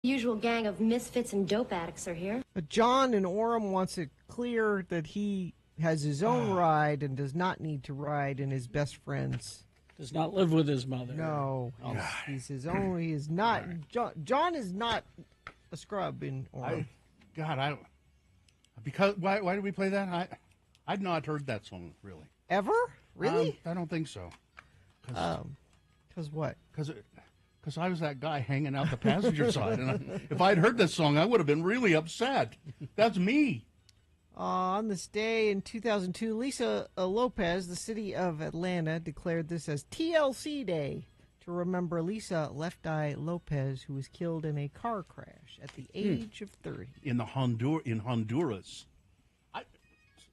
Usual gang of misfits and dope addicts are here. But John in Orem wants it clear that he has his own ride and does not need to ride in his best friend's. Does not live with his mother. No, he's his own. He is not. John is not a scrub in Orem. Because why did we play that? I'd not heard that song really. Ever? Really? I don't think so. Because what? Because I was that guy hanging out the passenger side, and if I'd heard this song, I would have been really upset. That's me. On this day in 2002, Lisa Lopez, the city of Atlanta, declared this as TLC Day to remember Lisa Left Eye Lopez, who was killed in a car crash at the age of 30. In Honduras.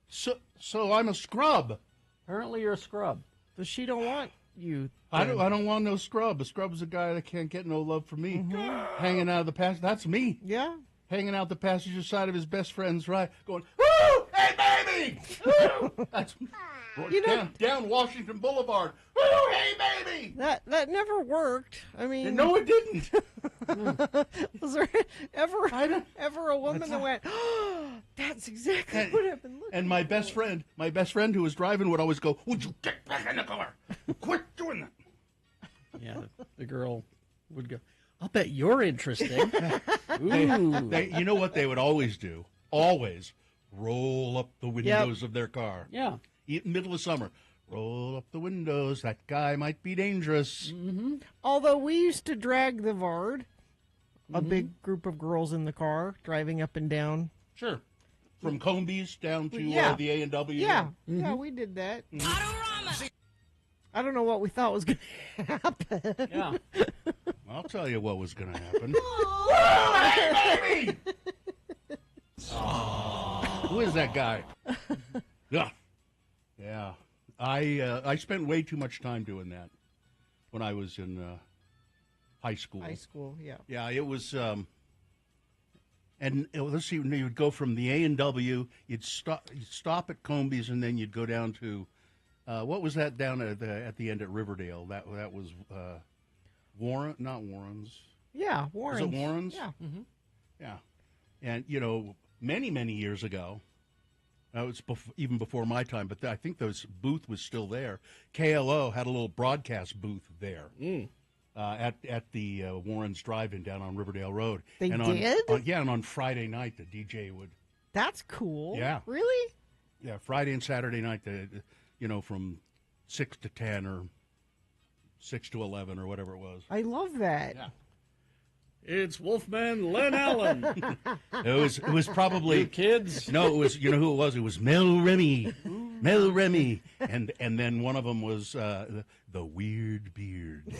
So I'm a scrub. Apparently you're a scrub. So she don't want you. I don't want no scrub. A scrub is a guy that can't get no love from me. Hanging out of the passenger. That's me. Yeah. Hanging out the passenger side of his best friend's ride, going, "Woo! Hey, baby!" Woo! That's down Washington Boulevard. "Woo! Hey, baby!" That never worked. I mean, No, it didn't. was there ever a woman that went, "Oh, that's exactly what I've been looking." And my best friend who was driving would always go, "Would you get back in the car? Quit doing that." Yeah, the girl would go, "I'll bet you're interesting." Ooh. You know what they would always do? Always roll up the windows of their car. Yeah. Middle of summer. Roll up the windows. That guy might be dangerous. Mm-hmm. Although we used to drag the Vard, a big group of girls in the car driving up and down. Sure. From Combeys down to the A&W. Yeah, yeah, we did that. I don't know what we thought was going to happen. Yeah. I'll tell you what was going to happen. Whoa, hey, baby! Who is that guy? Yeah. Yeah. I spent way too much time doing that when I was in high school. High school, yeah. Yeah, it was. And let's see, you would go from the A&W, you'd stop at Combeys, and then you'd go down to what was that down at the end at Riverdale? That was Warren, not Warren's. Yeah, Warren's. Was it Warren's? Yeah. Mm-hmm. Yeah. And, many years ago, it was even before my time, but I think the booth was still there. KLO had a little broadcast booth there at the Warren's Drive-In down on Riverdale Road. They did? And on Friday night, the DJ would. That's cool. Yeah. Really? Yeah, Friday and Saturday night, from 6 to 10 or 6 to 11 or whatever it was. I love that. Yeah. It's Wolfman Len Allen. It was probably kids. No, it was who it was. It was Mel Remy, Mel Remy, and then one of them was the Weird Beard.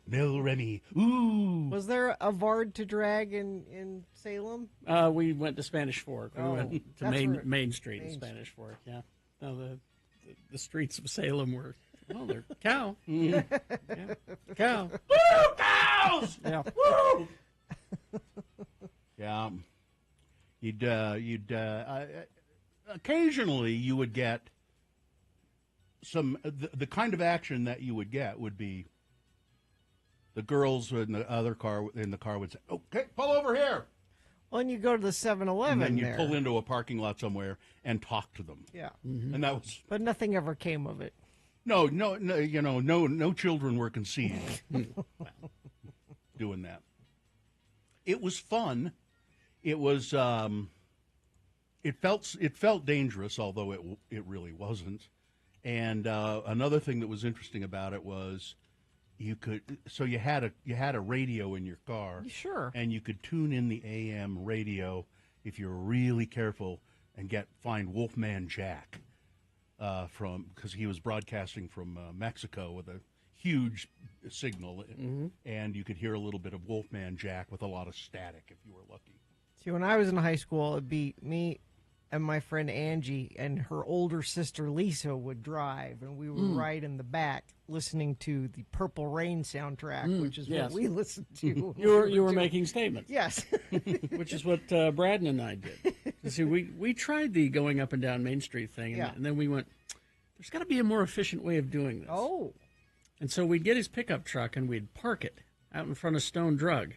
Mel Remy. Ooh. Was there a Vard to drag in Salem? We went to Spanish Fork. We went to Main Street in Spanish Fork. Yeah. No, the streets of Salem were. Well, they're cow. Yeah. Cow. Woo, cows! Yeah. Woo! Yeah. Occasionally you would get some, the kind of action that you would get would be the girls in the other car, would say, "Okay, pull over here." Well, and you go to the 7-Eleven And then you there. pull into a parking lot somewhere and talk to them. Yeah. And that was. But nothing ever came of it. No, no children were conceived doing that. It was fun. It was. It felt dangerous, although it really wasn't. And another thing that was interesting about it was you had a radio in your car. Sure. And you could tune in the AM radio if you're really careful and find Wolfman Jack. Because he was broadcasting from Mexico with a huge signal, and you could hear a little bit of Wolfman Jack with a lot of static if you were lucky. See, when I was in high school, it'd be me and my friend Angie and her older sister Lisa would drive, and we would ride in the back listening to the Purple Rain soundtrack, which is what we listened to. You were making statements. Yes. Which is what Braden and I did. See, we tried the going up and down Main Street thing, and then we went, there's got to be a more efficient way of doing this. Oh. And so we'd get his pickup truck and we'd park it out in front of Stone Drug.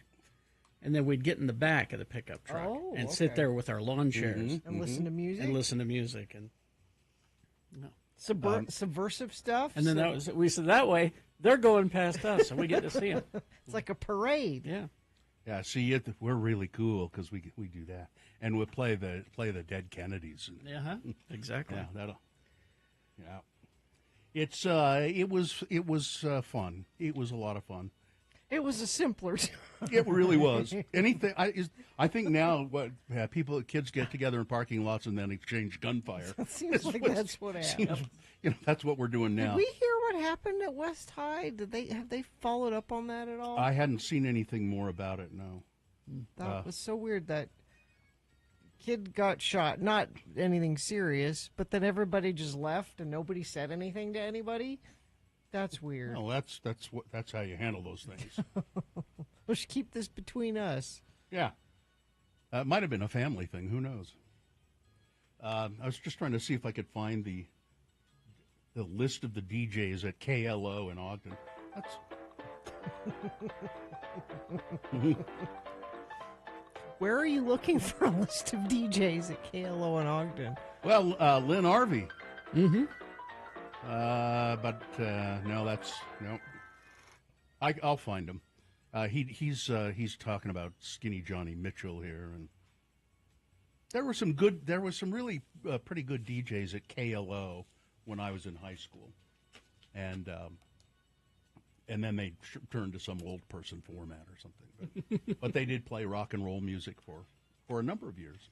And then we'd get in the back of the pickup truck and sit there with our lawn chairs And listen to music? and listen to music. And Subversive stuff? then we said that way they're going past us, and we get to see them. It's like a parade. Yeah. Yeah, see, we're really cool because we do that, and we play the Dead Kennedys. And, Exactly. yeah, that'll. Yeah, it was fun. It was a lot of fun. It was a simpler. It really was. Anything. I think now kids get together in parking lots and then exchange gunfire. It seems like that's what happened. That's what we're doing now. Did we hear what happened at West High? Have they followed up on that at all? I hadn't seen anything more about it. No. That was so weird. That kid got shot. Not anything serious, but then everybody just left and nobody said anything to anybody. That's weird. No, that's how you handle those things. We should keep this between us. Yeah. It might have been a family thing. Who knows? I was just trying to see if I could find the list of the DJs at KLO in Ogden. Where are you looking for a list of DJs at KLO in Ogden? Well, Lynn Harvey. Mm-hmm. But no, no. I'll find him. He's talking about Skinny Johnny Mitchell here, and there was some really pretty good DJs at KLO when I was in high school, and then they turned to some old person format or something. But they did play rock and roll music for a number of years.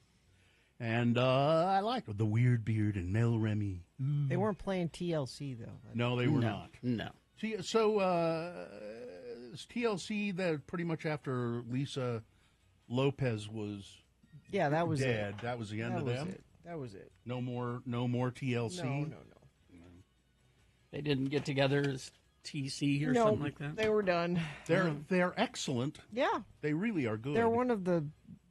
And I liked the Weird Beard and Mel Remy. Ooh. They weren't playing TLC, though. No, they were not. No. So is TLC that pretty much after Lisa Lopez was that was dead. It. That was the end of them. That was it. No more TLC. No. They didn't get together as TC or something like that. They were done. They're excellent. Yeah, they really are good. They're one of the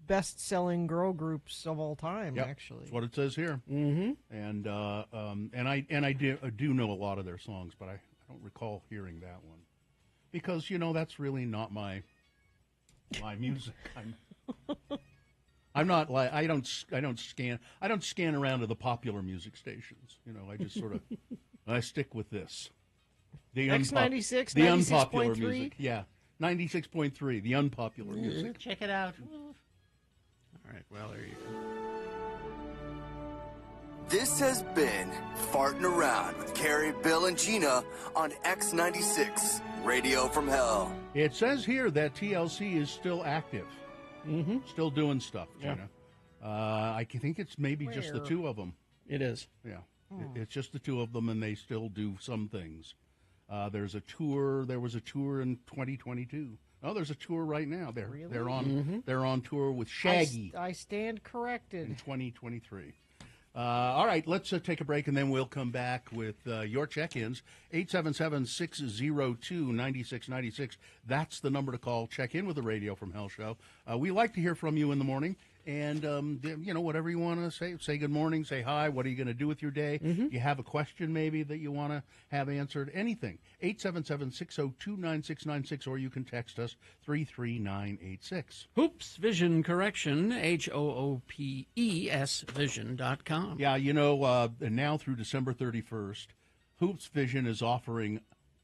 best-selling girl groups of all time. Yep. Actually, that's what it says here. Mm-hmm. And I do know a lot of their songs, but I don't recall hearing that one because that's really not my music. I'm not like I don't scan around to the popular music stations. I just sort of I stick with this. The X96, the unpopular 96.3? music. Yeah, 96.3, the unpopular music. Check it out. All right, well, there you go. This has been Farting Around with Carrie, Bill, and Gina on X96, Radio from Hell. It says here that TLC is still active. Mm-hmm. Still doing stuff, Gina. I think it's maybe just the two of them. It is. Yeah. It's just the two of them, and they still do some things. There's a tour. There was a tour in 2022. Oh, there's a tour right now. They're on tour with Shaggy. I stand corrected. In 2023. All right, let's take a break, and then we'll come back with your check-ins. 877-602-9696. That's the number to call. Check in with the Radio from Hell show. We like to hear from you in the morning. And, whatever you want to say good morning, say hi. What are you going to do with your day? Mm-hmm. You have a question maybe that you want to have answered? Anything. 877-602-9696, or you can text us 33986. Hoops Vision Correction, HOOPES Vision.com. Yeah, now through December 31st, Hoops Vision is offering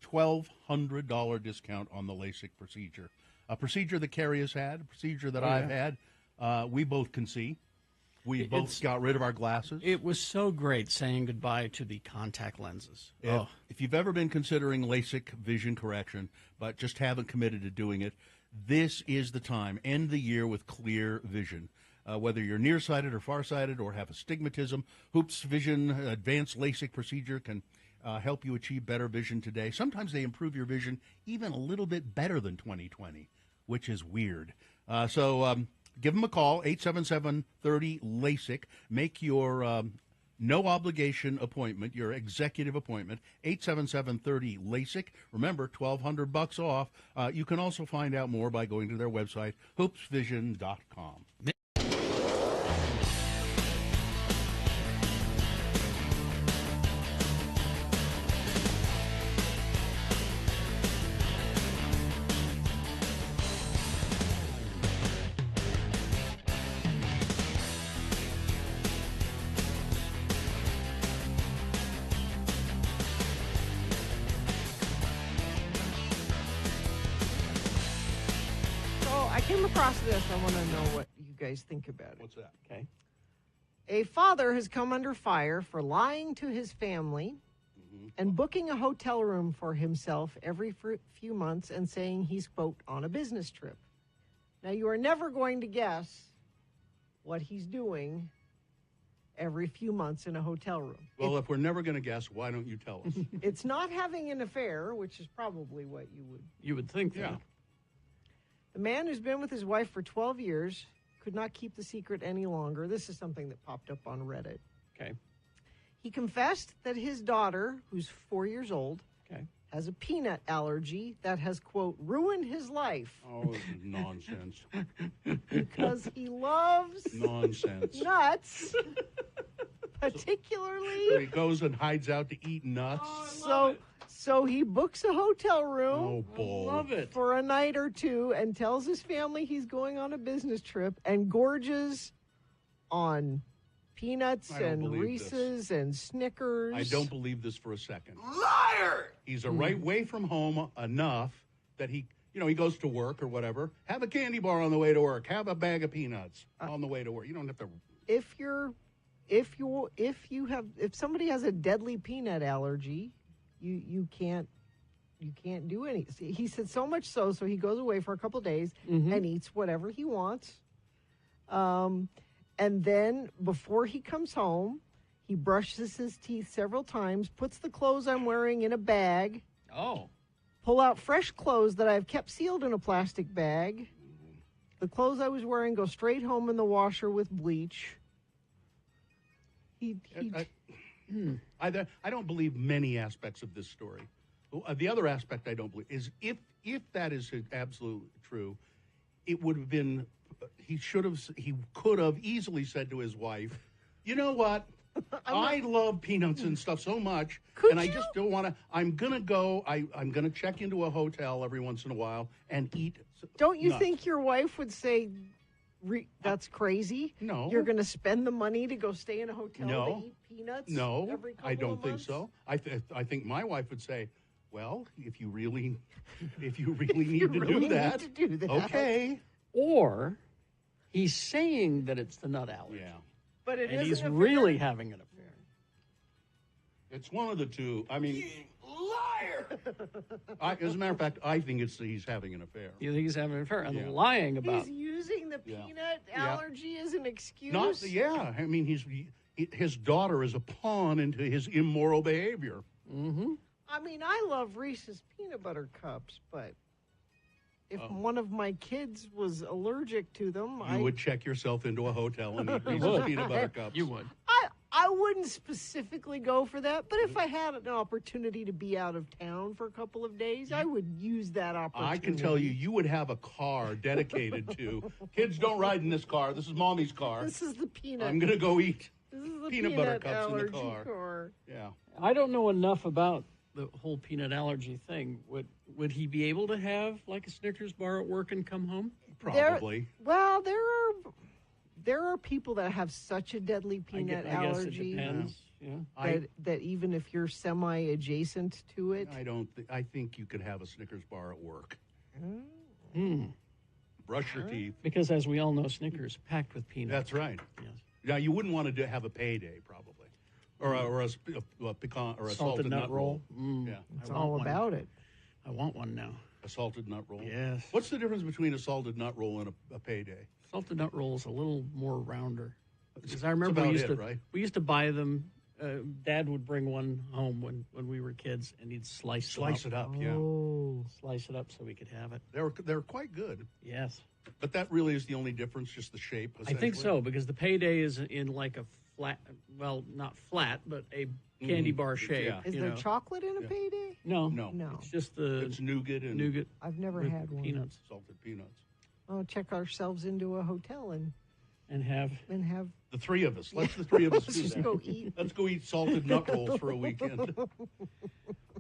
$1,200 discount on the LASIK procedure. A procedure that Carrie has had, a procedure that I've had. We both can see. We both got rid of our glasses. It was so great saying goodbye to the contact lenses. If you've ever been considering LASIK vision correction, but just haven't committed to doing it, this is the time. End the year with clear vision. Whether you're nearsighted or farsighted or have astigmatism, Hoops Vision Advanced LASIK procedure can help you achieve better vision today. Sometimes they improve your vision even a little bit better than 20/20, which is weird. Give them a call, 877-30-LASIK. Make your no-obligation appointment, your executive appointment, 877-30-LASIK. Remember, $1,200 off. You can also find out more by going to their website, hoopsvision.com. came across this. I want to know what you guys think about it. What's that? Okay. A father has come under fire for lying to his family and booking a hotel room for himself every few months and saying he's, quote, on a business trip. Now, you are never going to guess what he's doing every few months in a hotel room. Well, if we're never going to guess, why don't you tell us? It's not having an affair, which is probably what You would think Yeah. that. The man who's been with his wife for 12 years could not keep the secret any longer. This is something that popped up on Reddit. Okay. He confessed that his daughter, who's 4 years old, Okay. has a peanut allergy that has, quote, ruined his life Oh, this is nonsense. because he loves Nonsense. nuts, So particularly. he goes and hides out to eat nuts. So he books a hotel room Oh, bull. Love it. for a night or two and tells his family he's going on a business trip and gorges on peanuts I don't and believe this. Reese's and Snickers. I don't believe this for a second. Liar! He's a right way from home enough that he goes to work or whatever. Have a candy bar on the way to work. Have a bag of peanuts on the way to work. You don't have to. If somebody has a deadly peanut allergy, you can't do any. He said so much so he goes away for a couple of days and eats whatever he wants. And then before he comes home, he brushes his teeth several times, puts the clothes I'm wearing in a bag, Oh. pull out fresh clothes that I've kept sealed in a plastic bag. The clothes I was wearing go straight home in the washer with bleach. I don't believe many aspects of this story. The other aspect I don't believe is if that is absolutely true, it would have been. He could have easily said to his wife, "You know what? I love peanuts and stuff so much, and I just don't want to. I'm gonna go. I'm gonna check into a hotel every once in a while and eat." Don't you nuts. think your wife would say, that's crazy? No. You're going to spend the money to go stay in a hotel No. to eat peanuts No, every couple I don't of think months? so. I think my wife would say, "Well, if you really need to really do that, need to do that. okay." Or he's saying that it's the nut allergy. Yeah, But it And isn't he's a really having an affair. it's one of the two. I mean, Liar! as a matter of fact, I think he's having an affair. You think he's having an affair and Yeah. lying about He's using the Yeah. peanut Yeah. allergy as an excuse. I mean, his daughter is a pawn into his immoral behavior. I mean, I love Reese's peanut butter cups, but if one of my kids was allergic to them, You would check yourself into a hotel and eat Reese's would. peanut butter cups. You would. I wouldn't specifically go for that, but if I had an opportunity to be out of town for a couple of days, I would use that opportunity. I can tell you would have a car dedicated to kids. Don't ride in this car. This is mommy's car. This is the peanut. I'm gonna go eat. This is the peanut butter cups in the allergy car. Yeah. I don't know enough about the whole peanut allergy thing. Would he be able to have like a Snickers bar at work and come home? Probably. There are people that have such a deadly peanut I guess it allergy depends. Yeah. that even if you're semi-adjacent to it, I think you could have a Snickers bar at work. Hmm. Brush your teeth. Because as we all know, Snickers packed with peanuts. That's right. Yes. Now you wouldn't want to have a payday, probably, or a pecan or a salted nut roll. Mm. Yeah, it's I want all one. about it. I want one now. a salted nut roll. Yes. What's the difference between a salted nut roll and a payday? Salted nut roll is a little more rounder. Because I That's remember about we used to buy them. Dad would bring one home when we were kids, and he'd slice it up. Yeah, Oh. slice it up so we could have it. they're quite good. Yes, But that really is the only difference, just the shape. I think so, because the payday is in like a flat, well, not flat, but a candy bar shape. Yeah. Is you there know. chocolate in a payday? No, No. No. it's just the It's nougat and nougat I've never with had one. peanuts, salted peanuts. Oh, check ourselves into a hotel and and have have. The three of us. Let's the three of us Let's do just that. go eat. Let's go eat salted nut rolls for a weekend. But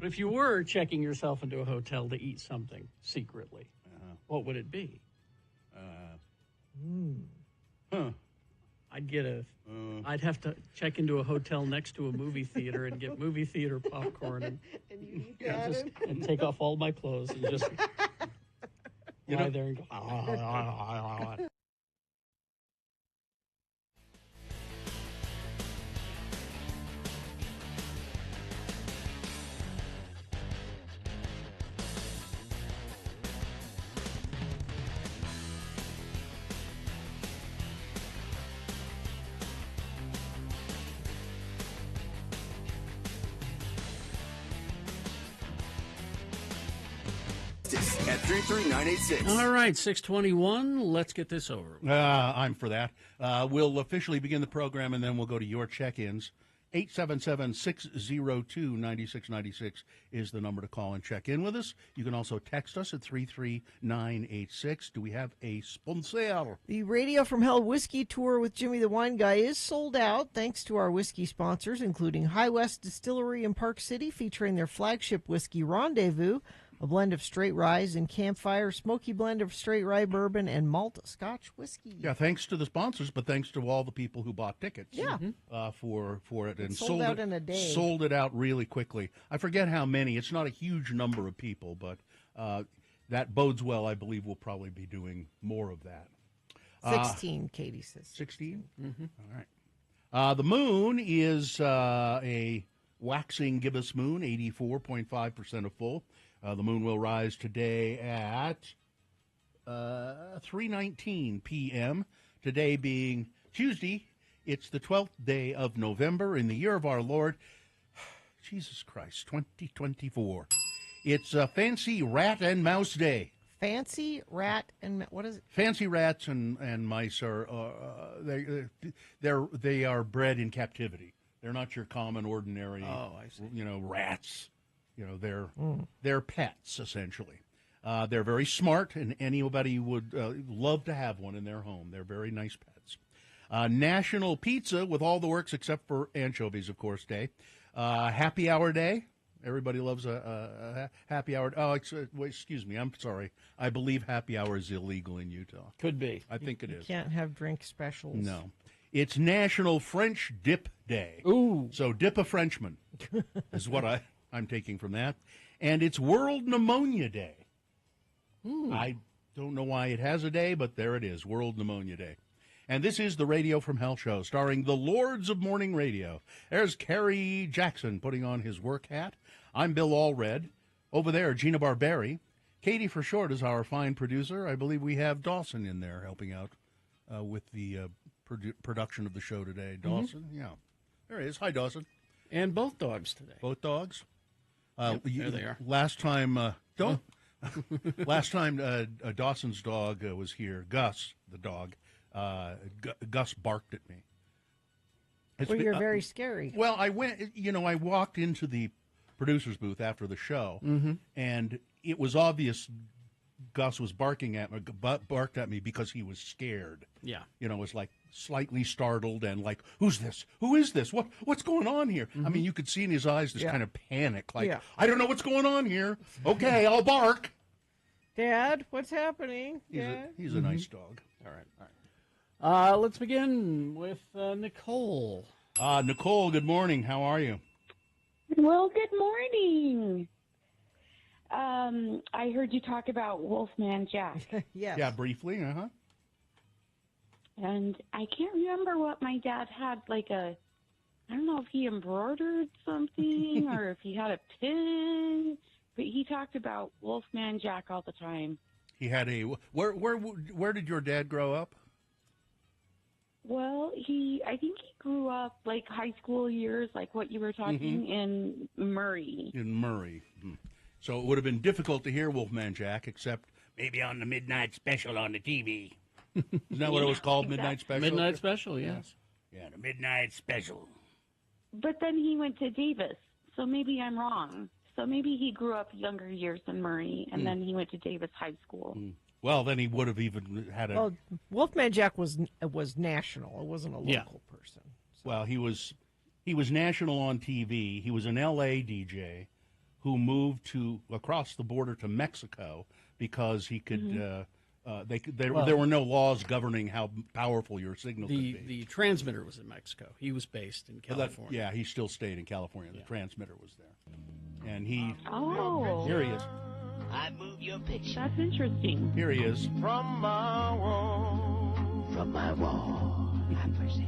if you were checking yourself into a hotel to eat something secretly, what would it be? Huh. I'd have to check into a hotel next to a movie theater and get movie theater popcorn And you eat that. and take off all my clothes and just lie there and go. At 33986. All right, 621. Let's get this over. I'm for that. We'll officially begin the program, and then we'll go to your check-ins. 877-602-9696 is the number to call and check in with us. You can also text us at 33986. Do we have a sponsor? The Radio from Hell Whiskey Tour with Jimmy the Wine Guy is sold out thanks to our whiskey sponsors, including High West Distillery in Park City, featuring their flagship whiskey Rendezvous, a blend of straight rye and campfire, smoky blend of straight rye bourbon, and malt Scotch whiskey. Yeah, thanks to the sponsors, but thanks to all the people who bought tickets. Yeah. For it and sold out in a day. Sold it out really quickly. I forget how many. It's not a huge number of people, but that bodes well. I believe we'll probably be doing more of that. 16, Katie says. 16? Mm-hmm. All right. The moon is a waxing gibbous moon, 84.5% of full. The moon will rise today at 3:19 p.m. Today being Tuesday. It's the 12th day of November in the year of our Lord, Jesus Christ, 2024. It's a Fancy Rat and Mouse Day. Fancy rat and what is it? Fancy rats and mice are they are bred in captivity. They're not your common, ordinary, rats. They're pets, essentially. They're very smart, and anybody would love to have one in their home. They're very nice pets. National Pizza with all the works except for anchovies, of course, Day. Happy Hour Day. Everybody loves a happy hour. Oh, excuse me. I'm sorry. I believe happy hour is illegal in Utah. Could be. I think it is. Can't have drink specials. No. It's National French Dip Day. Ooh. So dip a Frenchman is what I'm taking from that. And it's World Pneumonia Day. I don't know why it has a day, but there it is, World Pneumonia Day. And this is the Radio from Hell show, starring the Lords of Morning Radio. There's Kerry Jackson putting on his work hat. I'm Bill Allred. Over there, Gina Barberi. Katie for short is our fine producer. I believe we have Dawson in there helping out with the production of the show today. Dawson, yeah. There he is. Hi, Dawson. And both dogs today. Both dogs? Yep, there they are. Last time, Dawson's dog was here. Gus, the dog. Gus barked at me. You're very scary. Well, I walked into the producer's booth after the show, and it was obvious Gus was barked at me because he was scared. Yeah. It was like slightly startled and like, who's this? Who is this? What's going on here? I mean, you could see in his eyes this kind of panic, like, I don't know what's going on here. Okay, I'll bark. Dad, what's happening? He's a nice dog. All right. Let's begin with Nicole. Nicole, good morning. How are you? Well, good morning. I heard you talk about Wolfman Jack. Yes. Yeah, briefly, And I can't remember what my dad had, I don't know if he embroidered something or if he had a pin, but he talked about Wolfman Jack all the time. He had where did your dad grow up? Well, I think he grew up high school years, like what you were talking, in Murray. In Murray. So it would have been difficult to hear Wolfman Jack, except maybe on the midnight special on the TV. Isn't that what it was called, Midnight Special? Midnight Special, yes. Yeah, the Midnight Special. But then he went to Davis, so maybe I'm wrong. So maybe he grew up younger years than Murray, and then he went to Davis High School. Well, then he would have even had a... Well, Wolfman Jack was national. It wasn't a local person. So. Well, he was national on TV. He was an L.A. DJ who moved across the border to Mexico because he could... there were no laws governing how powerful your signal could be. The transmitter was in Mexico. He was based in California. He still stayed in California. The transmitter was there. And he... Oh. Here he is. I move your picture. That's interesting. Here he is. From my wall, Have mercy.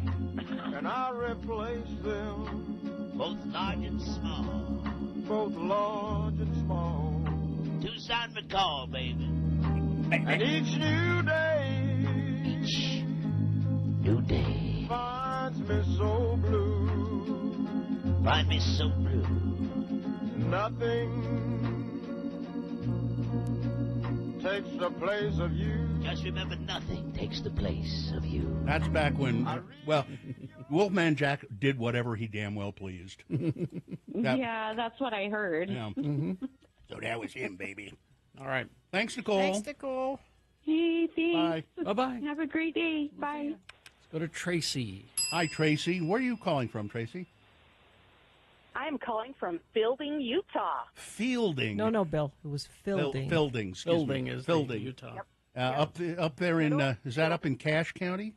and I replace them, Both large and small. both large and small. To Simon Call, baby. And each new day Each new day. finds me so blue. Find me so blue. Nothing takes the place of you. Just remember, nothing takes the place of you. That's back when, well, Wolfman Jack did whatever he damn well pleased. Yeah, that's what I heard. Yeah. So that was him, baby. All right. Thanks, Nicole. Thanks, Nicole. Hey, thanks. Bye. Bye-bye. Have a great day. Bye. Let's go to Tracy. Hi, Tracy. Where are you calling from, Tracy? I'm calling from Fielding, Utah. Fielding. No, Bill. It was Fielding. Fielding. Excuse Fielding me. is Fielding. Utah. Up there in, is that up in Cache County?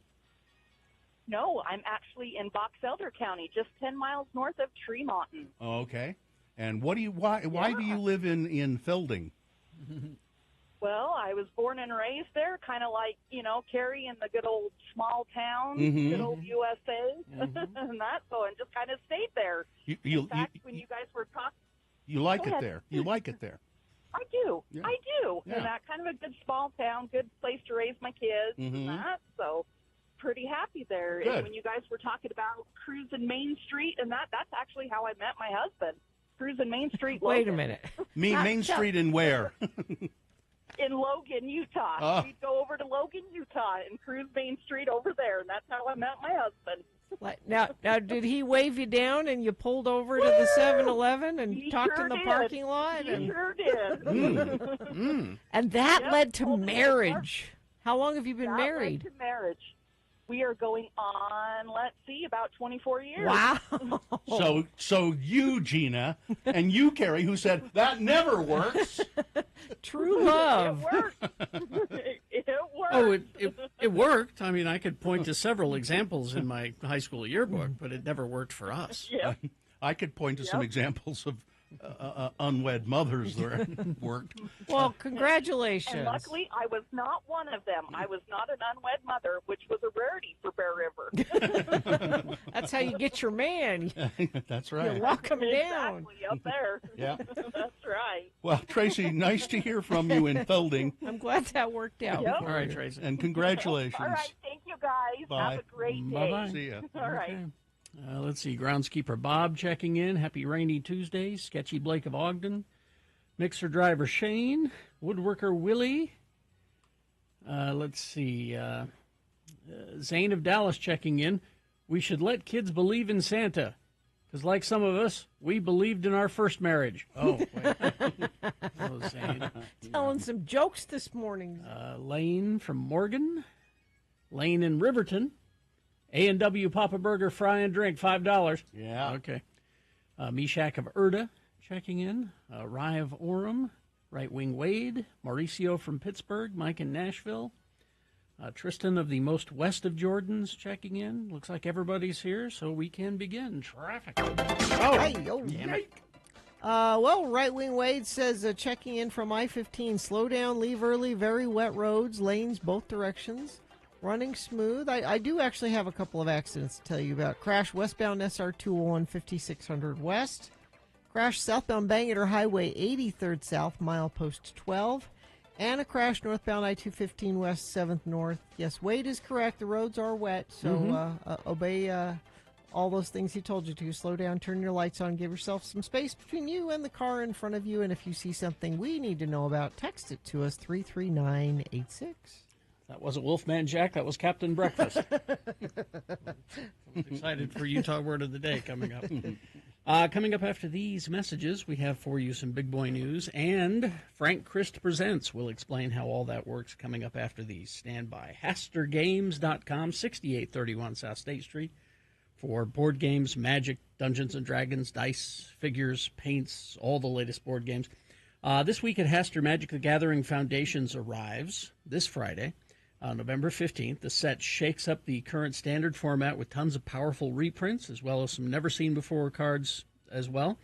No, I'm actually in Box Elder County, just 10 miles north of Tremont. Oh, okay. And what do you, why do you live in Fielding? Well, I was born and raised there, kind of like, Carrie in the good old small town, good old USA, and that, so, and just kind of stayed there. In fact, when you guys were talking, you like Go it ahead. there. You like it there. I do. Yeah. I do. Yeah. And that kind of a good small town, good place to raise my kids and that, so pretty happy there. Good. And when you guys were talking about cruising Main Street and that's actually how I met my husband. Cruising Main Street. Wait a Logan. minute. Main Street and where? In Logan, Utah. Oh. We'd go over to Logan, Utah, and cruise Main Street over there, and that's how I met my husband. Now, did he wave you down and you pulled over to the 7-Eleven and He talked sure in the did. parking lot? He And, sure did. and that Yep, led to totally. marriage. How long have you been That married? led to marriage. We are going on, let's see, about 24 years. Wow. So you, Gina, and you, Carrie, who said that never works. True It love. worked. It worked. Oh, it worked. I mean, I could point to several examples in my high school yearbook, but it never worked for us. Yeah. I could point to some examples of unwed mothers that worked. Well, congratulations. And luckily, I was not one of them. I was not an unwed mother, which was a rarity for Bear River. That's how you get your man. That's You right. lock him down. Exactly, up there. Yeah. That's right. Well, Tracy, nice to hear from you in Fielding, I'm glad that worked out. Yep. All right, Tracy. and congratulations. All right, thank you guys. Bye. Have a great day. Bye-bye. See ya. All right. Okay. Let's see. Groundskeeper Bob checking in. Happy rainy Tuesday. Sketchy Blake of Ogden. Mixer driver Shane. Woodworker Willie. Let's see. Zane of Dallas checking in. We should let kids believe in Santa. Because like some of us, we believed in our first marriage. Oh, wait. Oh, Zane. Telling some jokes this morning. Lane from Morgan. Lane in Riverton. A&W Papa Burger Fry and Drink, $5. Yeah. Okay. Meshach of Erda checking in. Rye of Orem. Right Wing Wade. Mauricio from Pittsburgh. Mike in Nashville. Tristan of the most west of Jordans checking in. Looks like everybody's here, so we can begin. Traffic. Oh, hey, damn it. Well, Right Wing Wade says checking in from I-15. Slow down, leave early, very wet roads, lanes both directions. Running smooth. I do actually have a couple of accidents to tell you about. Crash westbound SR 201 5600 west. Crash southbound Bangor Highway 83rd south, milepost 12. And a crash northbound I-215 west 7th north. Yes, Wade is correct. The roads are wet, so obey all those things he told you to. Slow down, turn your lights on, give yourself some space between you and the car in front of you. And if you see something we need to know about, text it to us, 33986. That wasn't Wolfman Jack. That was Captain Breakfast. I'm excited for Utah Word of the Day coming up. Coming up after these messages, we have for you some big boy news, and Frank Christ Presents will explain how all that works coming up after these. Stand by. HasterGames.com, 6831 South State Street, for board games, Magic, Dungeons & Dragons, dice, figures, paints, all the latest board games. This week at Haster, Magic the Gathering Foundations arrives this Friday. November 15th, the set shakes up the current standard format with tons of powerful reprints, as well as some never-seen-before cards as well.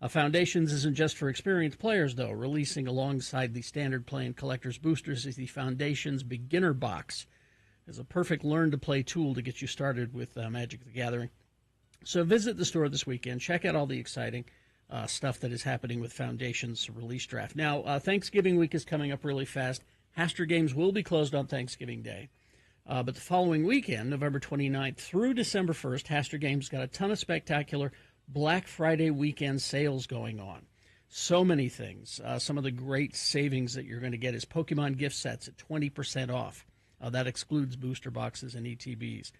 Foundations isn't just for experienced players, though. Releasing alongside the standard play and collector's boosters is the Foundations Beginner Box. It's a perfect learn-to-play tool to get you started with Magic the Gathering. So visit the store this weekend. Check out all the exciting stuff that is happening with Foundations release draft. Now, Thanksgiving week is coming up really fast. Hastra Games will be closed on Thanksgiving Day. But the following weekend, November 29th through December 1st, Hastra Games got a ton of spectacular Black Friday weekend sales going on. So many things. Some of the great savings that you're going to get is Pokemon gift sets at 20% off. That excludes booster boxes and ETBs.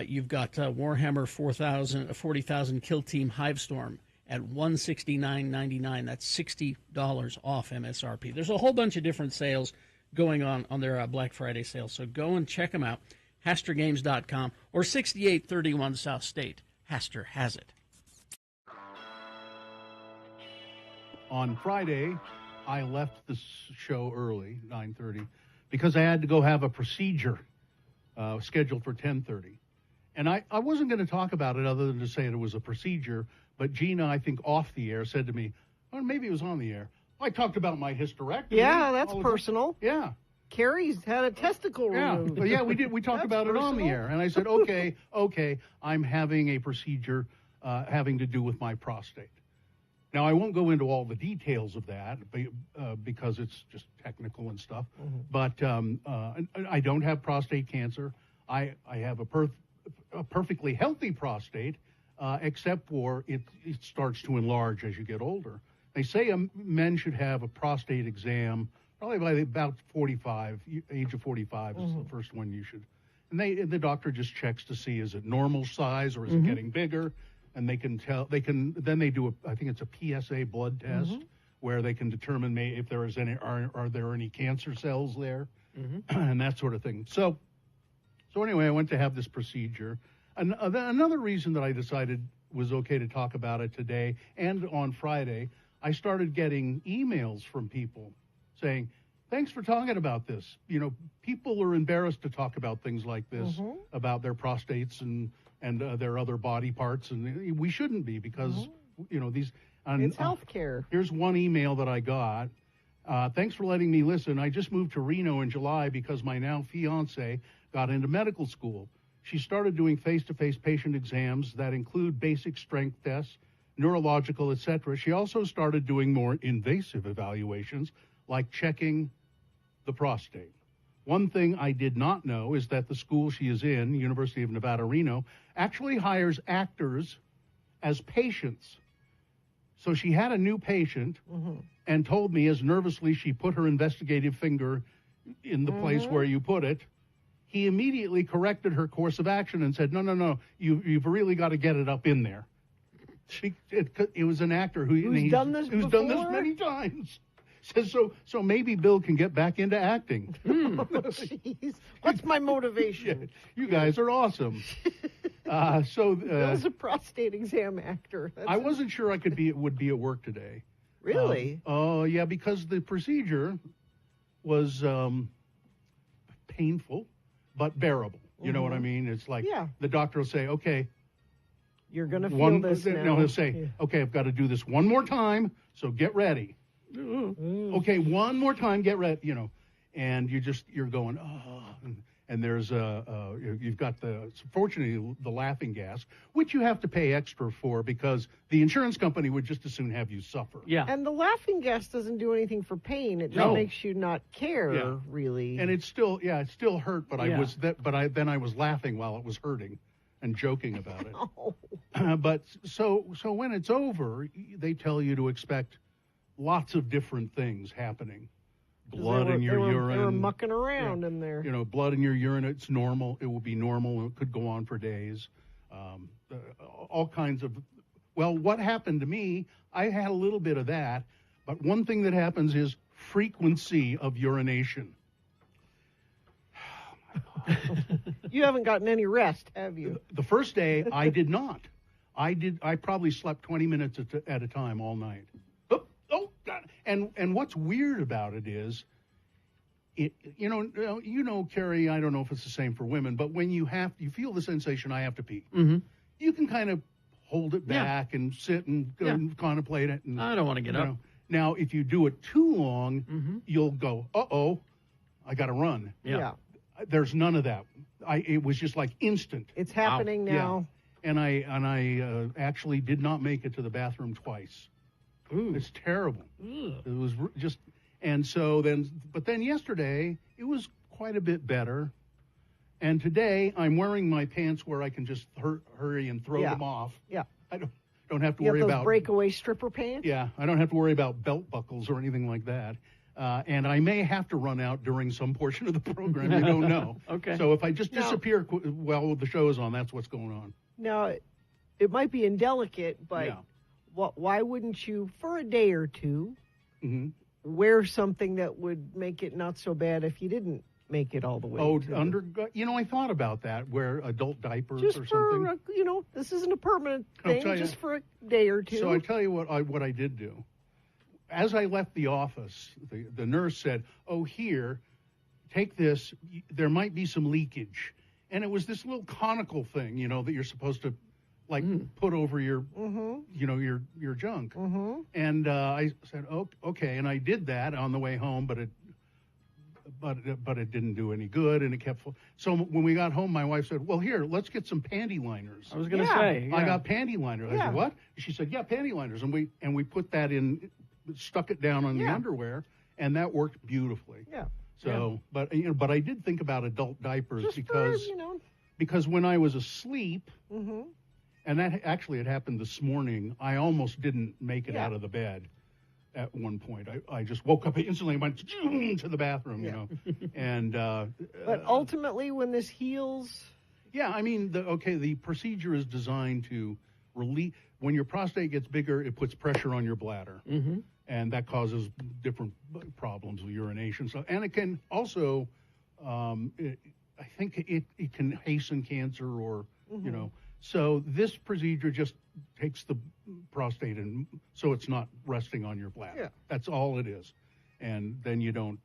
You've got Warhammer 40,000 Kill Team Hivestorm at $169.99. That's $60 off MSRP. There's a whole bunch of different sales going on their Black Friday sale. So go and check them out. HastraGames.com or 6831 South State. Hastra has it. On Friday, I left the show early, 9:30, because I had to go have a procedure scheduled for 10:30. And I wasn't going to talk about it other than to say it was a procedure, but Gina, I think off the air, said to me, or maybe it was on the air, I talked about my hysterectomy. Yeah, that's personal. Yeah. Carrie's had a testicle removed. Yeah, we did. We talked about it on the air. And I said, okay, I'm having a procedure having to do with my prostate. Now, I won't go into all the details of that because it's just technical and stuff. Mm-hmm. But I don't have prostate cancer. I have a perfectly healthy prostate, except for it starts to enlarge as you get older. They say men should have a prostate exam probably by about 45, age of 45 is the first one you should. And the doctor just checks to see, is it normal size or is it getting bigger? And they can tell, then they do I think it's a PSA blood test where they can determine if there is are there any cancer cells there and that sort of thing. So anyway, I went to have this procedure. Another reason that I decided was okay to talk about it today and on Friday, I started getting emails from people saying, thanks for talking about this. You know, people are embarrassed to talk about things like this, about their prostates and their other body parts, and we shouldn't be because, you know, these... it's healthcare. Here's one email that I got. Thanks for letting me listen. I just moved to Reno in July because my now fiance got into medical school. She started doing face-to-face patient exams that include basic strength tests, neurological, etc. She also started doing more invasive evaluations, like checking the prostate. One thing I did not know is that the school she is in, University of Nevada, Reno, actually hires actors as patients. So she had a new patient and told me as nervously she put her investigative finger in the place where you put it. He immediately corrected her course of action and said, no, you've really got to get it up in there. It was an actor who's done this many times. Says so maybe Bill can get back into acting. Jeez. What's my motivation? Yeah, you guys are awesome. Bill's a prostate exam actor. I wasn't sure I would be at work today. Really? Yeah, because the procedure was painful but bearable. You know what I mean? It's like the doctor will say, okay, you're going to feel this now. No, he'll say, okay, I've got to do this one more time, so get ready. Okay, one more time, get ready, you know. And you're going, and there's you've got fortunately the laughing gas, which you have to pay extra for because the insurance company would just as soon have you suffer. Yeah. And the laughing gas doesn't do anything for pain. It just makes you not care, really. And it still hurt, but I was laughing while it was hurting and joking about it. But so when it's over, they tell you to expect lots of different things happening. Blood in your urine. They were mucking around in there. You know, blood in your urine, it's normal. It will be normal. It could go on for days. All kinds of... Well, what happened to me, I had a little bit of that, but one thing that happens is frequency of urination. You haven't gotten any rest, have you? The first day, I did not. I probably slept 20 minutes at a time all night. Oh, God. And what's weird about it is, you know, Carrie, I don't know if it's the same for women, but when you feel the sensation, I have to pee. You can kind of hold it Yeah. back and sit and go and contemplate it. And, I don't want to get you up. know. Now, if you do it too long, you'll go, uh-oh, I got to run. Yeah. There's none of that. It was just like instant. It's happening now. Yeah. And I actually did not make it to the bathroom twice. Ooh. It's terrible. Ugh. It was just, and so but then yesterday it was quite a bit better. And today I'm wearing my pants where I can just hurry and throw them off. Yeah. I don't have to You have worry those about breakaway stripper pants? Yeah, I don't have to worry about belt buckles or anything like that. And I may have to run out during some portion of the program. You don't know. Okay. So if I just disappear while the show is on, that's what's going on. Now, it might be indelicate, but Yeah. why wouldn't you, for a day or two, Mm-hmm. wear something that would make it not so bad if you didn't make it all the way? I thought about that, wear adult diapers just or for something. this isn't a permanent I'll thing, tell you. just for a day or two. So I tell you what I did do. As I left the office, the nurse said, "Oh, here, take this. There might be some leakage." And it was this little conical thing, that you're supposed to, put over your, your junk. Mm-hmm. And I said, "Oh, okay." And I did that on the way home, but it didn't do any good, and it kept. So when we got home, my wife said, "Well, here, let's get some panty liners." I was going to say. I yeah. got panty liners. I said, "What?" She said, "Yeah, panty liners." And we put that in, stuck it down on the underwear, and that worked beautifully. Yeah. So, but I did think about adult diapers Just because when I was asleep, Mm-hmm. and that actually had happened this morning, I almost didn't make it out of the bed. At one point, I just woke up instantly and went to the bathroom, and But ultimately, when this heals, I mean, the procedure is designed to relieve. When your prostate gets bigger, it puts pressure on your bladder, and that causes different problems with urination. So, and it can also, I think it can hasten cancer, or So this procedure just takes the prostate and so it's not resting on your bladder. Yeah. That's all it is, and then you don't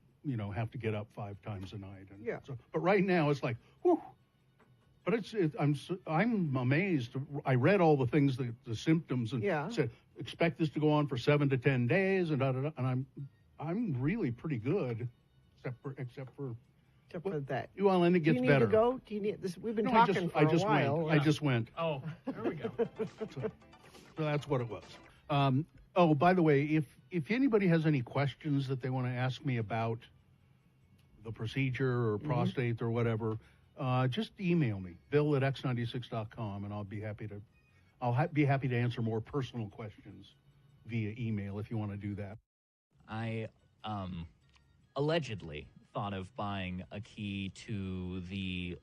have to get up 5 times a night. And so, but right now it's like, whew. But I'm amazed. I read all the things, the symptoms, and said expect this to go on for 7 to 10 days, and and I'm really pretty good, except for that. Well, and it gets Do you need better. to go? Do you need this? We've been No, talking I for just a while. went. I just went. Oh, there we go. So that's what it was. By the way, if anybody has any questions that they want to ask me about the procedure or prostate or whatever, just email me, bill@x96.com, and I'll be happy to answer more personal questions via email if you want to do that. I allegedly thought of buying a key to the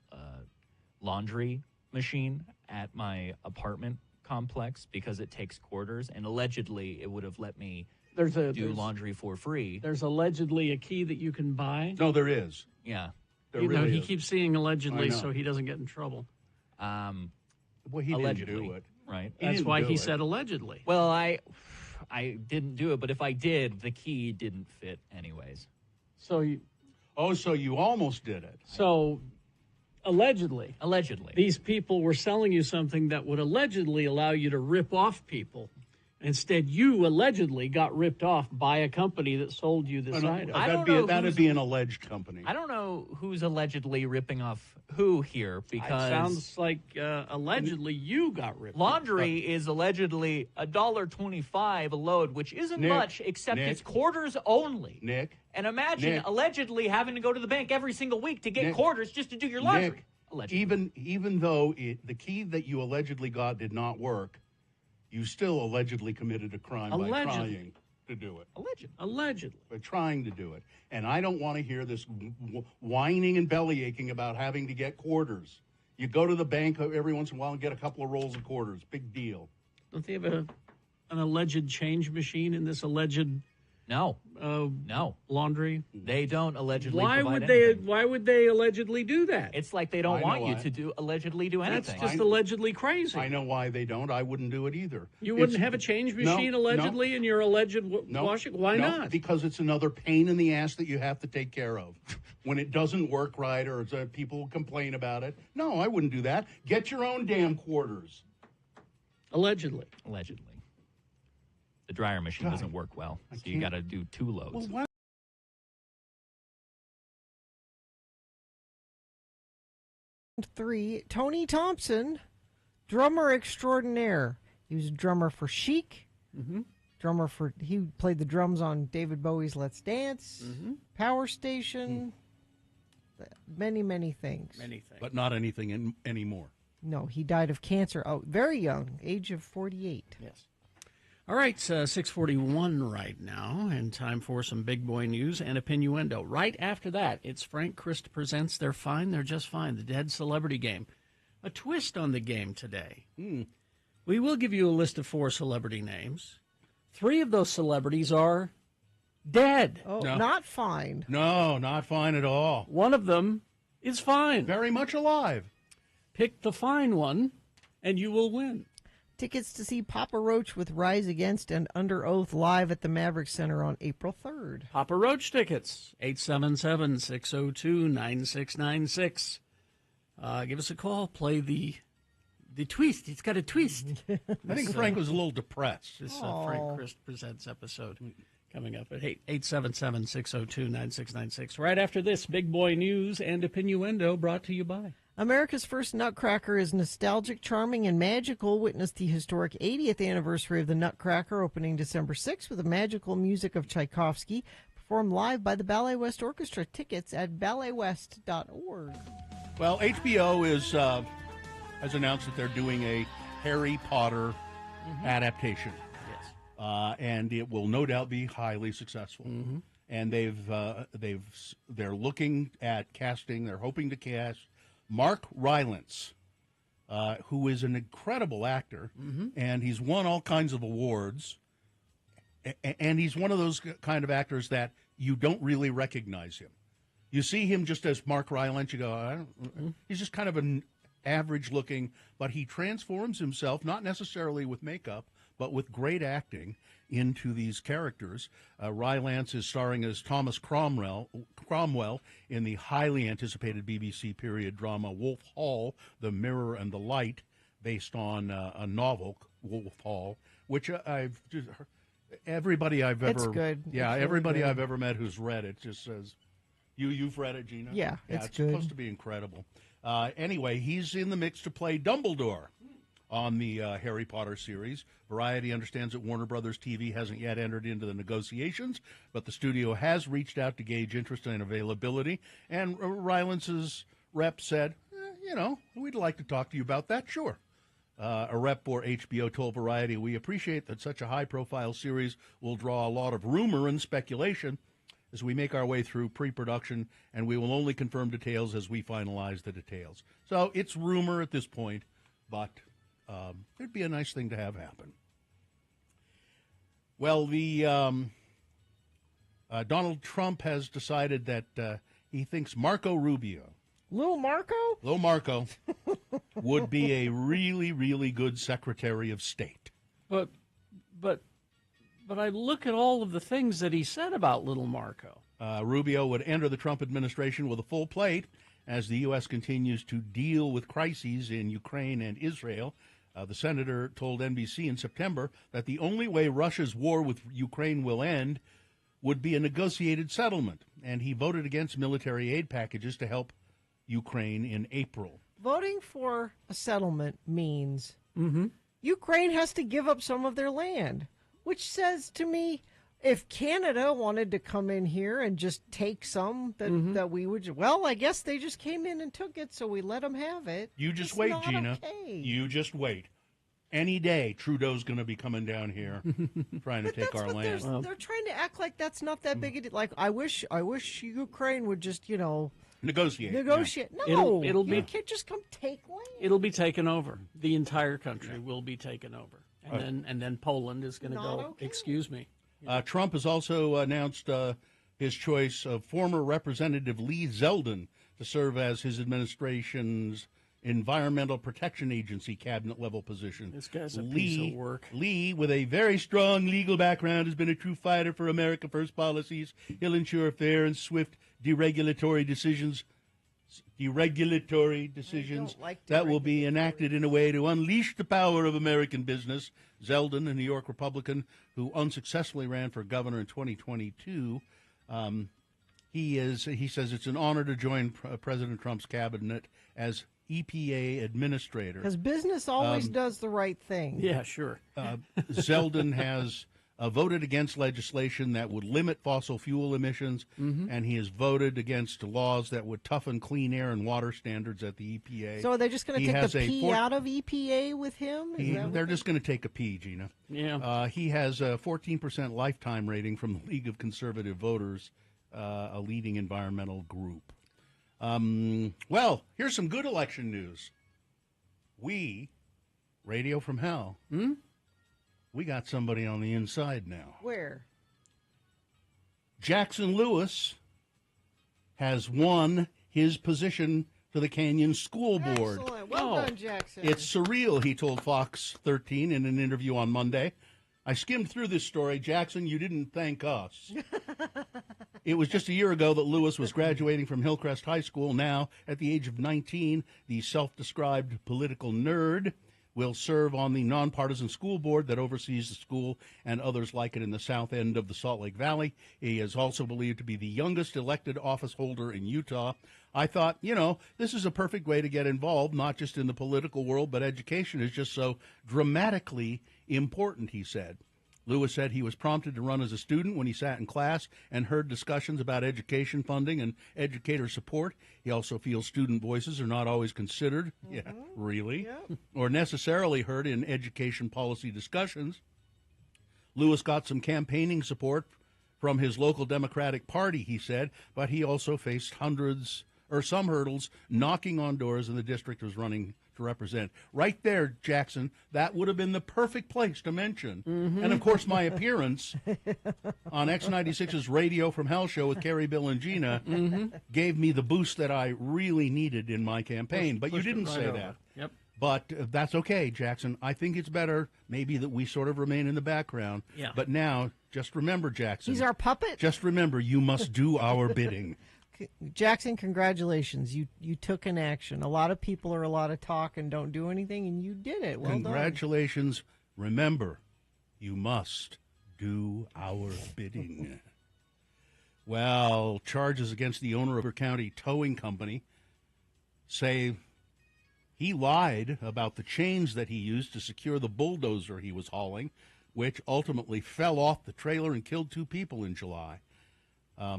laundry machine at my apartment complex because it takes quarters, and allegedly it would have let me do laundry for free. There's allegedly a key that you can buy. No, there is. Yeah. He keeps seeing allegedly so he doesn't get in trouble. Well, he allegedly, didn't do it. Right. That's why he said allegedly. Well, I didn't do it, but if I did, the key didn't fit anyways. So you almost did it. So allegedly, these people were selling you something that would allegedly allow you to rip off people. Instead, you allegedly got ripped off by a company that sold you this item. That'd be an alleged company. I don't know who's allegedly ripping off who here, because it sounds like allegedly you got ripped laundry is allegedly $1.25 a load, which isn't much, except it's quarters only. Nick. And imagine allegedly having to go to the bank every single week to get quarters just to do your laundry. Nick, allegedly. Even though the key that you allegedly got did not work, you still allegedly committed a crime by trying to do it. Allegedly. By trying to do it. And I don't want to hear this whining and belly aching about having to get quarters. You go to the bank every once in a while and get a couple of rolls of quarters. Big deal. Don't they have an alleged change machine in this alleged No. laundry? They don't allegedly Why provide would anything. Why would they allegedly do that? It's like they don't want you to allegedly do anything. That's just allegedly crazy. I know why they don't. I wouldn't do it either. You wouldn't have a change machine allegedly in your alleged washing? Why not? Because it's another pain in the ass that you have to take care of. When it doesn't work right or people complain about it. No, I wouldn't do that. Get your own damn quarters. Allegedly. Allegedly. The dryer machine doesn't work well, so you got to do 2 loads. Well, why? Three, Tony Thompson, drummer extraordinaire. He was a drummer for Chic. He played the drums on David Bowie's Let's Dance, Power Station, many, many things. Many things. But not anything anymore. No, he died of cancer. Oh, very young, age of 48. Yes. All right, 6:41 right now, and time for some big boy news and opinioendo. Right after that, it's Frank Christ presents They're Fine, They're Just Fine, the Dead Celebrity Game. A twist on the game today. We will give you a list of 4 celebrity names. 3 of those celebrities are dead. Oh, No. not fine. No, not fine at all. One of them is fine. Very much alive. Pick the fine one, and you will win. Tickets to see Papa Roach with Rise Against and Under Oath live at the Maverick Center on April 3rd. Papa Roach tickets, 877-602-9696. Give us a call. Play the twist. It's got a twist. I think Frank was a little depressed. This Frank Christ Presents episode coming up at 877-602-9696. Right after this, Big Boy News and Opinioendo brought to you by... America's First Nutcracker is nostalgic, charming, and magical. Witness the historic 80th anniversary of the Nutcracker opening December 6th with the magical music of Tchaikovsky, performed live by the Ballet West Orchestra. Tickets at balletwest.org. Well, HBO has announced that they're doing a Harry Potter adaptation. Yes. And it will no doubt be highly successful. And they're looking at casting. They're hoping to cast Mark Rylance, who is an incredible actor, and he's won all kinds of awards. And he's one of those kind of actors that you don't really recognize him. You see him just as Mark Rylance, you go, he's just kind of an average-looking, but he transforms himself, not necessarily with makeup, but with great acting, into these characters. Rylance is starring as Thomas Cromwell in the highly anticipated BBC period drama Wolf Hall, The Mirror and the Light, based on a novel, Wolf Hall, which everybody I've ever I've ever met who's read it just says, you've read it, Gina? Yeah, it's it's good. supposed to be incredible. Anyway, he's in the mix to play Dumbledore on the Harry Potter series. Variety understands that Warner Brothers TV hasn't yet entered into the negotiations, but the studio has reached out to gauge interest and availability, and Rylance's rep said, we'd like to talk to you about that, sure. A rep for HBO told Variety, we appreciate that such a high-profile series will draw a lot of rumor and speculation as we make our way through pre-production, and we will only confirm details as we finalize the details. So it's rumor at this point, but it'd be a nice thing to have happen. Well, Donald Trump has decided that he thinks Marco Rubio, Little Marco, would be a really, really good Secretary of State. But I look at all of the things that he said about little Marco. Rubio would enter the Trump administration with a full plate as the U.S. continues to deal with crises in Ukraine and Israel. The senator told NBC in September that the only way Russia's war with Ukraine will end would be a negotiated settlement, and he voted against military aid packages to help Ukraine in April. Voting for a settlement means Ukraine has to give up some of their land, which says to me, if Canada wanted to come in here and just take some that we would, well, I guess they just came in and took it, so we let them have it. You just It's wait, not Gina. okay. You just wait. Any day, Trudeau's going to be coming down here trying to take our land. They're trying to act like that's not that big a deal. Like, I wish Ukraine would just, negotiate. Yeah. No, It'll be- you can't just come take land. It'll be taken over. The entire country will be taken over, and then Poland is going to Not go. okay. Excuse me. Trump has also announced his choice of former Representative Lee Zeldin to serve as his administration's Environmental Protection Agency cabinet-level position. This guy's a piece of work. Lee, with a very strong legal background, has been a true fighter for America First policies. He'll ensure fair and swift deregulatory decisions deregulatory decisions like that will be enacted in a way to unleash the power of American business. Zeldin, a New York Republican who unsuccessfully ran for governor in 2022, he says it's an honor to join President Trump's cabinet as EPA administrator. Because business always does the right thing. Yeah, sure. Zeldin has voted against legislation that would limit fossil fuel emissions, and he has voted against laws that would toughen clean air and water standards at the EPA. So are they just going to take the P out of EPA with him? They're just going to take a P, Gina. Yeah. He has a 14% lifetime rating from the League of Conservative Voters, a leading environmental group. Well, here's some good election news. We, Radio from Hell, we got somebody on the inside now. Where? Jackson Lewis has won his position to the Canyon School Board. Excellent. Well done, Jackson. It's surreal, he told Fox 13 in an interview on Monday. I skimmed through this story. Jackson, you didn't thank us. It was just a year ago that Lewis was graduating from Hillcrest High School. Now, at the age of 19, the self-described political nerd will serve on the nonpartisan school board that oversees the school and others like it in the south end of the Salt Lake Valley. He is also believed to be the youngest elected office holder in Utah. I thought, this is a perfect way to get involved, not just in the political world, but education is just so dramatically important, he said. Lewis said he was prompted to run as a student when he sat in class and heard discussions about education funding and educator support. He also feels student voices are not always considered, really, or necessarily heard in education policy discussions. Lewis got some campaigning support from his local Democratic Party, he said, but he also faced some hurdles knocking on doors in the district he was running to represent. Right there, Jackson, that would have been the perfect place to mention. And, of course, my appearance on X96's Radio from Hell show with Carrie, Bill, and Gina gave me the boost that I really needed in my campaign. But you didn't say that. Yep. But that's okay, Jackson. I think it's better maybe that we sort of remain in the background. Yeah. But now, just remember, Jackson. He's our puppet? Just remember, you must do our bidding. Jackson, congratulations. You took an action. A lot of people are a lot of talk and don't do anything, and you did it. Well Congratulations. Remember, you must do our bidding. Well, charges against the owner of Beaver County Towing Company say he lied about the chains that he used to secure the bulldozer he was hauling, which ultimately fell off the trailer and killed 2 people in July.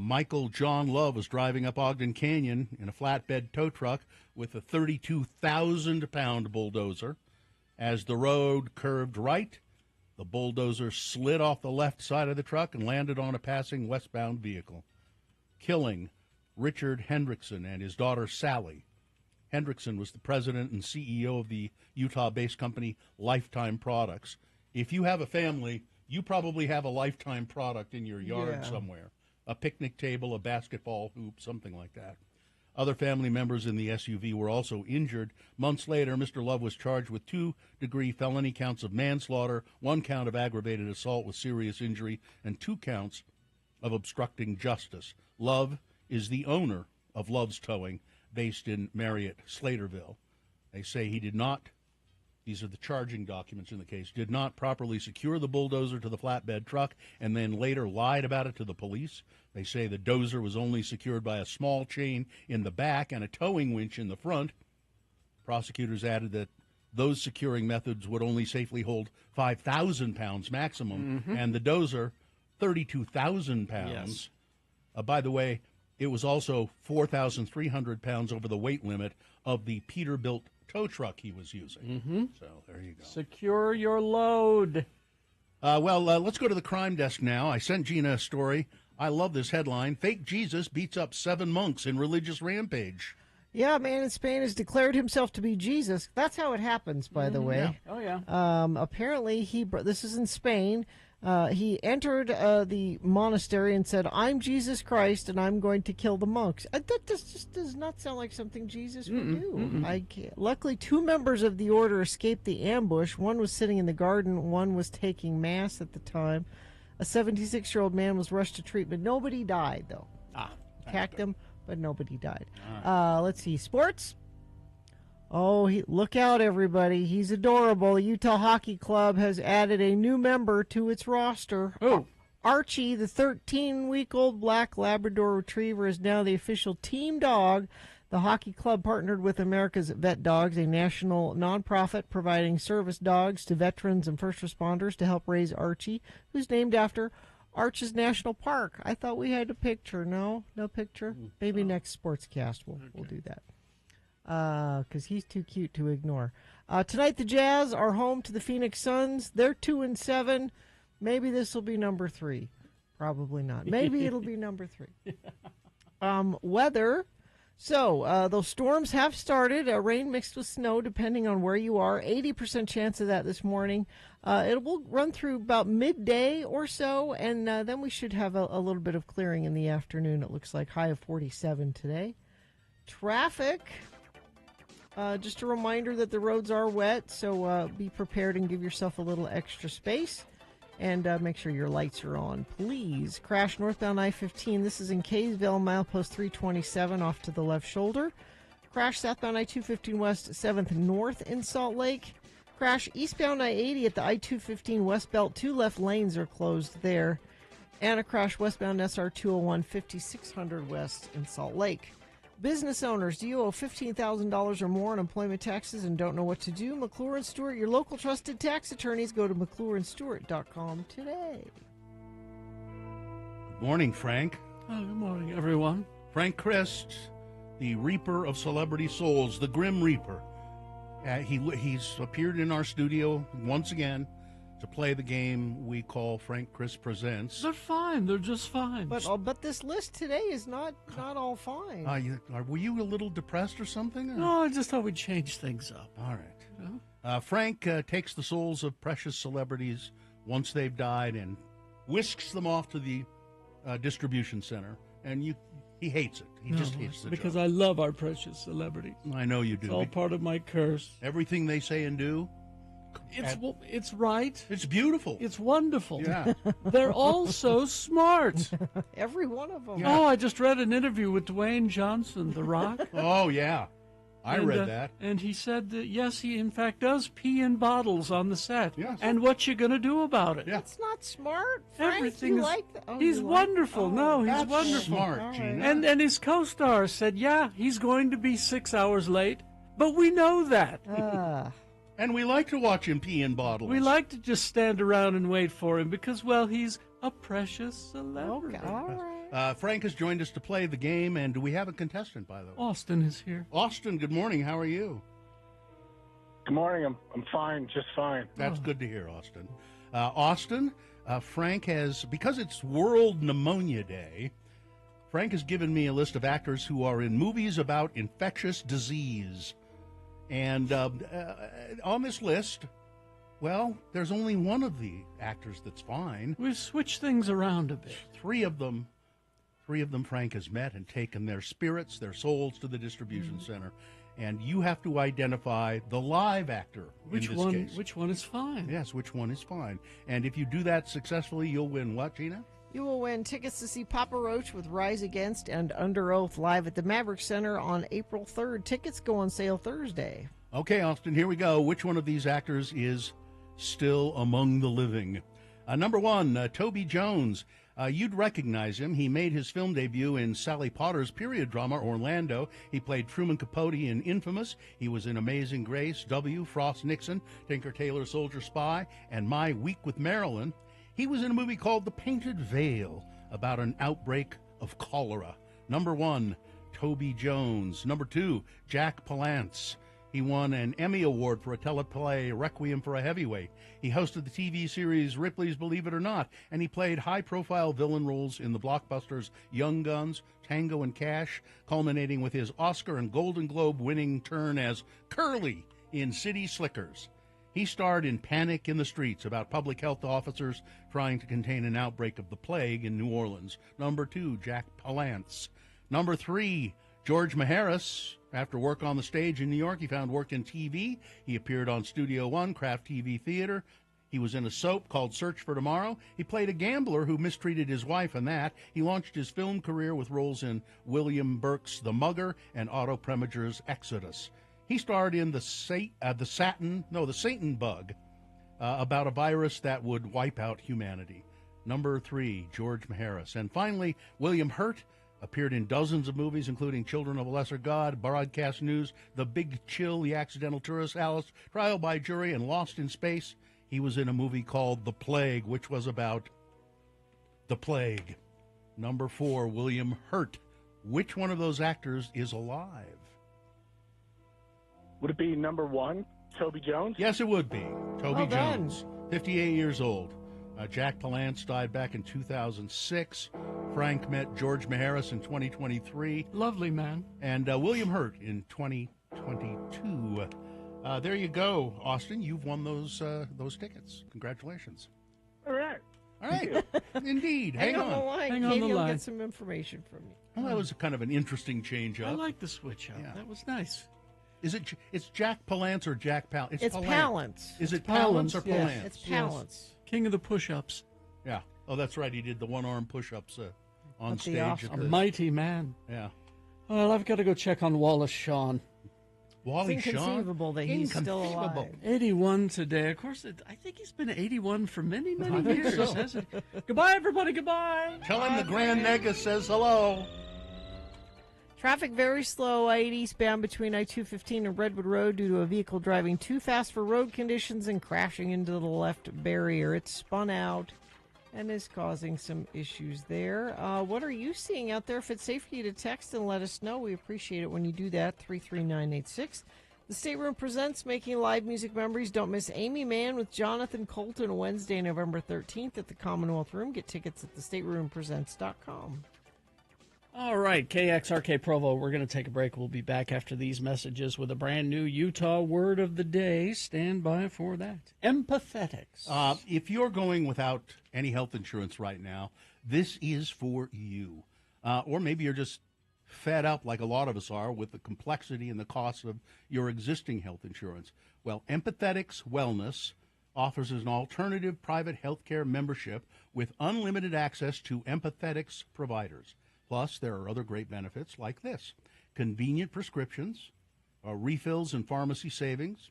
Michael John Love was driving up Ogden Canyon in a flatbed tow truck with a 32,000-pound bulldozer. As the road curved right, the bulldozer slid off the left side of the truck and landed on a passing westbound vehicle, killing Richard Hendrickson and his daughter Sally. Hendrickson was the president and CEO of the Utah-based company Lifetime Products. If you have a family, you probably have a Lifetime product in your yard somewhere. A picnic table, a basketball hoop, something like that. Other family members in the SUV were also injured. Months later, Mr. Love was charged with 2-degree felony counts of manslaughter, 1 count of aggravated assault with serious injury, and 2 counts of obstructing justice. Love is the owner of Love's Towing, based in Marriott, Slaterville. They say he did not, these are the charging documents in the case, did not properly secure the bulldozer to the flatbed truck and then later lied about it to the police. They say the dozer was only secured by a small chain in the back and a towing winch in the front. Prosecutors added that those securing methods would only safely hold 5,000 pounds maximum, and the dozer, 32,000 pounds. Yes. By the way, it was also 4,300 pounds over the weight limit of the Peterbilt tow truck he was using. So there you go. Secure your load. Let's go to the crime desk now. I sent Gina a story. I love this headline. Fake Jesus beats up 7 monks in religious rampage. Yeah, a man in Spain has declared himself to be Jesus. That's how it happens, by the way. Yeah. Oh, yeah. Apparently, this is in Spain. He entered the monastery and said, "I'm Jesus Christ, and I'm going to kill the monks." That just does not sound like something Jesus would do. Luckily, 2 members of the order escaped the ambush. One was sitting in the garden. One was taking mass at the time. A 76-year-old man was rushed to treatment. Nobody died, though. Attacked him. but nobody died. Let's see. Sports. Oh, look out, everybody. He's adorable. The Utah Hockey Club has added a new member to its roster. Oh. Archie, the 13-week-old black Labrador Retriever, is now the official team dog. The hockey club partnered with America's Vet Dogs, a national nonprofit providing service dogs to veterans and first responders to help raise Archie, who's named after Arches National Park. I thought we had a picture. No picture? Maybe next Sportscast we'll do that. Because he's too cute to ignore. Tonight the Jazz are home to the Phoenix Suns. They're 2-7. Maybe this will be number 3. Probably not. Maybe it'll be number 3. Weather. So, those storms have started. Rain mixed with snow, depending on where you are. 80% chance of that this morning. It will run through about midday or so, and then we should have a little bit of clearing in the afternoon. It looks like high of 47 today. Traffic. Just a reminder that the roads are wet, so be prepared and give yourself a little extra space. And make sure your lights are on. Please. Crash northbound I-15. This is in Kaysville, milepost 327 off to the left shoulder. Crash southbound I-215 west 7th north in Salt Lake. Crash eastbound I-80 at the I-215 west belt. 2 left lanes are closed there. And a crash westbound SR 201 5600 west in Salt Lake. Business owners, do you owe $15,000 or more in employment taxes and don't know what to do? McClure & Stewart, your local trusted tax attorneys. Go to McClureandStewart.com today. Good morning, Frank. Oh, good morning, everyone. Frank Christ, the Reaper of Celebrity Souls, the Grim Reaper. He's appeared in our studio once again to play the game we call Frank Chris Presents. They're fine. They're just fine. But this list today is not all fine. Were you a little depressed or something? Or? No, I just thought we'd change things up. All right. Frank takes the souls of precious celebrities once they've died and whisks them off to the distribution center. And he hates it. He just hates the because job. I love our precious celebrities. I know you do. It's all part of my curse. Everything they say and do. It's right. It's beautiful. It's wonderful. Yeah. They're all so smart. Every one of them. Yeah. Oh, I just read an interview with Dwayne Johnson, The Rock. Oh, yeah. I read that. And he said that, yes, he in fact does pee in bottles on the set. Yes. And what you going to do about it? Yeah. It's not smart. Frank, Everything you is, like that? Oh, he's you wonderful. Like, he's wonderful. Smart, Gina. And his co-star said, yeah, he's going to be 6 hours late, but we know that. And we like to watch him pee in bottles. We like to just stand around and wait for him because, well, he's a precious celebrity. Okay, all right. Frank has joined us to play the game, and do we have a contestant, by the way? Austin is here. Austin, good morning. How are you? Good morning. I'm fine, just fine. That's good to hear, Austin. Austin, Frank has, because it's World Pneumonia Day, Frank has given me a list of actors who are in movies about infectious disease. And on this list, well, there's only one of the actors that's fine. We've switched things around a bit. Three of them Frank has met and taken their spirits, their souls to the distribution center. And you have to identify the live actor in this case. Which one is fine? Yes, which one is fine. And if you do that successfully, you'll win what, Gina? You will win tickets to see Papa Roach with Rise Against and Under Oath live at the Maverick Center on April 3rd. Tickets go on sale Thursday. Okay, Austin, here we go. Which one of these actors is still among the living? Number one, Toby Jones. You'd recognize him. He made his film debut in Sally Potter's period drama, Orlando. He played Truman Capote in Infamous. He was in Amazing Grace, W, Frost Nixon, Tinker Tailor Soldier Spy, and My Week with Marilyn. He was in a movie called The Painted Veil about an outbreak of cholera. Number one, Toby Jones. Number two, Jack Palance. He won an Emmy Award for a teleplay, Requiem for a Heavyweight. He hosted the TV series Ripley's Believe It or Not, and he played high-profile villain roles in the blockbusters Young Guns, Tango and Cash, culminating with his Oscar and Golden Globe-winning turn as Curly in City Slickers. He starred in Panic in the Streets about public health officers trying to contain an outbreak of the plague in New Orleans. Number two, Jack Palance. Number three, George Maharis. After work on the stage in New York, he found work in TV. He appeared on Studio One, Kraft TV Theater. He was in a soap called Search for Tomorrow. He played a gambler who mistreated his wife in that. He launched his film career with roles in William Burke's The Mugger and Otto Preminger's Exodus. He starred in the Satan Bug, about a virus that would wipe out humanity. Number 3, George Maharis. And finally, William Hurt appeared in dozens of movies, including Children of a Lesser God, Broadcast News, The Big Chill, The Accidental Tourist, Alice, Trial by Jury, and Lost in Space. He was in a movie called The Plague, which was about the plague. Number 4, William Hurt. Which one of those actors is alive? Would it be number 1, Toby Jones? Yes, it would be. Toby Well done. Jones, 58 years old. Jack Palance died back in 2006. Frank met George Maharis in 2023. Lovely man. And William Hurt in 2022. There you go, Austin. You've won those tickets. Congratulations. All right. All right. Indeed. Hang on the on. line. Hang on Katie the will line. get some information from you. Well, that was kind of an interesting change I up. like the switch up. Yeah. That was nice. It's Jack Palance or Jack Palance? It's Palance. Is it Palance, Palance or yes. Palance? It's Palance. King of the push-ups. Yeah. Oh, that's right. He did the one-arm push-ups on At the stage. Oscars. A mighty man. Yeah. Well, I've got to go check on Wallace Shawn. Wally It's Shawn? inconceivable that he's still alive. 81 today. Of course, I think he's been 81 for many, many think years, so. hasn't he? Goodbye, everybody. Goodbye. Tell him the Grand Negus says hello. Traffic very slow. I-80 eastbound between I-215 and Redwood Road due to a vehicle driving too fast for road conditions and crashing into the left barrier. It spun out and is causing some issues there. What are you seeing out there? If it's safe for you to text and let us know, we appreciate it when you do that. 33986. The Stateroom presents Making Live Music Memories. Don't miss Amy Mann with Jonathan Colton Wednesday, November 13th at the Commonwealth Room. Get tickets at thestateroompresents.com. All right, KXRK Provo, we're going to take a break. We'll be back after these messages with a brand new Utah word of the day. Stand by for that. Empathetics. If you're going without any health insurance right now, this is for you. Or maybe you're just fed up, like a lot of us are, with the complexity and the cost of your existing health insurance. Well, Empathetics Wellness offers an alternative private health care membership with unlimited access to Empathetics providers. Plus, there are other great benefits like this: convenient prescriptions, refills and pharmacy savings,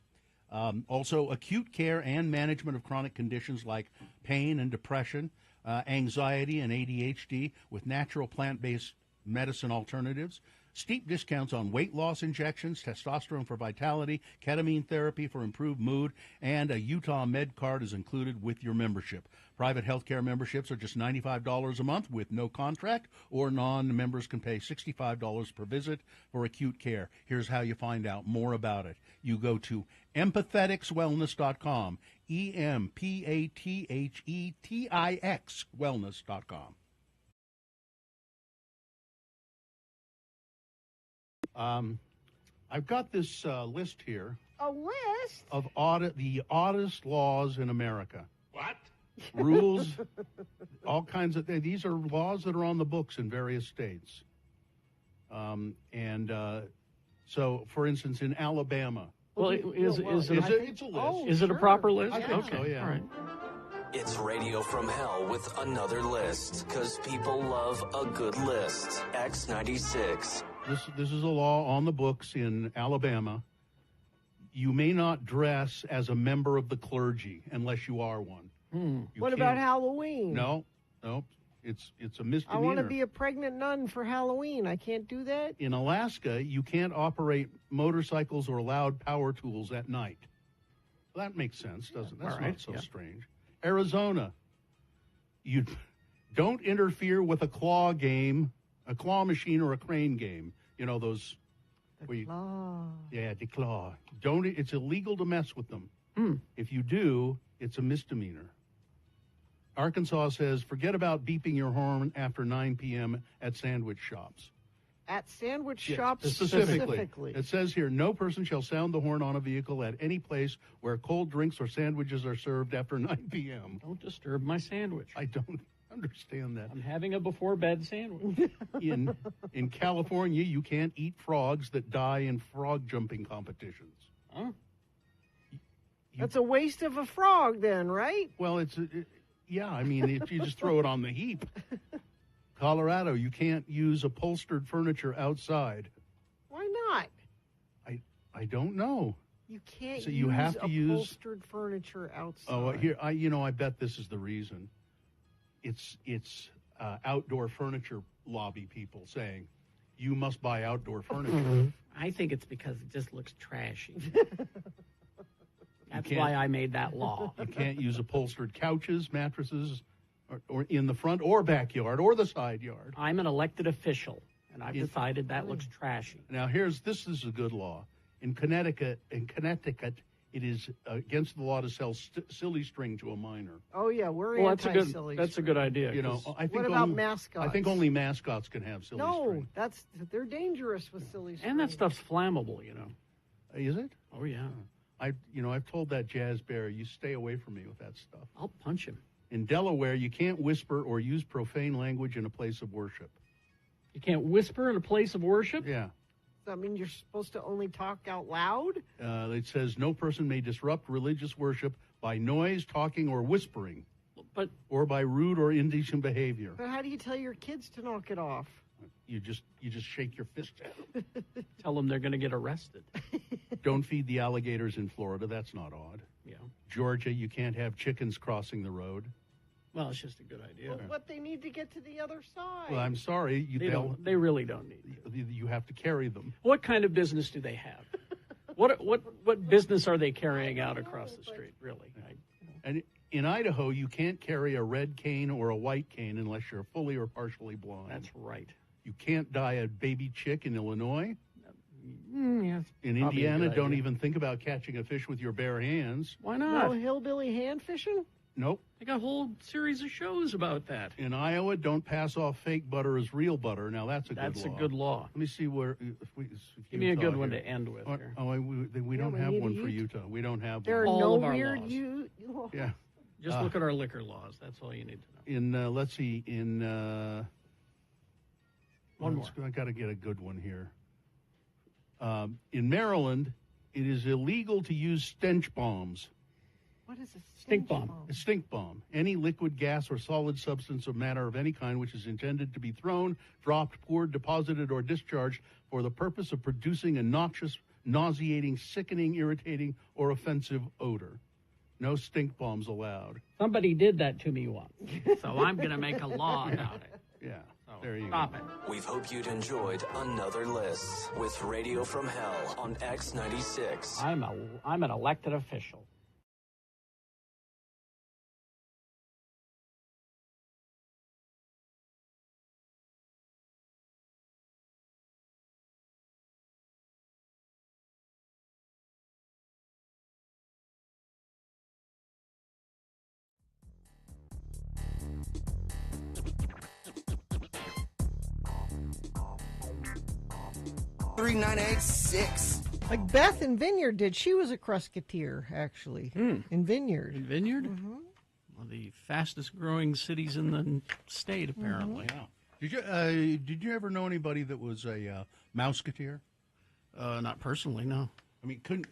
also acute care and management of chronic conditions like pain and depression, anxiety and ADHD with natural plant-based medicine alternatives, steep discounts on weight loss injections, testosterone for vitality, ketamine therapy for improved mood, and a Utah Med card is included with your membership. Private healthcare memberships are just $95 a month with no contract, or non-members can pay $65 per visit for acute care. Here's how you find out more about it. You go to empatheticswellness.com, EMPATHETIX wellness.com. I've got this list here A list? of the oddest laws in America. What? Rules, all kinds of things. These are laws that are on the books in various states. So, for instance, in Alabama. Well, is it It's a list. is it a proper list? I think so, yeah. All right. It's Radio from Hell with another list, because people love a good list. X96. This is a law on the books in Alabama. You may not dress as a member of the clergy unless you are one. You What can't- about Halloween? No, it's a misdemeanor. I want to be a pregnant nun for Halloween. I can't do that? In Alaska, you can't operate motorcycles or loud power tools at night. Well, that makes sense, doesn't it? That's all right, not so yeah. strange. Arizona, you don't interfere with a claw game, a claw machine, or a crane game. You know those. Yeah, the claw. Don't. It's illegal to mess with them. If you do, it's a misdemeanor. Arkansas says, forget about beeping your horn after 9 p.m. at sandwich shops. At sandwich Yes, shops specifically. It says here, no person shall sound the horn on a vehicle at any place where cold drinks or sandwiches are served after 9 p.m. Don't disturb my sandwich. I don't understand that. I'm having a before-bed sandwich. In California, you can't eat frogs that die in frog jumping competitions. Huh? That's a waste of a frog, then, right? Well, yeah. I mean, if you just throw it on the heap. Colorado, you can't use upholstered furniture outside. Why not? I don't know. You can't So use you have to use upholstered furniture outside. Oh, here I bet this is the reason. It's outdoor furniture lobby people saying you must buy outdoor furniture. I think it's because it just looks trashy. That's why I made that law. You can't use upholstered couches, mattresses, or in the front or backyard or the side yard. I'm an elected official, and I've decided that looks trashy. Now, this is a good law. In Connecticut, it is against the law to sell silly string to a minor. Oh yeah, we're anti-silly. That's a good idea. You know, I think what about mascots? I think only mascots can have silly string. No, they're dangerous with silly string. And that stuff's flammable, you know. Is it? Oh yeah. I've told that jazz bear, you stay away from me with that stuff. I'll punch him. In Delaware, you can't whisper or use profane language in a place of worship. You can't whisper in a place of worship? Yeah. Does that mean you're supposed to only talk out loud? It says no person may disrupt religious worship by noise, talking, or whispering, or by rude or indecent behavior. But how do you tell your kids to knock it off? You just shake your fist at them. Tell them they're going to get arrested. Don't feed the alligators in Florida. That's not odd. Yeah. Georgia, you can't have chickens crossing the road. Well, it's just a good idea. Well, but they need to get to the other side. Well, I'm sorry. They really don't need to. You have to carry them. What kind of business do they have? What business are they carrying out across the street, really? And in Idaho, you can't carry a red cane or a white cane unless you're fully or partially blind. That's right. You can't dye a baby chick in Illinois. Yeah, in Indiana, don't even think about catching a fish with your bare hands. Why not? No hillbilly hand fishing? Nope. They got a whole series of shows about that. In Iowa, don't pass off fake butter as real butter. Now, that's a good law. That's a good law. Let me see where... Give me a good one to end with here. We don't have one for Utah. We don't have there one. There are all no of our weird... laws. Yeah. Just look at our liquor laws. That's all you need to know. In, let's see, in... one more. I got to get a good one here. In Maryland, it is illegal to use stench bombs. What is a stink bomb? A stink bomb. Any liquid, gas, or solid substance or matter of any kind which is intended to be thrown, dropped, poured, deposited, or discharged for the purpose of producing a noxious, nauseating, sickening, irritating, or offensive odor. No stink bombs allowed. Somebody did that to me once, so I'm going to make a law about it. Yeah. So there you stop go. it. We hope you'd enjoyed another list with Radio from Hell on X96. I'm an elected official. Like Beth in Vineyard did. She was a Crusketeer, actually, in Vineyard. In Vineyard? Mm-hmm. One of the fastest growing cities in the state, apparently. Yeah. Did you ever know anybody that was a Mouseketeer? Not personally, no. I mean, couldn't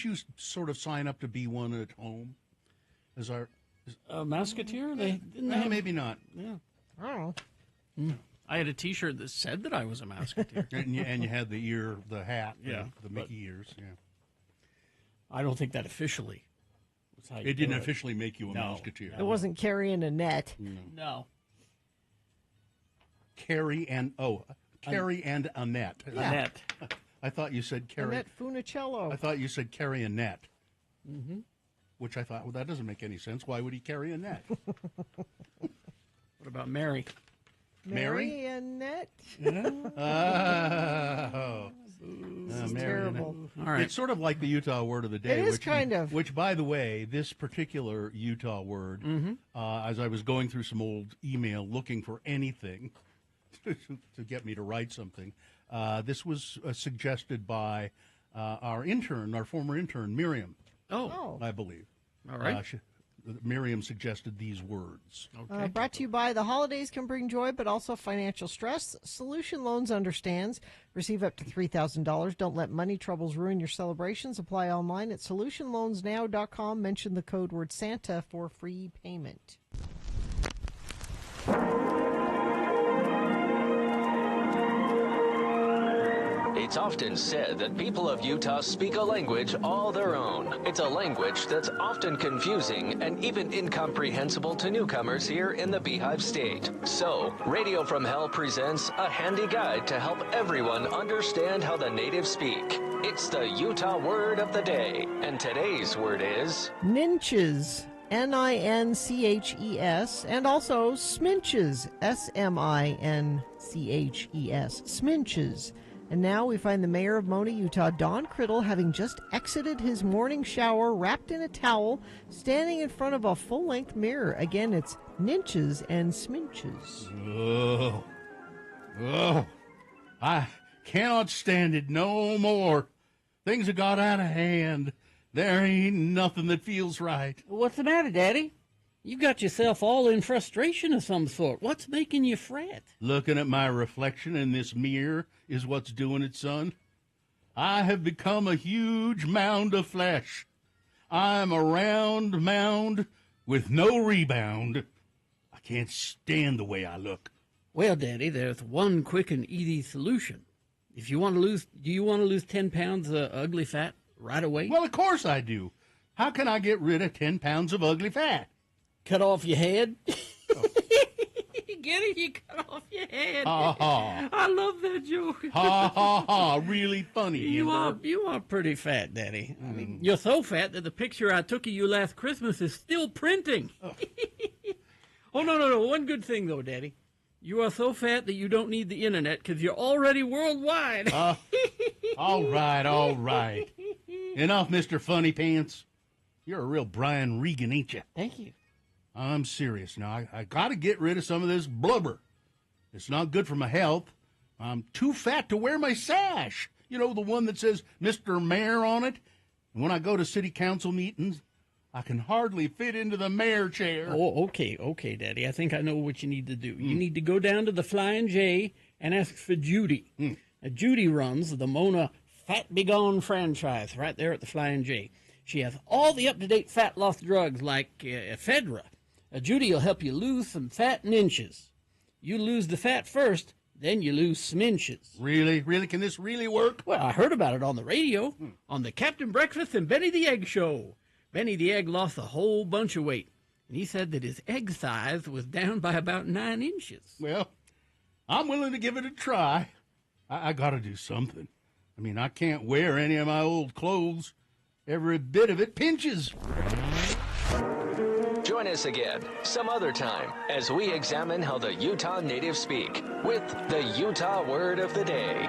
you sort of sign up to be one at home? As our Mouseketeer? They didn't have, maybe not. Yeah. I don't know. I had a T-shirt that said that I was a Mouseketeer. and you had the hat, yeah, the Mickey ears. Yeah. I don't think that officially was how you It didn't do officially make you a Mouseketeer. It wasn't carrying a net. No. Carrie and Annette. Annette. I thought you said Carrie. Annette Funicello. I thought you said Carrie Annette. Mm-hmm. Which I thought, well, that doesn't make any sense. Why would he carry Annette? What about Mary? Mary Annette? This is terrible. All right. It's sort of like the Utah word of the day. It is kind of. Which, by the way, this particular Utah word, as I was going through some old email looking for anything to get me to write something, this was suggested by our former intern, Miriam. Oh. I believe. All right. Miriam suggested these words. Okay. Brought to you by the holidays can bring joy, but also financial stress. Solution Loans understands. Receive up to $3,000. Don't let money troubles ruin your celebrations. Apply online at solutionloansnow.com. Mention the code word Santa for free payment. It's often said that people of Utah speak a language all their own. It's a language that's often confusing and even incomprehensible to newcomers here in the Beehive State. So, Radio from Hell presents a handy guide to help everyone understand how the natives speak. It's the Utah word of the day, and today's word is... Ninches. Ninches, and also sminches, Sminches, sminches. And now we find the mayor of Mona, Utah, Don Criddle, having just exited his morning shower, wrapped in a towel, standing in front of a full-length mirror. Again, it's ninches and sminches. I cannot stand it no more. Things have got out of hand. There ain't nothing that feels right. What's the matter, Daddy? You got yourself all in frustration of some sort. What's making you fret? Looking at my reflection in this mirror is what's doing it, son. I have become a huge mound of flesh. I'm a round mound with no rebound. I can't stand the way I look. Well, Daddy, there's one quick and easy solution. If you want to lose, do you want to lose 10 pounds of ugly fat right away? Well, of course I do. How can I get rid of 10 pounds of ugly fat? Cut off your head? Get it? You cut off your head. Ha ha. I love that joke. Ha ha ha. Really funny. You are pretty fat, Daddy. I mean, you're so fat that the picture I took of you last Christmas is still printing. Oh, no. One good thing, though, Daddy. You are so fat that you don't need the internet because you're already worldwide. All right. Enough, Mr. Funny Pants. You're a real Brian Regan, ain't you? Thank you. I'm serious now. I got to get rid of some of this blubber. It's not good for my health. I'm too fat to wear my sash. You know, the one that says Mr. Mayor on it. And when I go to city council meetings, I can hardly fit into the mayor chair. Oh, okay, Daddy. I think I know what you need to do. You need to go down to the Flying J and ask for Judy. Now, Judy runs the Mona Fat Begone franchise right there at the Flying J. She has all the up-to-date fat loss drugs like ephedra. Judy will help you lose some fat in inches. You lose the fat first, then you lose some inches. Really? Can this really work? Well, I heard about it on the radio, on the Captain Breakfast and Benny the Egg show. Benny the Egg lost a whole bunch of weight, and he said that his egg size was down by about 9 inches. Well, I'm willing to give it a try. I got to do something. I mean, I can't wear any of my old clothes. Every bit of it pinches. Join us again some other time as we examine how the Utah natives speak with the Utah word of the day.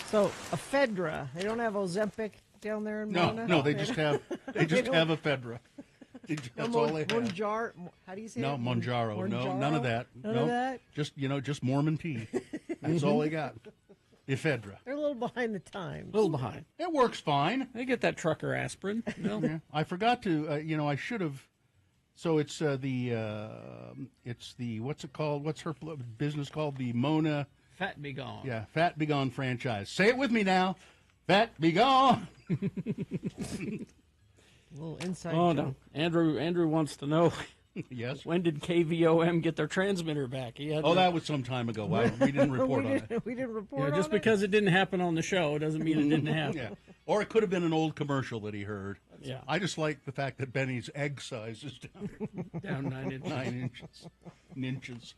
So, ephedra. They don't have Ozempic down there in Mona? No, they just have ephedra. That's all they have. Monjar, how do you say it? No, Monjaro. No, none of that. None of that? Just Mormon tea. That's all they got. Ephedra. They're a little behind the times. A little behind. It works fine. They get that trucker aspirin. No. Yeah. I forgot to, I should have. So it's what's it called? What's her business called? The Mona. Fat Begone. Yeah, Fat Begone franchise. Say it with me now. Fat Begone. A little inside Oh, joke. no. Andrew wants to know. Yes. When did KVOM get their transmitter back? That was some time ago. We didn't report on it. We didn't report on just it? because it didn't happen on the show doesn't mean it didn't happen. Yeah. Or it could have been an old commercial that he heard. Yeah. I just like the fact that Benny's egg size is Down 9 inches. 9 inches.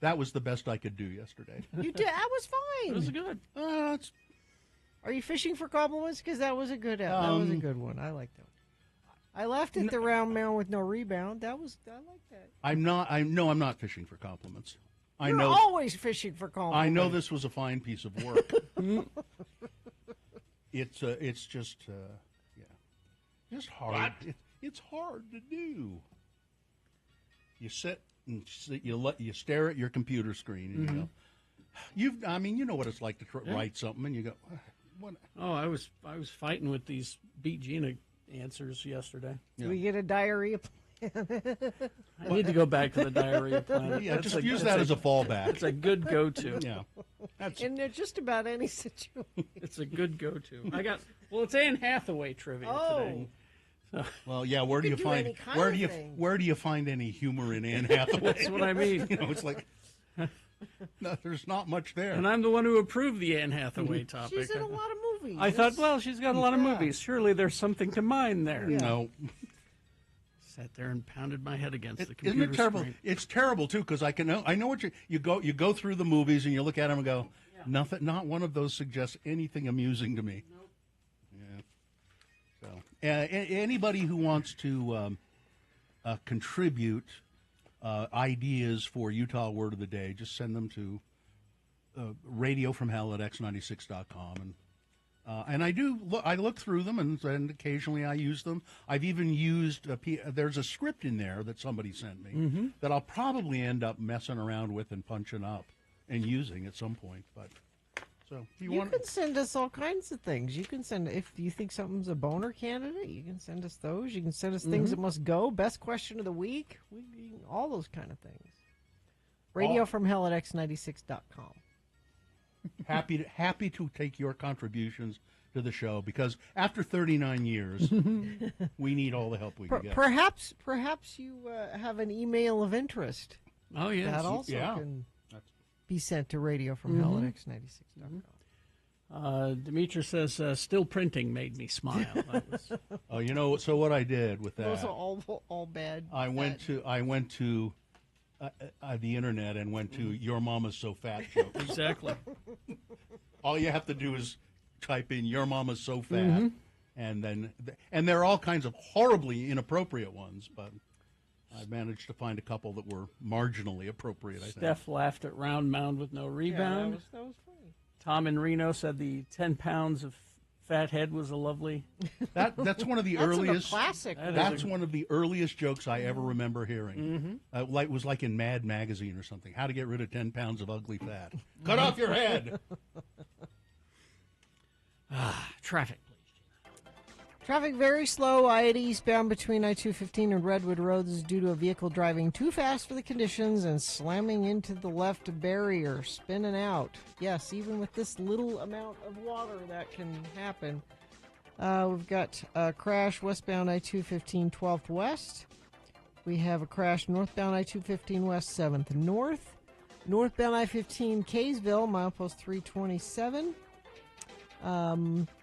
That was the best I could do yesterday. You did. That was fine. It was good. Are you fishing for compliments? Because that was a good. That was a good one. I liked that. I laughed at the round man with no rebound. I like that. I'm not fishing for compliments. You're always fishing for compliments. I know this was a fine piece of work. It's just just hard. It's hard to do. You sit and you stare at your computer screen and you go, you know what it's like to write something and you go, what? Oh, I was fighting with these beat Gina answers yesterday. Do we get a diarrhea plan? I need to go back to the diarrhea plan. Yeah, just use that as a fallback. It's a good go-to. Yeah. In just about any situation. It's a good go-to. It's Anne Hathaway trivia today. So, well, yeah. Where do you find where do you find any humor in Anne Hathaway? That's what I mean. It's like no, there's not much there. And I'm the one who approved the Anne Hathaway topic. She's in a lot of movies. I thought, well, she's got a lot of movies. Surely there's something to mine there. Yeah. No. Sat there and pounded my head against the computer. Isn't it terrible? Screen. It's terrible too because I know what you go through the movies and you look at them and go, nothing. Not one of those suggests anything amusing to me. Nope. Yeah. So anybody who wants to contribute ideas for Utah Word of the Day, just send them to radiofromhell@x96.com and I look through them and occasionally I use them. I've even used there's a script in there that somebody sent me that I'll probably end up messing around with and punching up and using at some point. But so you can send us all kinds of things. You can send if you think something's a boner candidate. You can send us those. You can send us things that must go. Best question of the week. All those kind of things. radiofromhell@x96.com. Happy to take your contributions to the show because after 39 years, we need all the help we can get. Perhaps you have an email of interest. Oh yes, that also can be sent to radiofromhell@x96.com. Demetra says, "Still printing made me smile." Oh, so what I did with that? Those are all bad. I went to the internet and went to "Your Mama's So Fat" jokes. Exactly. All you have to do is type in "Your Mama's So Fat," and there are all kinds of horribly inappropriate ones, but I managed to find a couple that were marginally appropriate. I think. Steph laughed at Round Mound with no rebound. Yeah, that was funny. Tom in Reno said the 10 pounds of fat head was a lovely. That's one of the earliest. Classic. That's one of the earliest jokes I ever remember hearing. It was like in Mad Magazine or something. How to get rid of 10 pounds of ugly fat? Cut off your head. Traffic, please. Traffic very slow. I-80 eastbound between I-215 and Redwood Road. This is due to a vehicle driving too fast for the conditions and slamming into the left barrier, spinning out. Yes, even with this little amount of water, that can happen. We've got a crash westbound I-215 12th West. We have a crash northbound I-215 West 7th North. Northbound I-15 Kaysville, milepost 327.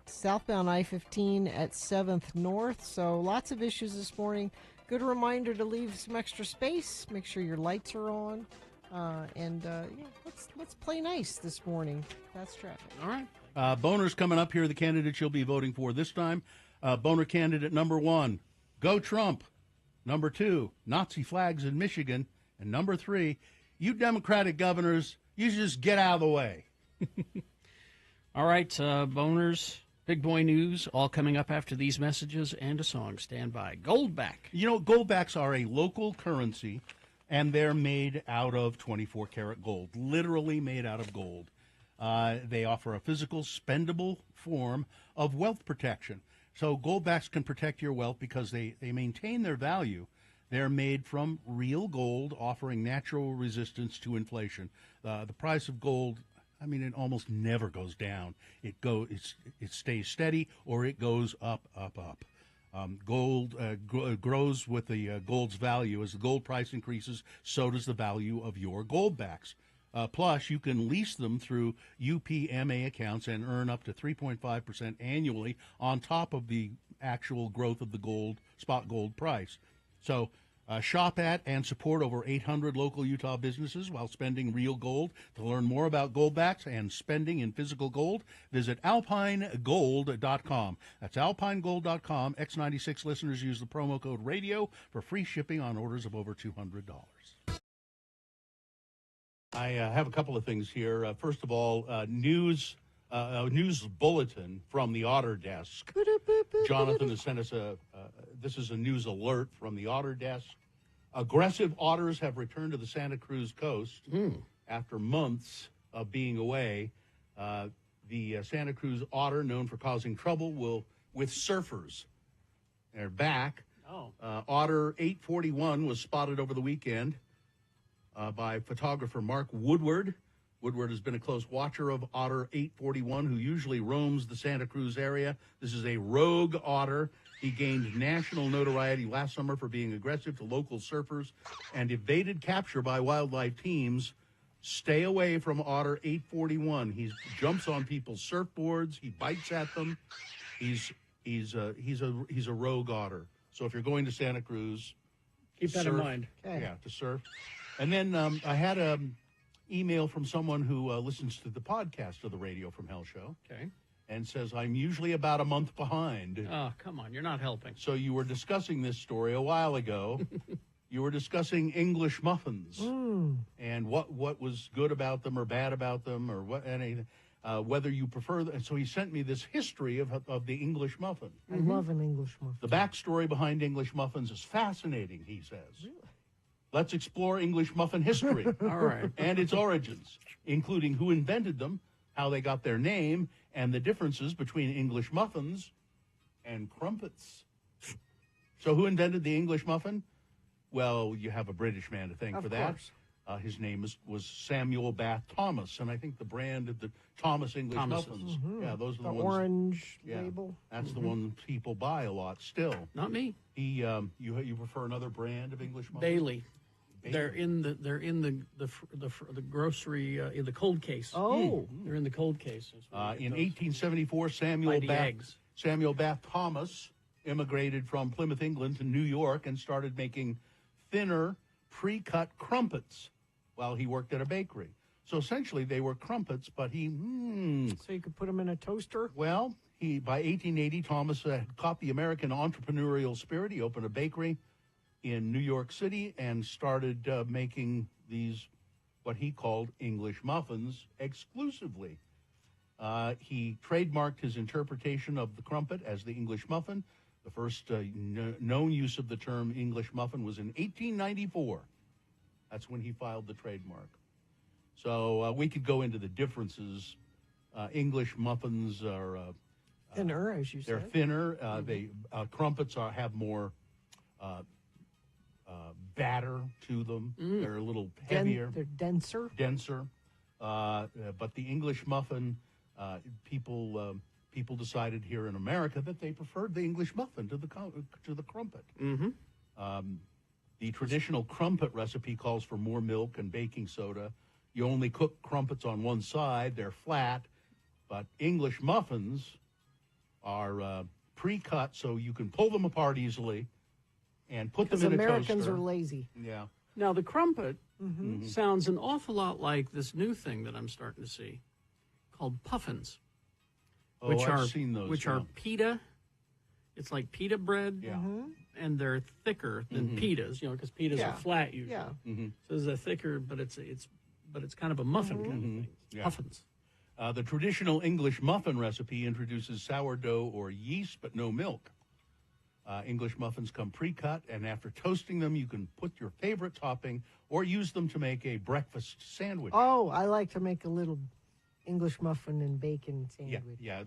Southbound I-15 at 7th North. So lots of issues this morning. Good reminder to leave some extra space. Make sure your lights are on. Let's play nice this morning. That's traffic. All right. Boner's coming up here. The candidates you'll be voting for this time. Boner candidate number 1, go Trump. Number 2, Nazi flags in Michigan. And number 3, you Democratic governors, you just get out of the way. All right, Boners, Big Boy News, all coming up after these messages and a song. Stand by. Goldback. Goldbacks are a local currency, and they're made out of 24-karat gold, literally made out of gold. They offer a physical, spendable form of wealth protection. So Goldbacks can protect your wealth because they maintain their value. They're made from real gold, offering natural resistance to inflation. The price of gold, it almost never goes down. It stays steady, or it goes up, up, up. Gold grows with the gold's value. As the gold price increases, so does the value of your Goldbacks. Plus, you can lease them through UPMA accounts and earn up to 3.5% annually on top of the actual growth of the spot gold price. So shop at and support over 800 local Utah businesses while spending real gold. To learn more about Goldbacks and spending in physical gold, visit alpinegold.com. That's alpinegold.com. X96 listeners use the promo code RADIO for free shipping on orders of over $200. I have a couple of things here. First of all, a news bulletin from the Otter Desk. Jonathan has sent us this is a news alert from the Otter Desk. Aggressive otters have returned to the Santa Cruz coast after months of being away. The Santa Cruz otter, known for causing trouble, will with surfers. They're back. Oh. Otter 841 was spotted over the weekend by photographer Mark Woodward. Woodward has been a close watcher of Otter 841, who usually roams the Santa Cruz area. This is a rogue otter. He gained national notoriety last summer for being aggressive to local surfers and evaded capture by wildlife teams. Stay away from Otter 841. He jumps on people's surfboards. He bites at them. He's a rogue otter. So if you're going to Santa Cruz, keep that in mind. Okay. Yeah, to surf. And then I had an email from someone who listens to the podcast of the Radio from Hell show. Okay. And says, I'm usually about a month behind. Oh, come on. You're not helping. So you were discussing this story a while ago. You were discussing English muffins and what was good about them or bad about them or what anything. Whether you prefer them. And so he sent me this history of the English muffin. I love an English muffin. The backstory behind English muffins is fascinating, he says. Really? Let's explore English muffin history. All right. And its origins, including who invented them, how they got their name, and the differences between English muffins and crumpets. So who invented the English muffin? Well, you have a British man to thank for that. Course. His name was Samuel Bath Thomas, and I think the brand of the Thomas English muffins. Yeah, those are the ones. Orange label. That's the one people buy a lot still. Not me. You prefer another brand of English muffins? Bailey. They're in the grocery in the cold case. Oh, they're in the cold case. In 1874, Samuel Bath Thomas immigrated from Plymouth, England to New York and started making thinner, pre-cut crumpets while he worked at a bakery. So essentially, they were crumpets, but So you could put them in a toaster? Well, by 1880, Thomas had caught the American entrepreneurial spirit. He opened a bakery in New York City and started making these, what he called English muffins, exclusively. He trademarked his interpretation of the crumpet as the English muffin. The first known use of the term English muffin was in 1894. That's when he filed the trademark. So we could go into the differences. English muffins are thinner, as you said. They're thinner. Crumpets have more batter to them. They're a little heavier. They're denser. But the English muffin, people decided here in America that they preferred the English muffin to the crumpet. The traditional crumpet recipe calls for more milk and baking soda. You only cook crumpets on one side. They're flat. But English muffins are pre-cut, so you can pull them apart easily and put them in a toaster. Because Americans are lazy. Yeah. Now, the crumpet sounds an awful lot like this new thing that I'm starting to see called puffins. Oh, I've seen those. Which are pita. It's like pita bread. Yeah. And they're thicker than pitas, because pitas are flat usually. Yeah. So they're thicker, but it's kind of a muffin kind of thing. Yeah. Puffins. The traditional English muffin recipe introduces sourdough or yeast, but no milk. English muffins come pre-cut, and after toasting them, you can put your favorite topping or use them to make a breakfast sandwich. Oh, I like to make a little English muffin and bacon sandwich. Yeah,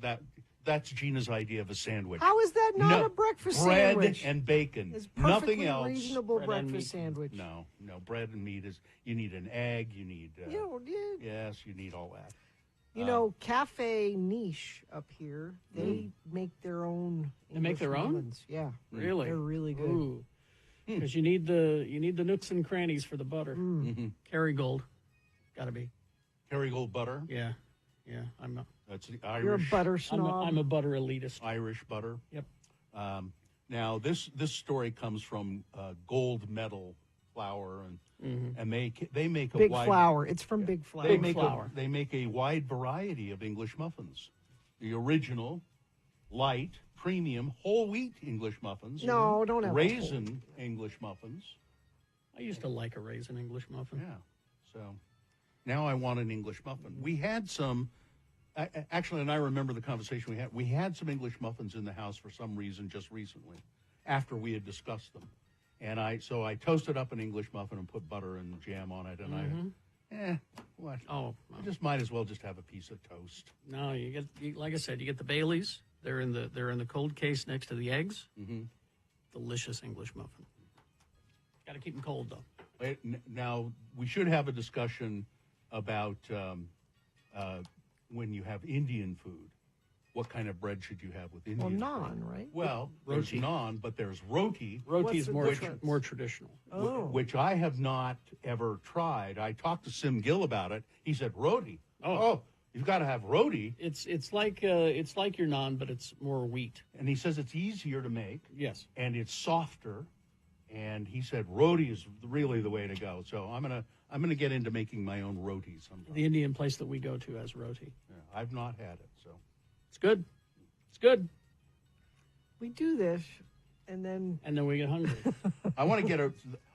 that's Gina's idea of a sandwich. How is that not a breakfast sandwich? Bread and bacon. It's Nothing else. Reasonable breakfast sandwich. No, bread and meat is. You need an egg. You need. Yes, you need all that. You know, Cafe Niche up here, they make their own. They make their own? muffins. Yeah, Really? They're really good. Because you need the nooks and crannies for the butter. Kerrygold, got to be. Kerrygold butter. Yeah. That's the Irish. You're a butter snob. I'm a butter elitist. Irish butter. Yep. Now this story comes from Gold Medal flour, and they make a Big wide Flour. It's from Big Flour. They make a wide variety of English muffins. The original, light, premium, whole wheat English muffins. No, don't have raisin English muffins. I used to like a raisin English muffin. Yeah. So now I want an English muffin. We had some. Actually, and I remember the conversation we had. We had some English muffins in the house for some reason just recently, after we had discussed them, and I toasted up an English muffin and put butter and jam on it, and what? Oh, I just might as well just have a piece of toast. No, like I said, you get the Baileys, They're in the cold case next to the eggs. Mm-hmm. Delicious English muffin. Got to keep them cold though. Now we should have a discussion about when you have Indian food. What kind of bread should you have with Indian food? Naan, right? Well, there's naan, but there's roti. Roti is more traditional. Which I have not ever tried. I talked to Sim Gill about it. He said roti. Oh, you've got to have roti. It's like your naan, but it's more wheat. And he says it's easier to make. Yes. And it's softer. And he said roti is really the way to go. So I'm gonna get into making my own roti sometime. The Indian place that we go to has roti. Yeah, I've not had it, so it's good. It's good. We do this, and then we get hungry. I want to get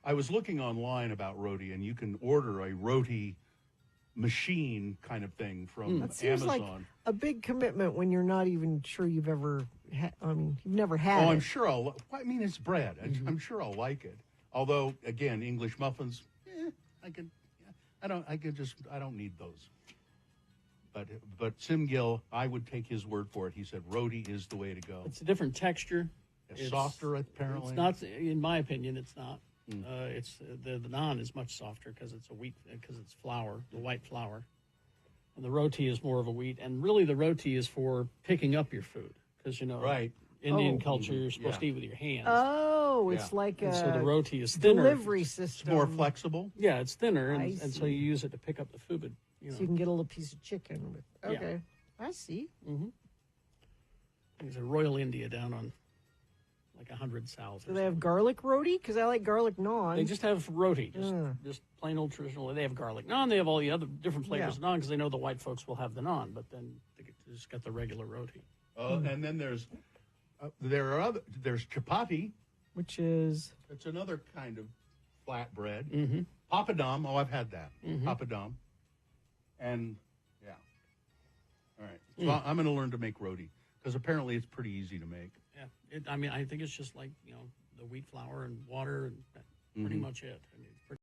I was looking online about roti, and you can order a roti machine kind of thing from that seems Amazon. like a big commitment when you're not even sure you've ever you've never had it. I'm sure it's bread. I'm sure I'll like it. Although, again, English muffins, I don't need those. But Sim Gill, I would take his word for it. He said roti is the way to go. It's a different texture. It's softer, apparently. It's not, in my opinion, it's not. It's the naan is much softer because it's because it's flour, the white flour, and the roti is more of a wheat. And really, the roti is for picking up your food because right. Indian culture, you're supposed to eat with your hands. Oh, it's like a so the roti is thinner. Delivery system. It's more flexible. Yeah, it's thinner, and so you use it to pick up the food. But, so you can get a little piece of chicken with. Okay, I see. Mm-hmm. There's a Royal India down on like 100 South. Do they have garlic roti? Because I like garlic naan. They just have roti, just plain old traditional. They have garlic naan. They have all the other different flavors of naan because they know the white folks will have the naan, but then they just got the regular roti. And then there's chapati, which is it's another kind of flatbread. Mm-hmm. Papadum. Oh, I've had that. Mm-hmm. Papadum. And all right. So I'm going to learn to make roti because apparently it's pretty easy to make. Yeah, I think it's just like the wheat flour and water, and that's pretty much it. I mean, it's pretty.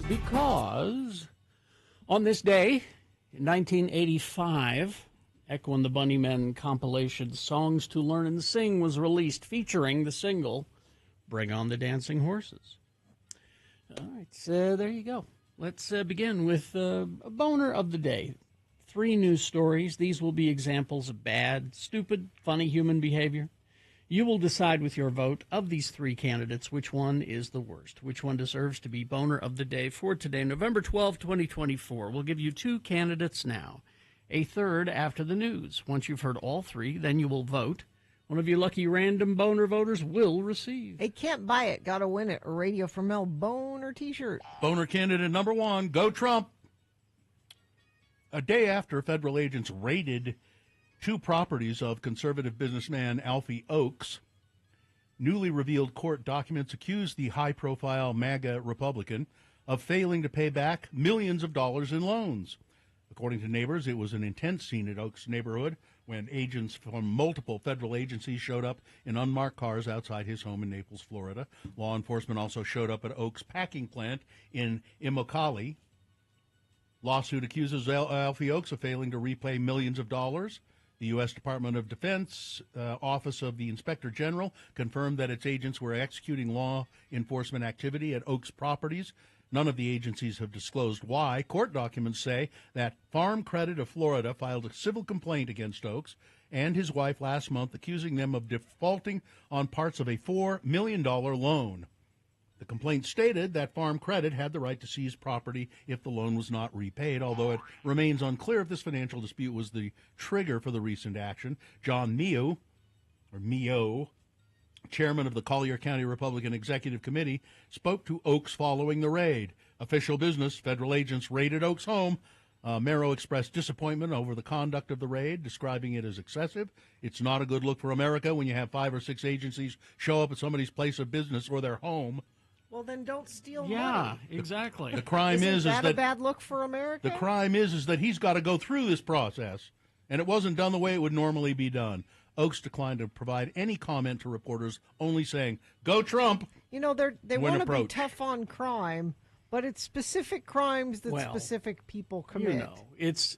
Because on this day, in 1985, Echo and the Bunnymen compilation Songs to Learn and Sing was released, featuring the single Bring on the Dancing Horses. All right, so there you go. Let's begin with a boner of the day. 3 news stories. These will be examples of bad, stupid, funny human behavior. You will decide with your vote of these 3 candidates which one is the worst, which one deserves to be boner of the day for today, November 12, 2024. We'll give you 2 candidates now, a third after the news. Once you've heard all 3, then you will vote. One of you lucky random boner voters will receive. Hey, can't buy it, gotta win it. A Radio from Mel boner t-shirt. Boner candidate number 1, go Trump. A day after federal agents raided 2 properties of conservative businessman Alfie Oakes, newly revealed court documents accused the high-profile MAGA Republican of failing to pay back millions of dollars in loans. According to neighbors, it was an intense scene at Oakes' neighborhood when agents from multiple federal agencies showed up in unmarked cars outside his home in Naples, Florida. Law enforcement also showed up at Oakes' packing plant in Immokalee. Lawsuit accuses Alfie Oakes of failing to repay millions of dollars. The U.S. Department of Defense, Office of the Inspector General, confirmed that its agents were executing law enforcement activity at Oakes properties. None of the agencies have disclosed why. Court documents say that Farm Credit of Florida filed a civil complaint against Oakes and his wife last month, accusing them of defaulting on parts of a $4 million loan. The complaint stated that Farm Credit had the right to seize property if the loan was not repaid, although it remains unclear if this financial dispute was the trigger for the recent action. John Mio, chairman of the Collier County Republican Executive Committee, spoke to Oakes following the raid. Official business, federal agents raided Oak's home. Merrow expressed disappointment over the conduct of the raid, describing it as excessive. It's not a good look for America when you have 5 or 6 agencies show up at somebody's place of business or their home. Well, then don't steal Yeah, money. exactly. The crime Isn't is that a that bad look for America? the crime is that he's got to go through this process, and it wasn't done the way it would normally be done. Oakes declined to provide any comment to reporters, only saying, "Go Trump." You know, they when want to be approached. tough on crime, but it's specific crimes that Well, specific people commit.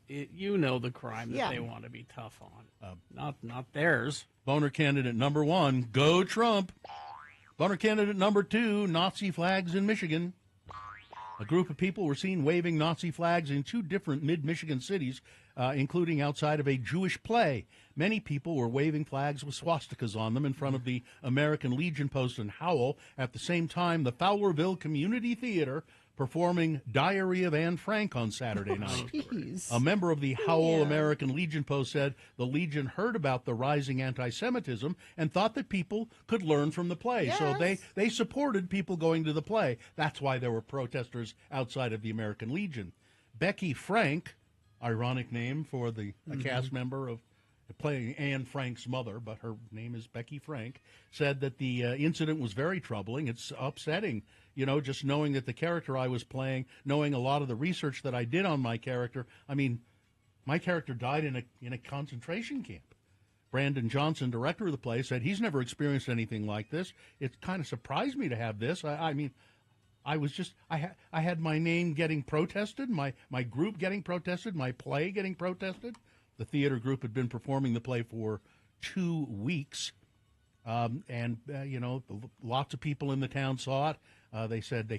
You know the crime that Yeah. they want to be tough on. Not theirs. Boner candidate number 1, go Trump. Boner candidate number 2, Nazi flags in Michigan. A group of people were seen waving Nazi flags in 2 different mid-Michigan cities, including outside of a Jewish play. Many people were waving flags with swastikas on them in front of the American Legion post in Howell. At the same time, the Fowlerville Community Theater performing Diary of Anne Frank on Saturday night. Jeez. A member of the Howell American Legion post said the Legion heard about the rising anti-Semitism and thought that people could learn from the play. So they supported people going to the play. That's why there were protesters outside of the American Legion. Becky Frank, ironic name for a cast member of playing Anne Frank's mother, but her name is Becky Frank, said that the incident was very troubling. It's upsetting, just knowing that the character I was playing, knowing a lot of the research that I did on my character. I mean, my character died in a concentration camp. Brandon Johnson, director of the play, said he's never experienced anything like this. It kind of surprised me to have this. I had my name getting protested, my group getting protested, my play getting protested. The theater group had been performing the play for 2 weeks, and lots of people in the town saw it. They said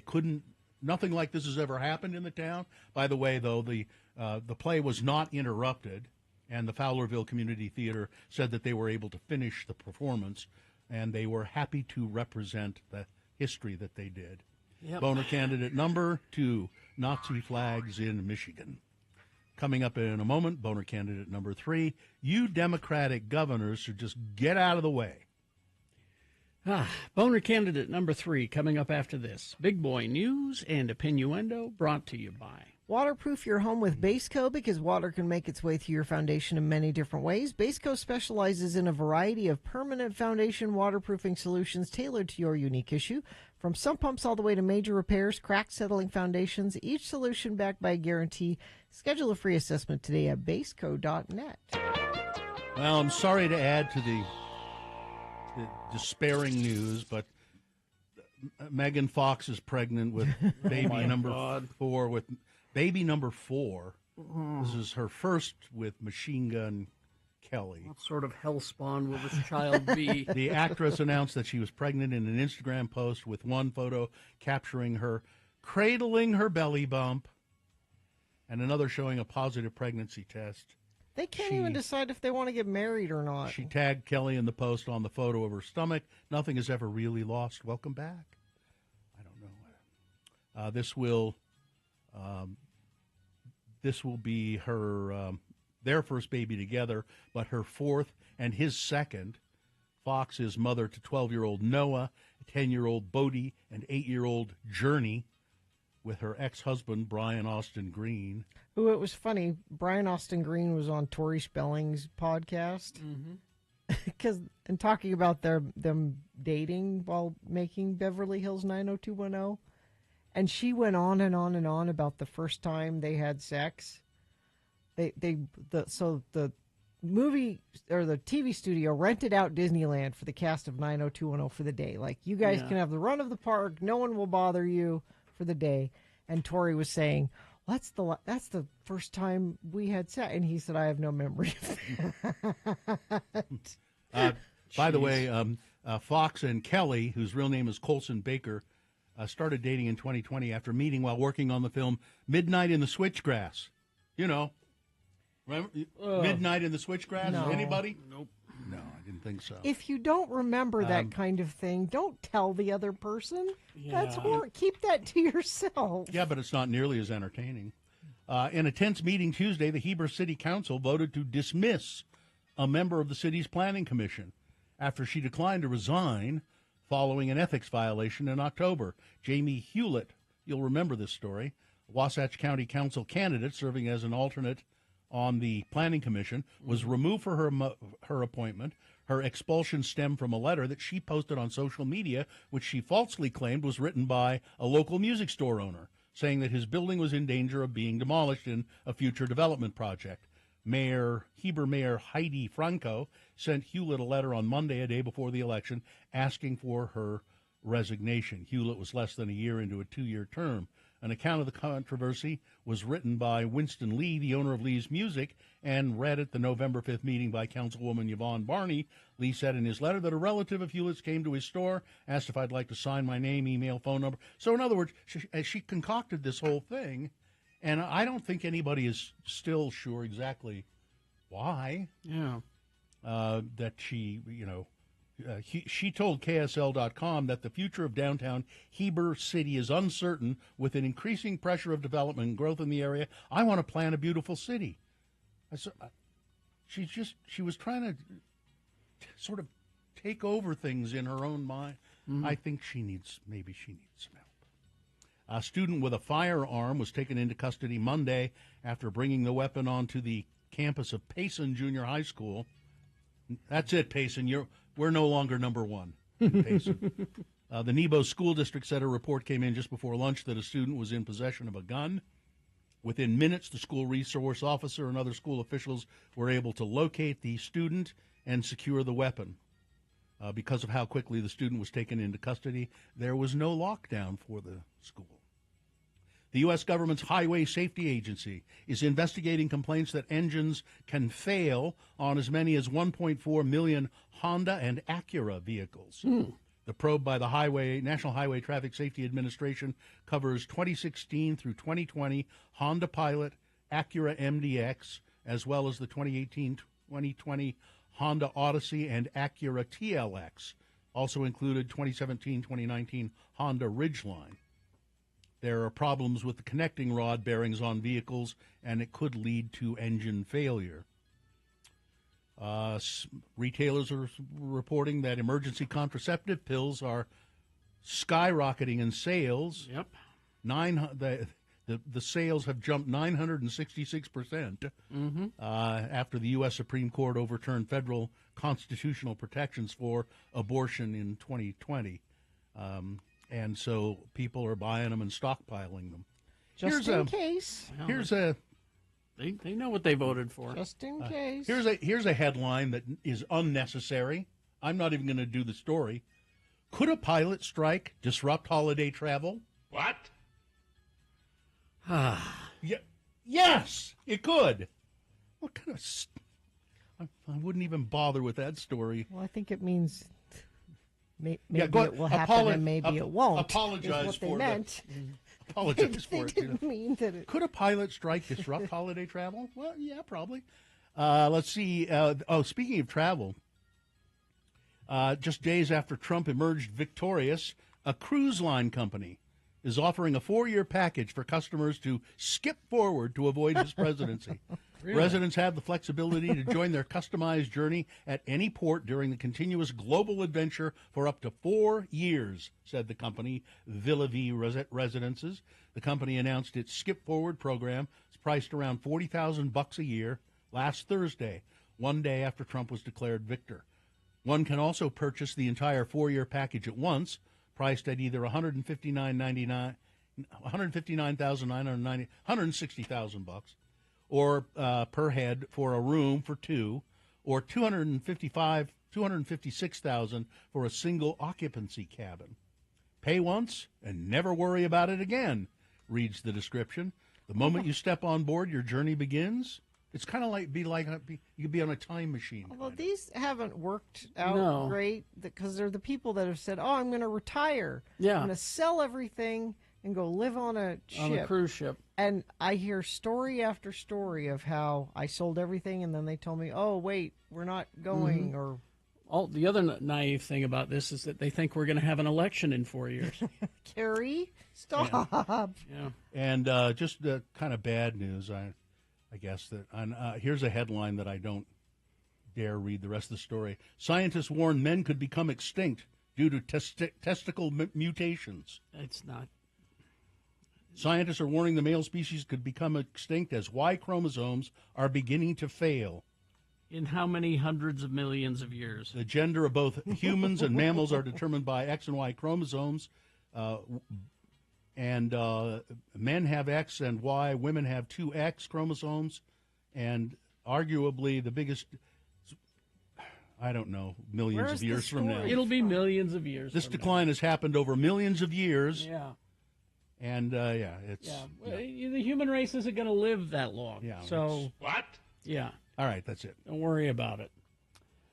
nothing like this has ever happened in the town. By the way, though, the play was not interrupted, and the Fowlerville Community Theater said that they were able to finish the performance, and they were happy to represent the history that they did. Yep. Boner candidate number 2, Nazi flags in Michigan. Coming up in a moment, Boner candidate number 3, you Democratic governors should just get out of the way. Boner candidate number 3 coming up after this. Big Boy News and Opinioendo brought to you by... Waterproof your home with Baseco because water can make its way through your foundation in many different ways. Baseco specializes in a variety of permanent foundation waterproofing solutions tailored to your unique issue. From sump pumps all the way to major repairs, crack settling foundations, each solution backed by a guarantee. Schedule a free assessment today at baseco.net. Well, I'm sorry to add to the despairing news, but Megan Fox is pregnant with baby number 4 with... Baby number 4. This is her first with Machine Gun Kelly. What sort of hellspawn will this child be? The actress announced that she was pregnant in an Instagram post with one photo capturing her cradling her belly bump and another showing a positive pregnancy test. They can't even decide if they want to get married or not. She tagged Kelly in the post on the photo of her stomach. Nothing is ever really lost. Welcome back. I don't know. This will be her their first baby together, but her 4th and his 2nd. Fox is mother to 12-year-old Noah, 10-year-old Bodie, and 8-year-old Journey, with her ex-husband Brian Austin Green. Ooh, it was funny. Brian Austin Green was on Tori Spelling's podcast and talking about them dating while making Beverly Hills 90210. And she went on and on and on about the first time they had sex. So the movie or the TV studio rented out Disneyland for the cast of 90210 for the day. Like, you guys can have the run of the park. No one will bother you for the day. And Tori was saying, that's the first time we had sex. And he said, I have no memory of that. By the way, Fox and Kelly, whose real name is Colson Baker, started dating in 2020 after meeting while working on the film Midnight in the Switchgrass. Remember Midnight in the Switchgrass? No. Anybody? Nope. No, I didn't think so. If you don't remember that kind of thing, don't tell the other person. That's keep that to yourself. Yeah, but it's not nearly as entertaining. In a tense meeting Tuesday, the Heber City Council voted to dismiss a member of the city's planning commission after she declined to resign following an ethics violation in October. Jamie Hewlett you'll remember this story. Wasatch County Council candidate serving as an alternate on the Planning Commission was removed for her appointment. Her expulsion stemmed from a letter that she posted on social media, which she falsely claimed was written by a local music store owner, saying that his building was in danger of being demolished in a future development project. Heber Mayor Heidi Franco sent Hewlett a letter on Monday, a day before the election, asking for her resignation. Hewlett was less than a year into a 2-year term. An account of the controversy was written by Winston Lee, the owner of Lee's Music, and read at the November 5th meeting by Councilwoman Yvonne Barney. Lee said in his letter that a relative of Hewlett's came to his store, asked if I'd like to sign my name, email, phone number. So in other words, she concocted this whole thing, and I don't think anybody is still sure exactly why. Yeah. That she, she told KSL.com that the future of downtown Heber City is uncertain with an increasing pressure of development and growth in the area. I want to plan a beautiful city. She was trying to sort of take over things in her own mind. Mm-hmm. I think maybe she needs some help. A student with a firearm was taken into custody Monday after bringing the weapon onto the campus of Payson Junior High School. That's it, Payson. We're no longer number one in Payson. The Nebo School District said a report came in just before lunch that a student was in possession of a gun. Within minutes, the school resource officer and other school officials were able to locate the student and secure the weapon. Because of how quickly the student was taken into custody, there was no lockdown for the school. The U.S. government's Highway Safety Agency is investigating complaints that engines can fail on as many as 1.4 million Honda and Acura vehicles. The probe by the National Highway Traffic Safety Administration covers 2016 through 2020 Honda Pilot, Acura MDX, as well as the 2018-2020 Honda Odyssey and Acura TLX, also included 2017-2019 Honda Ridgeline. There are problems with the connecting rod bearings on vehicles, and it could lead to engine failure. Retailers are reporting that emergency contraceptive pills are skyrocketing in sales. Yep. The sales have jumped 966% after the U.S. Supreme Court overturned federal constitutional protections for abortion in 2020. And so people are buying them and stockpiling them. Just in case. They know what they voted for. Just in case. Here's a headline that is unnecessary. I'm not even going to do the story. Could a pilot strike disrupt holiday travel? What? Yes, it could. What kind of... I wouldn't even bother with that story. Well, I think it means... Maybe it will happen and maybe it won't. Apologize what for they meant. Apologize for it. Didn't mean that it... Could a pilot strike disrupt holiday travel? Well, yeah, probably. Let's see. Speaking of travel, just days after Trump emerged victorious, a cruise line company is offering a 4-year package for customers to skip forward to avoid his presidency. Really? Residents have the flexibility to join their customized journey at any port during the continuous global adventure for up to 4 years, said the company, Villa V Residences. The company announced its Skip Forward program. It's priced around $40,000 a year last Thursday, one day after Trump was declared victor. One can also purchase the entire 4-year package at once, priced at either $159,990, $160,000, or per head for a room for two, or $256,000 for a single occupancy cabin. Pay once and never worry about it again, reads the description. The moment you step on board, your journey begins. It's kind of like you could be on a time machine. Well, these haven't worked out great because they're the people that have said, "Oh, I'm going to retire. Yeah, I'm going to sell everything and go live on a ship, on a cruise ship." And I hear story after story of how I sold everything, and then they told me, "Oh, wait, we're not going." Mm-hmm. Or the other naive thing about this is that they think we're going to have an election in 4 years. Carrie, stop. Yeah. And just kind of bad news, I guess that here's a headline that I don't dare read the rest of the story. Scientists warn men could become extinct due to testicle mutations. It's not. Scientists are warning the male species could become extinct as Y chromosomes are beginning to fail. In how many hundreds of millions of years? The gender of both humans and mammals are determined by X and Y chromosomes. And men have X and Y, women have two X chromosomes, and arguably the biggest, I don't know, millions of years from now. It'll be millions of years. This from decline has happened over millions of years. Yeah. And, it's... Yeah. Well, the human race isn't going to live that long. Yeah. So, what? Yeah. All right, that's it. Don't worry about it.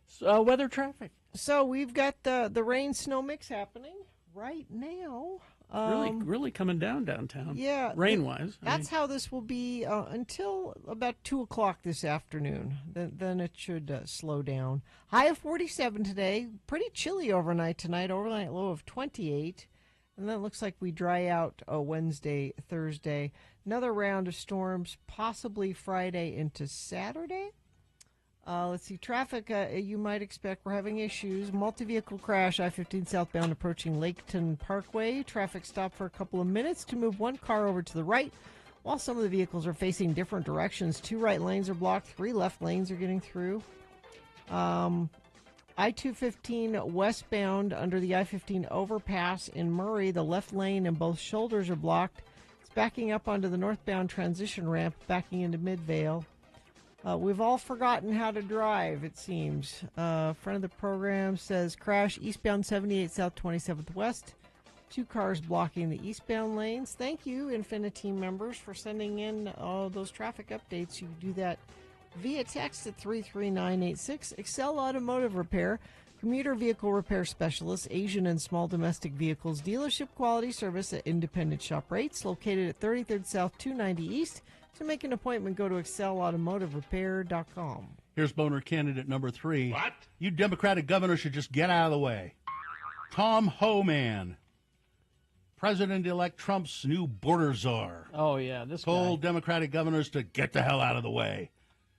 So, weather traffic. So we've got the rain-snow mix happening right now. Really coming down downtown. Yeah. Rain-wise. That's how this will be until about 2 o'clock this afternoon. Then it should slow down. High of 47 today. Pretty chilly overnight tonight. Overnight low of 28. And then it looks like we dry out Wednesday, Thursday. Another round of storms, possibly Friday into Saturday. Let's see, traffic, you might expect we're having issues. Multi-vehicle crash, I-15 southbound approaching Laketon Parkway. Traffic stopped for a couple of minutes to move one car over to the right, while some of the vehicles are facing different directions. 2 right lanes are blocked, 3 left lanes are getting through. I-215 westbound under the I-15 overpass in Murray, the left lane and both shoulders are blocked. It's backing up onto the northbound transition ramp, backing into Midvale. We've all forgotten how to drive, it seems. Friend of the program says, crash eastbound 78 South 27th West. 2 cars blocking the eastbound lanes. Thank you, Infinity members, for sending in all those traffic updates. You can do that via text at 33986. Excel Automotive Repair, commuter vehicle repair specialist, Asian and small domestic vehicles, dealership quality service at independent shop rates, located at 33rd South 290 East. To make an appointment, go to excelautomotiverepair.com. Here's boner candidate number 3. What? You Democratic governors should just get out of the way. Tom Homan, President-elect Trump's new border czar. Oh, yeah, this told Democratic governors to get the hell out of the way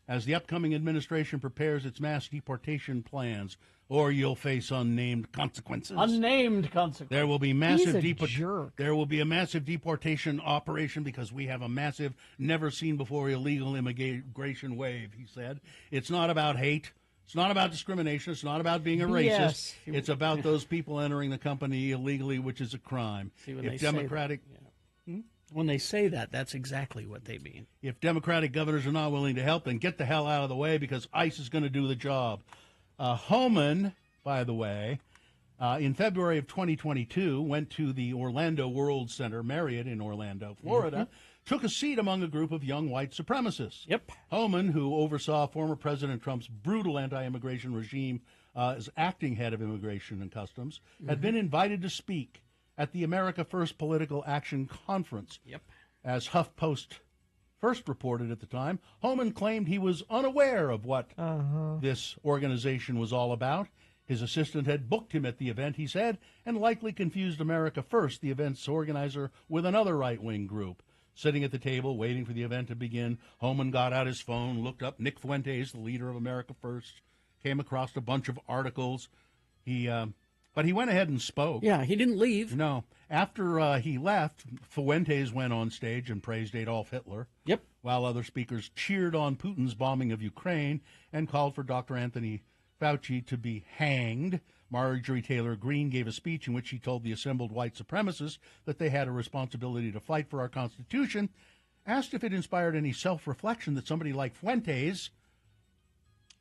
as the upcoming administration prepares its mass deportation plans, or you'll face unnamed consequences. Unnamed consequences. There will be massive jerk. There will be a massive deportation operation because we have a massive, never-seen-before illegal immigration wave, he said. It's not about hate. It's not about discrimination. It's not about being a racist. Yes. It's about those people entering the company illegally, which is a crime. See, when if they Democratic... say that, when they say that, that's exactly what they mean. If Democratic governors are not willing to help, then get the hell out of the way because ICE is going to do the job. Homan, by the way, in February of 2022, went to the Orlando World Center, Marriott in Orlando, Florida, took a seat among a group of young white supremacists. Yep. Homan, who oversaw former President Trump's brutal anti-immigration regime as acting head of Immigration and Customs, had been invited to speak at the America First Political Action Conference. Yep. As HuffPost first reported at the time, Homan claimed he was unaware of what this organization was all about. His assistant had booked him at the event, he said, and likely confused America First, the event's organizer, with another right-wing group. Sitting at the table, waiting for the event to begin, Homan got out his phone, looked up Nick Fuentes, the leader of America First, came across a bunch of articles. But he went ahead and spoke. Yeah, he didn't leave. No. After he left, Fuentes went on stage and praised Adolf Hitler. Yep. While other speakers cheered on Putin's bombing of Ukraine and called for Dr. Anthony Fauci to be hanged. Marjorie Taylor Greene gave a speech in which she told the assembled white supremacists that they had a responsibility to fight for our Constitution, asked if it inspired any self-reflection that somebody like Fuentes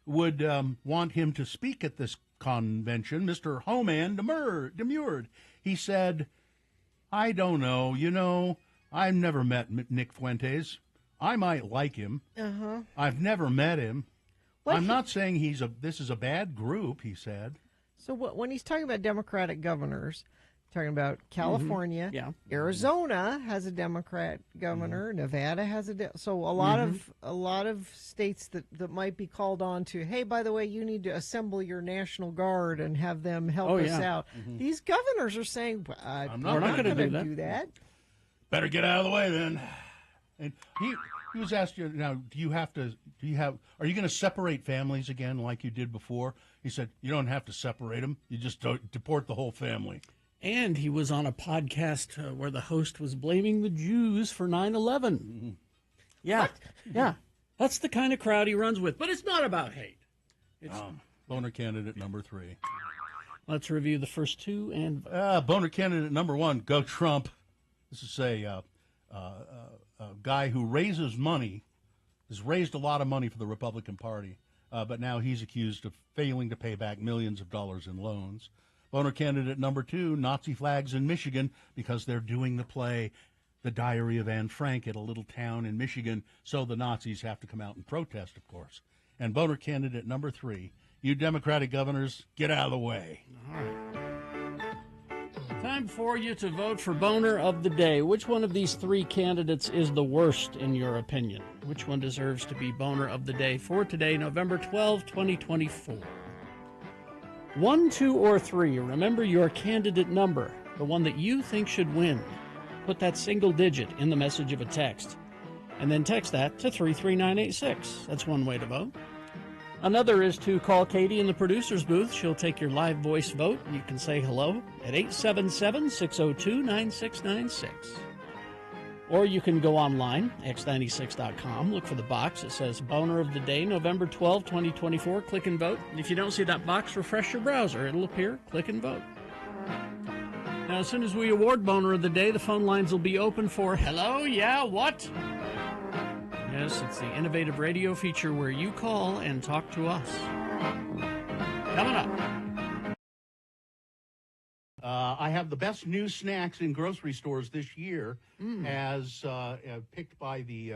would want him to speak at this convention. Mr. Homan demurred. He said, I don't know. You know, I've never met Nick Fuentes. I might like him. I've never met him. Well, I'm not saying this is a bad group, he said. So when he's talking about Democratic governors, talking about California, Yeah. Arizona has a Democrat governor, Nevada has so a lot of states that might be called on to, hey, by the way, you need to assemble your National Guard and have them help us out. These governors are saying, I'm we're not not going gonna to do that. Better get out of the way then. And he was asked, now, are you going to separate families again like you did before? He said, you don't have to separate them. You just deport the whole family. And he was on a podcast where the host was blaming the Jews for 9/11. Yeah, yeah. That's the kind of crowd he runs with. But it's not about hate. It's Boner candidate number 3. Let's review the first two. And boner candidate number 1, go Trump. This is a guy who raises money, has raised a lot of money for the Republican Party, but now he's accused of failing to pay back millions of dollars in loans. Boner candidate number 2, Nazi flags in Michigan, because they're doing the play The Diary of Anne Frank at a little town in Michigan, so the Nazis have to come out and protest, of course. And boner candidate number 3, you Democratic governors, get out of the way. All right. Time for you to vote for Boner of the Day. Which one of these 3 candidates is the worst, in your opinion? Which one deserves to be Boner of the Day for today, November 12, 2024? 1, 2, or 3. Remember your candidate number, the one that you think should win. Put that single digit in the message of a text, and then text that to 33986. That's one way to vote. Another is to call Katie in the producer's booth. She'll take your live voice vote. You can say hello at 877-602-9696. Or you can go online, x96.com, look for the box. It says Boner of the Day, November 12, 2024. Click and vote. And if you don't see that box, refresh your browser. It'll appear. Click and vote. Now, as soon as we award Boner of the Day, the phone lines will be open for hello, yeah, what? Yes, it's the innovative radio feature where you call and talk to us. Coming up. I have the best new snacks in grocery stores this year, as picked by the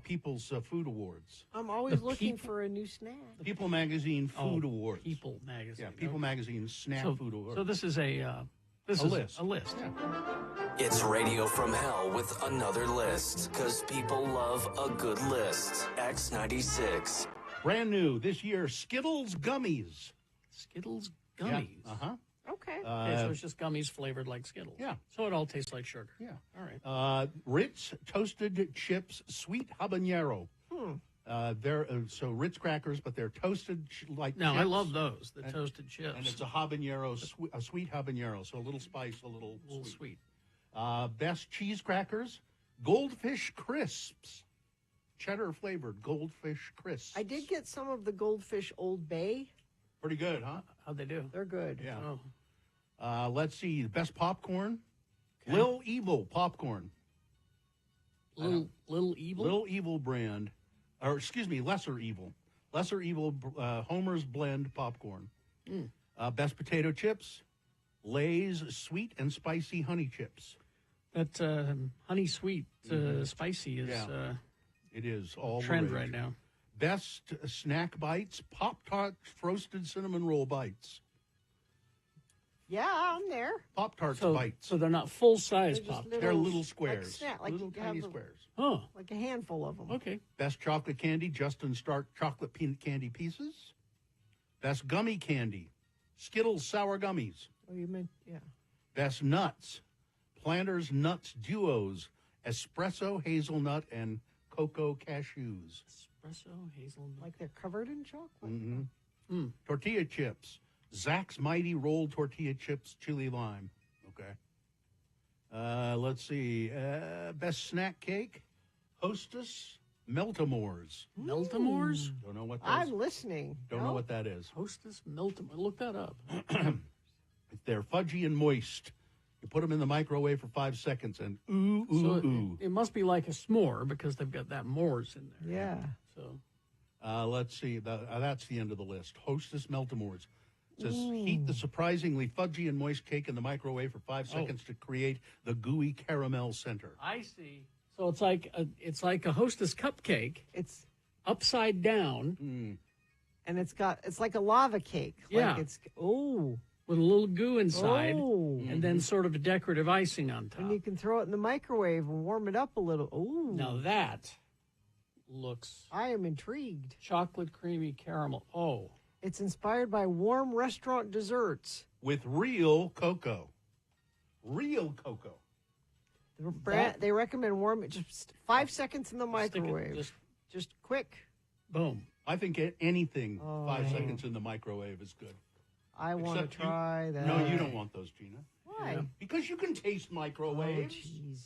People's Food Awards. I'm always looking for a new snack. People Magazine Food Awards. People Magazine. Yeah, People Magazine Snack Food Awards. So this is a list. A list. Yeah. It's Radio from Hell with another list, because people love a good list. X96. Brand new this year, Skittles Gummies. Skittles Gummies? Yeah. Uh-huh. Okay. Okay, so it's just gummies flavored like Skittles. Yeah. So it all tastes like sugar. Yeah. All right. Ritz Toasted Chips Sweet Habanero. They're so Ritz crackers, but they're toasted like No, chips. I love those, the toasted chips. And it's a habanero, a sweet habanero, so a little spice, a little sweet. Best cheese crackers, Goldfish Crisps. Cheddar flavored Goldfish Crisps. I did get some of the Goldfish Old Bay. Pretty good, huh? How'd they do? They're good. Yeah. Oh. Let's see. Best popcorn, Okay. Lil Evil popcorn. Little Evil? Little Evil brand. Or excuse me, Lesser Evil. Lesser Evil Homer's Blend popcorn. Best potato chips, Lay's Sweet and Spicy Honey Chips. That honey sweet spicy is it is all the trend rage. right now. Best snack bites, Pop-Tarts Roasted Cinnamon Roll Bites. Yeah, I'm there. Pop-Tarts So, bites. so they're not full-size They're just pop. They're little squares. Like snack, like little you have tiny the- squares. Oh, Like a handful of them. okay. Best chocolate candy, Justin Stark chocolate peanut candy pieces. Best gummy candy, Skittles sour gummies. Oh, you meant, yeah. Best nuts, Planters Nuts Duos, espresso hazelnut and cocoa cashews. Espresso, hazelnut. Like they're covered in chocolate. Tortilla chips, Zack's Mighty Rolled Tortilla Chips Chili Lime. Okay. Let's see. Best snack cake, Hostess Meltamores. Meltamores? Don't know what that is. I'm listening. Don't know what that is. Hostess Meltamore. Look that up. They're fudgy and moist. You put them in the microwave for 5 seconds and ooh, So ooh. it must be like a s'more because they've got that Moors in there. Yeah. So Let's see. That's the end of the list. Hostess Meltamores. It says heat the surprisingly fudgy and moist cake in the microwave for 5 seconds to create the gooey caramel center. I see. So it's like a Hostess cupcake. It's upside down. And it's like a lava cake. Yeah. Like it's with a little goo inside, Oh. and then sort of a decorative icing on top. And you can throw it in the microwave and warm it up a little. Ooh. Now that looks I am intrigued. chocolate creamy caramel. Oh, It's inspired by warm restaurant desserts. With real cocoa. Real cocoa. They recommend warm it just 5 seconds in the Stick it microwave. Just quick. boom. I think anything 5 seconds in the microwave is good. I want to Except you- try that. No, you don't want those, Gina. Why? Yeah. Because you can taste microwaves. Oh, jeez.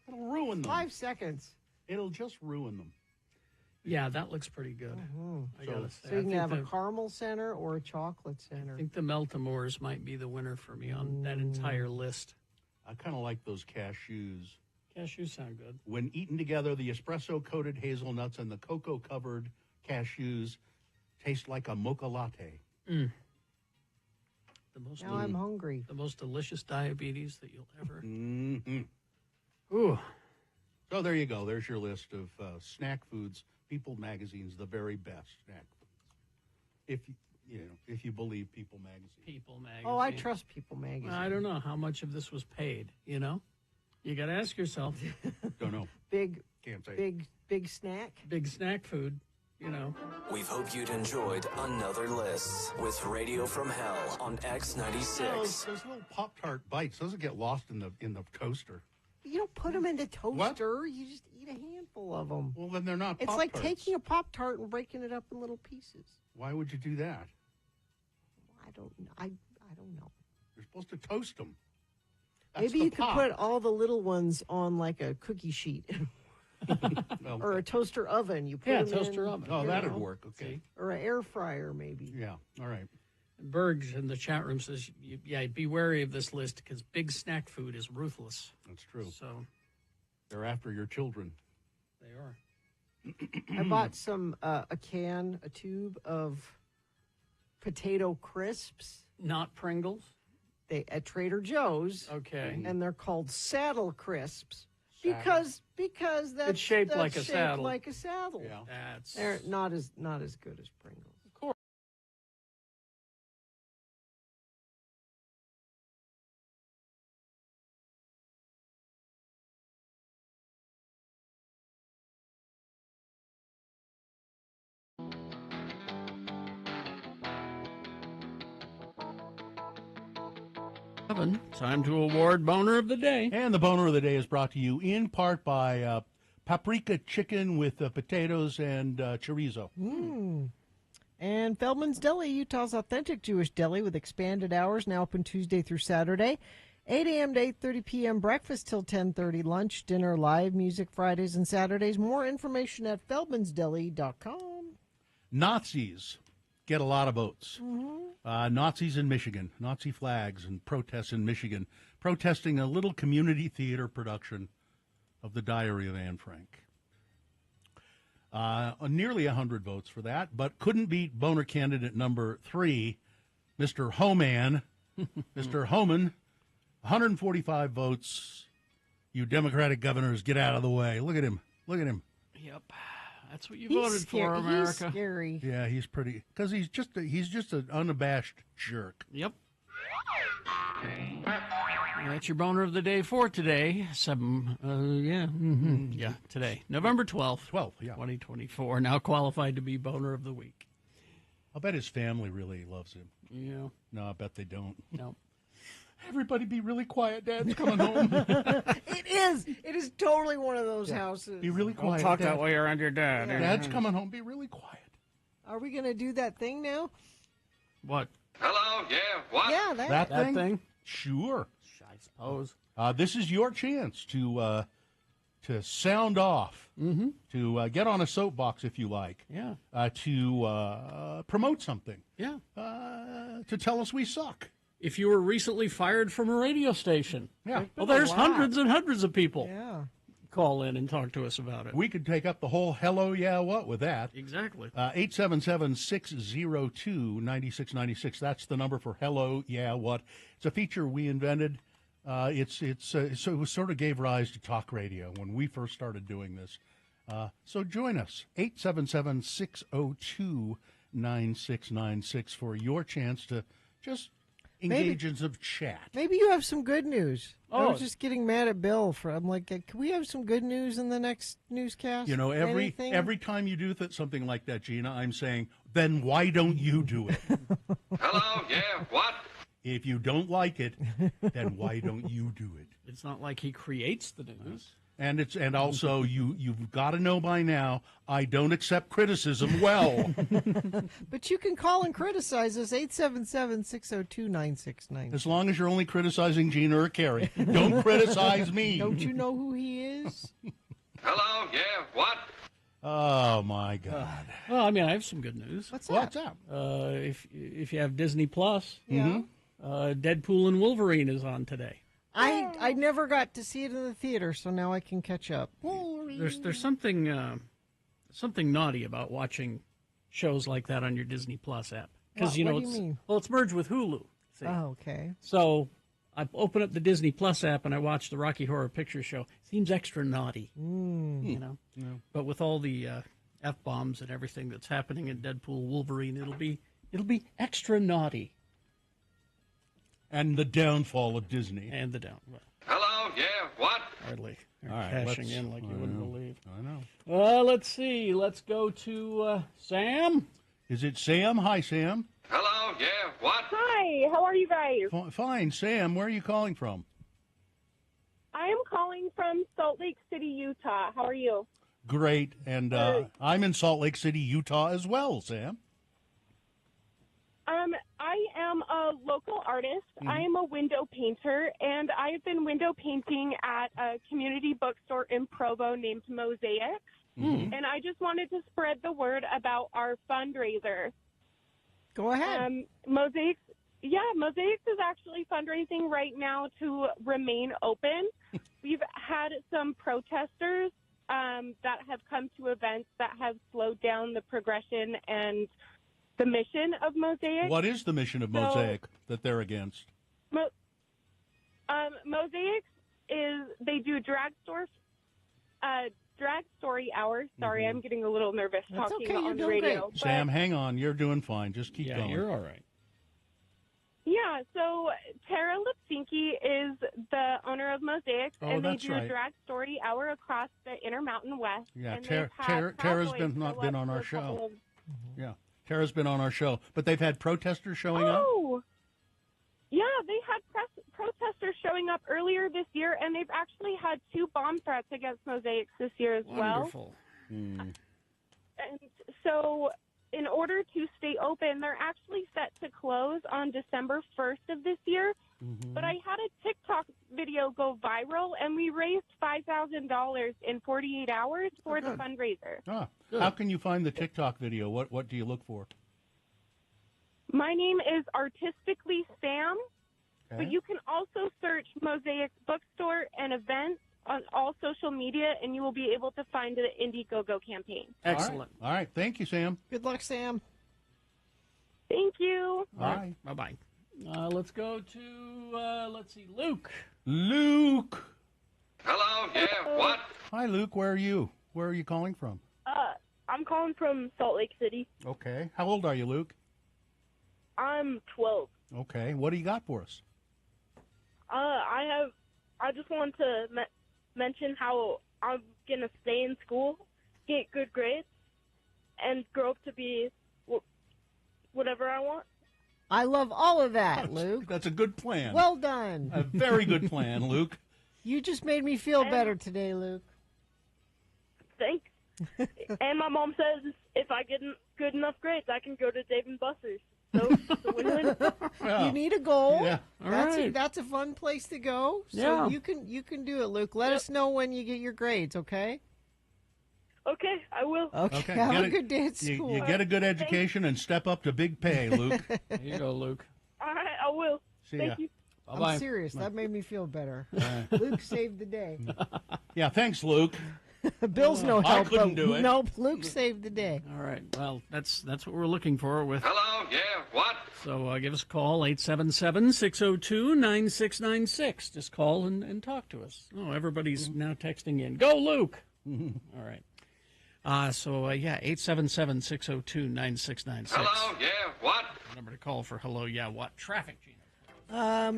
It'll ruin them. 5 seconds. It'll just ruin them. Yeah, that looks pretty good. I gotta say. So you I can think have a the- caramel center or a chocolate center. I think the Meltamores might be the winner for me on that entire list. I kind of like those cashews. Cashews sound good. When eaten together, the espresso-coated hazelnuts and the cocoa-covered cashews taste like a mocha latte. The most Now I'm hungry. the most delicious diabetes that you'll ever. Mm-hmm. Ooh. So there you go. There's your list of snack foods. People Magazine's the very best snack foods. If you believe People Magazine. People Magazine. Oh, I trust People Magazine. I don't know how much of this was paid. You know, you got to ask yourself. Don't know. Can't say. Big snack. Big snack food. You know. We hope you'd enjoyed another list with Radio from Hell on X96. Those little Pop-Tart bites, those get lost in the toaster. You don't put them in the toaster. You just eat a handful of them. Well, then they're not It's Pop-Tarts. like taking a Pop-Tart and breaking it up in little pieces. Why would you do that? I don't know. You're supposed to toast them. Maybe you could put all the little ones on like a cookie sheet. Or a toaster oven. You put them toaster in, oven. Oh, you that'd know, work. Okay. Or an air fryer, maybe. Yeah. All right. Bergs in the chat room says, be wary of this list because big snack food is ruthless. That's true. So They're after your children. they are. I bought a tube of potato crisps. Not Pringles. They at Trader Joe's. Okay. And they're called Saddle Crisps Saddle. because that's It's shaped that's like a shaped saddle. like a saddle. Yeah. That's They're not as good as Pringles. of course. Time to award Boner of the Day. And the Boner of the Day is brought to you in part by paprika chicken with potatoes and chorizo. And Feldman's Deli, Utah's authentic Jewish deli with expanded hours, now open Tuesday through Saturday. 8 a.m. to 8:30 p.m. breakfast till 10:30, lunch, dinner, live music Fridays and Saturdays. More information at feldmansdeli.com. Nazis get a lot of votes. Nazis in Michigan, Nazi flags and protests in Michigan, protesting a little community theater production of The Diary of Anne Frank. Nearly 100 votes for that, but couldn't beat Boner candidate number 3, Mr. Homan. Mr. Homan, 145 votes. You Democratic governors, get out of the way. Look at him. Look at him. Yep. That's what you voted for, America. He's scary. Yeah, he's pretty, because he's just an unabashed jerk. Yep. That's your Boner of the Day for today. Today. November 12th. 2024. Now qualified to be Boner of the Week. I'll bet his family really loves him. Yeah. No, I bet they don't. No. Everybody be really quiet. Dad's coming home. It is. It is totally one of those houses. Be really Don't quiet. talk Dad. that way around your dad. Dad's coming home. Be really quiet. Are we going to do that thing now? What? Hello, yeah, what? Yeah, That That thing? Sure. I suppose. This is your chance to sound off, to get on a soapbox if you like, Yeah. to promote something, Yeah. to tell us we suck. If you were recently fired from a radio station. Yeah. Well, there's hundreds and hundreds of people. Yeah. Call in and talk to us about it. We could take up the whole hello, yeah, what with that. Exactly. 877-602-9696. That's the number for hello, yeah, what. It's a feature we invented. So it sort of gave rise to talk radio when we first started doing this. So join us, 877-602-9696 for your chance to just engage in some chat. Maybe you have some good news. I Oh. was just getting mad at Bill I'm like, can we have some good news in the next newscast? You know, Anything? every time you do something like that, Gina, I'm saying, then why don't you do it? Hello, yeah, what? If you don't like it, then why don't you do it? It's not like he creates the news. And also you've got to know by now, I don't accept criticism well. But you can call and criticize us, 877-602-9696. As long as you're only criticizing Gina or Carrie. Don't criticize me. Don't you know who he is? Hello, yeah, what? Oh, my God. Well, I mean, I have some good news. What's that? If you have Disney Plus, Yeah. Deadpool and Wolverine is on today. I never got to see it in the theater, so now I can catch up. There's something naughty about watching shows like that on your Disney Plus app because What do you mean? Well, it's merged with Hulu. See? Oh, okay. So I open up the Disney Plus app and I watch the Rocky Horror Picture Show. Seems extra naughty, you know. Yeah. But with all the F-bombs and everything that's happening in Deadpool, Wolverine, it'll be extra naughty. And the downfall of Disney. And the down. Well, Hello, yeah, what? hardly. They're All right, cashing let's- in like you wouldn't believe. I know. Let's see. Let's go to Sam. Is it Sam? Hi, Sam. Hello, yeah, what? Hi, how are you guys? Fine, Sam. Where are you calling from? I am calling from Salt Lake City, Utah. How are you? Great. And I'm in Salt Lake City, Utah as well, Sam. I am a local artist. I am a window painter, and I've been window painting at a community bookstore in Provo named Mosaics. And I just wanted to spread the word about our fundraiser. Go ahead. Mosaics is actually fundraising right now to remain open. We've had some protesters that have come to events that have slowed down the progression and the mission of Mosaic. What is the mission of Mosaic that they're against? Mosaics is they do drag story hours. Sorry, I'm getting a little nervous talking okay, on you're the doing radio. great. Sam, hang on. You're doing fine. Just keep going. You're all right. Yeah, so Tara Lipsinki is the owner of Mosaics, and they that's do right. a drag story hour across the Intermountain West. Yeah, and they've had Tara's cowboys not show been up on to our a couple show. of- Yeah, Tara's been on our show, but they've had protesters showing up. Oh, yeah, they had protesters showing up earlier this year, and they've actually had 2 bomb threats against Mosaics this year as Wonderful. well. And so, in order to stay open, they're actually set to close on December 1st of this year. But I had a TikTok video go viral, and we raised $5,000 in 48 hours for the fundraiser. How can you find the TikTok video? What do you look for? My name is Artistically Sam, Okay. but you can also search Mosaic's Bookstore and events on all social media, and you will be able to find the Indiegogo campaign. Excellent. All right. Thank you, Sam. Good luck, Sam. Thank you. Bye. Bye-bye. Let's go to, let's see, Luke. Luke. Hello, yeah, what? Hi, Luke. Where are you? Where are you calling from? I'm calling from Salt Lake City. Okay. How old are you, Luke? I'm 12. Okay. What do you got for us? I just want to mention how I'm going to stay in school, get good grades, and grow up to be whatever I want. I love all of that, Luke. That's a good plan. Well done. A very good plan, Luke. You just made me feel better today, Luke. Thanks. And my mom says if I get good enough grades, I can go to Dave & Buster's. So it's a win-win. Well, You need a goal. Yeah. That's a fun place to go. So Yeah. you can do it, Luke. Let us know when you get your grades, okay? Okay, I will. Okay. Have Get a good day at You, school. you get a good education and step up to big pay, Luke. There you go, Luke. All right, I will. See Thank ya. you. Bye-bye. I'm serious. That made me feel better. right. Luke saved the day. Yeah, thanks, Luke. Bill's no I help. couldn't but do it. Nope, Luke saved the day. All right. Well, that's what we're looking for with. Hello, yeah, what? So give us a call, 877-602-9696. Just call and talk to us. Oh, everybody's now texting in. Go, Luke. All right. 877-602-9696. Hello, yeah, what? Number to call for hello, yeah, what? Traffic, Gina.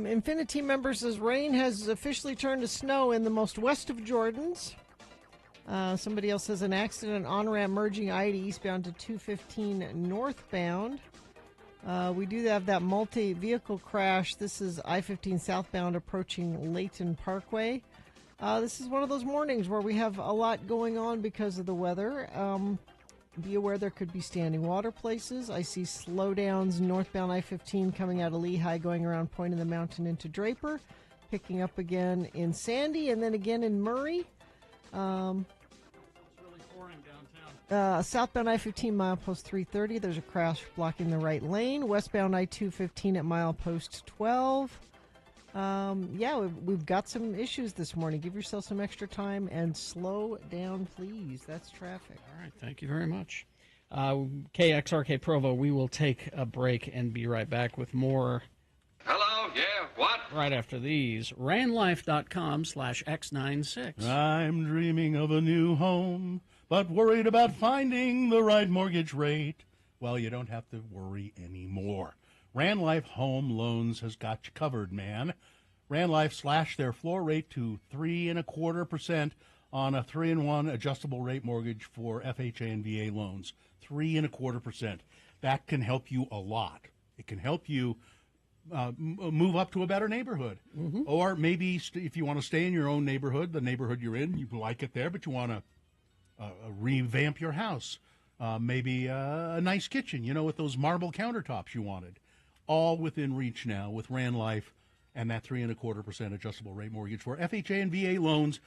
Infinity member says rain has officially turned to snow in the most west of Jordans. Somebody else says an accident on-ramp merging I-80 eastbound to 215 northbound. We do have that multi-vehicle crash. This is I-15 southbound approaching Layton Parkway. This is one of those mornings where we have a lot going on because of the weather. Be aware there could be standing water places. I see slowdowns northbound I-15 coming out of Lehigh, going around Point of the Mountain into Draper, picking up again in Sandy, and then again in Murray. Southbound I-15 milepost 330, there's a crash blocking the right lane. Westbound I-215 at milepost 12. We've got some issues this morning. Give yourself some extra time and slow down, please. That's traffic. All right, thank you very much. KXRK Provo, we will take a break and be right back with more. Hello, yeah, what? Right after these. ranlife.com/X96. I'm dreaming of a new home, but worried about finding the right mortgage rate. Well, you don't have to worry anymore. Rand Life Home Loans has got you covered, man. Rand Life slashed their floor rate to 3.25% on a 3-in-1 adjustable rate mortgage for FHA and VA loans. 3.25%. That can help you a lot. It can help you move up to a better neighborhood. Mm-hmm. Or maybe if you want to stay in your own neighborhood, the neighborhood you're in, you like it there, but you want to revamp your house. Maybe a nice kitchen, with those marble countertops you wanted. All within reach now with Rand Life and that 3.25% adjustable rate mortgage for FHA and VA loans.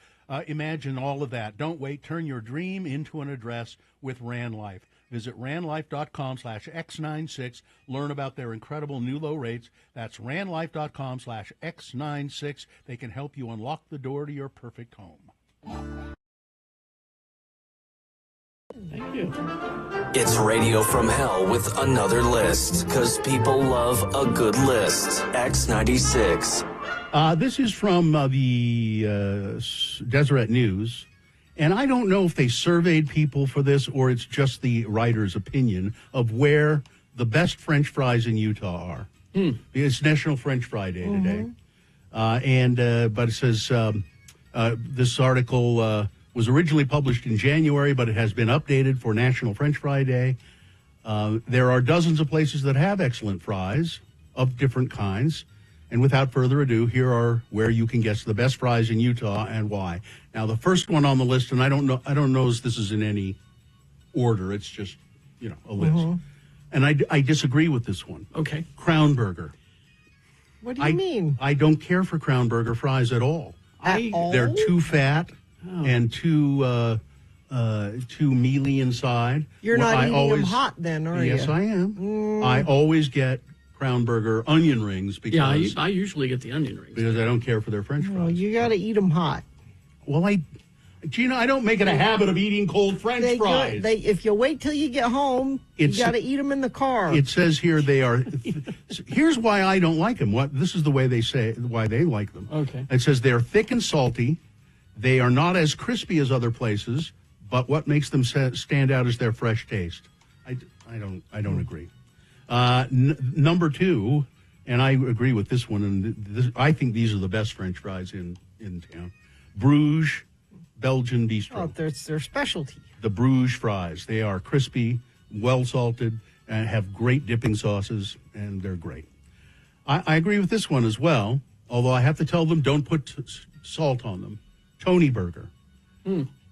Imagine all of that. Don't wait. Turn your dream into an address with Rand Life. Visit randlife.com/X96. Learn about their incredible new low rates. That's randlife.com/X96. They can help you unlock the door to your perfect home. Thank you. It's Radio from Hell with another list, because people love a good list. X96. This is from the Deseret News, and I don't know if they surveyed people for this or it's just the writer's opinion of where the best French fries in Utah are. It's National French Fry Day today. But it says this article was originally published in January, but it has been updated for National French Fry Day. There are dozens of places that have excellent fries of different kinds. And without further ado, here are where you can guess the best fries in Utah and why. Now, the first one on the list, and I don't know if this is in any order. It's just, a list. And I disagree with this one. Okay. Crown Burger. What do you mean? I don't care for Crown Burger fries at all. They're too fat and too mealy inside. You're not eating them hot then, are you? Yes, I am. I always get Crown Burger onion rings because I usually get the onion rings because I don't care for their French fries. Well, you got to eat them hot. Well, Gina, I don't make it a habit of eating cold French fries. If you wait till you get home, you got to eat them in the car. It says here they are. Here's why I don't like them. This is the way they say why they like them. Okay. It says they're thick and salty. They are not as crispy as other places, but what makes them stand out is their fresh taste. I don't agree. Number two, and I agree with this one, and I think these are the best French fries in town. Bruges Belgian Bistro. Oh, it's their specialty. The Bruges fries. They are crispy, well salted, and have great dipping sauces, and they're great. I agree with this one as well, although I have to tell them don't put salt on them. Tony Burger.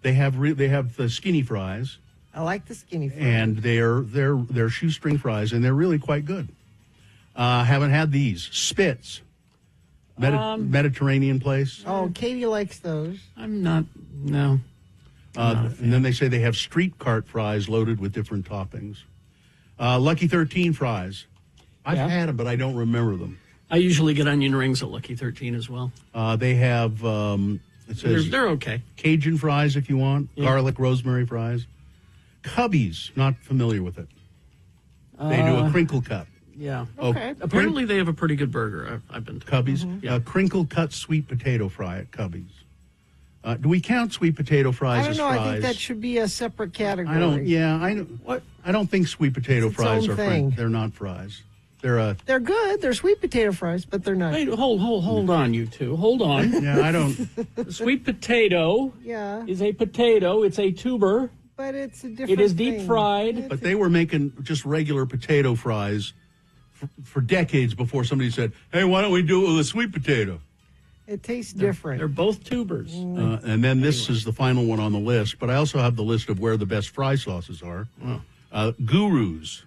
They have the skinny fries. I like the skinny fries. And they're shoestring fries, and they're really quite good. Haven't had these. Spitz. Mediterranean place. Oh, Katie likes those. I'm not, no. And then they say they have street cart fries loaded with different toppings. Lucky 13 fries. I've had them, but I don't remember them. I usually get onion rings at Lucky 13 as well. They have, it says... They're okay. Cajun fries if you want. Yeah. Garlic rosemary fries. Cubby's, not familiar with it. They do a crinkle cut. Yeah. Okay. Apparently they have a pretty good burger, I've been told. Cubby's. Crinkle cut sweet potato fry at Cubby's. Do we count sweet potato fries as fries? I don't know. I think that should be a separate category. I don't think sweet potato fries are fries. They're not fries. They're good. They're sweet potato fries, but they're not. Wait, hold on, you two. Hold on. Yeah, I don't. Sweet potato is a potato. It's a tuber. But it's a different It is deep fried. But they were making just regular potato fries for decades before somebody said, hey, why don't we do it with a sweet potato? It tastes different. They're both tubers. And then this is the final one on the list, but I also have the list of where the best fry sauces are. Guru's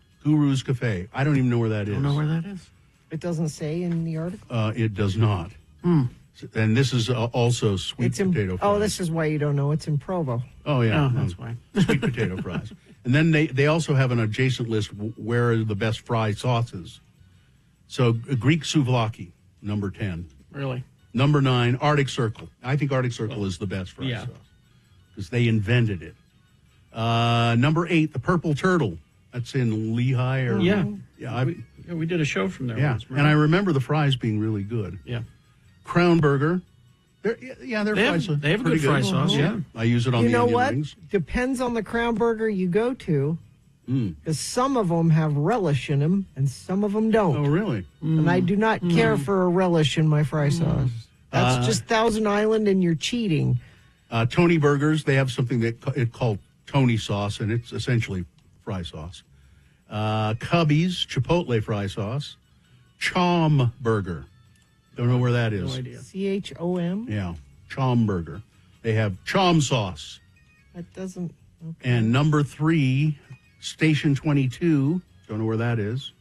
Cafe. I don't even know where that is. I don't know where that is. It doesn't say in the article? It does not. And this is also sweet potato fries. Oh, this is why you don't know. It's in Provo. Oh, yeah. That's why. Sweet potato fries. And then they also have an adjacent list where are the best fry sauces. So Greek souvlaki, number 10. Really? Number 9, Arctic Circle. I think Arctic Circle is the best fry sauce because they invented it. Number 8, the Purple Turtle. That's in Lehigh. We did a show from there. Yeah, once, and I remember the fries being really good. Yeah. Crown Burger. Their fries they have a pretty good fry sauce, yeah. I use it on You the know onion what? rings. Depends on the Crown Burger you go to. Because some of them have relish in them and some of them don't. Oh, really? And I do not care for a relish in my fry sauce. That's just Thousand Island and you're cheating. Tony Burgers, they have something that it called Tony sauce, and it's essentially fry sauce. Cubby's Chipotle fry sauce. Chom Burger. Don't know where that is. No idea. CHOM? Yeah, Chom Burger. They have Chom sauce. That doesn't... Okay. And number 3, Station 22. Don't know where that is.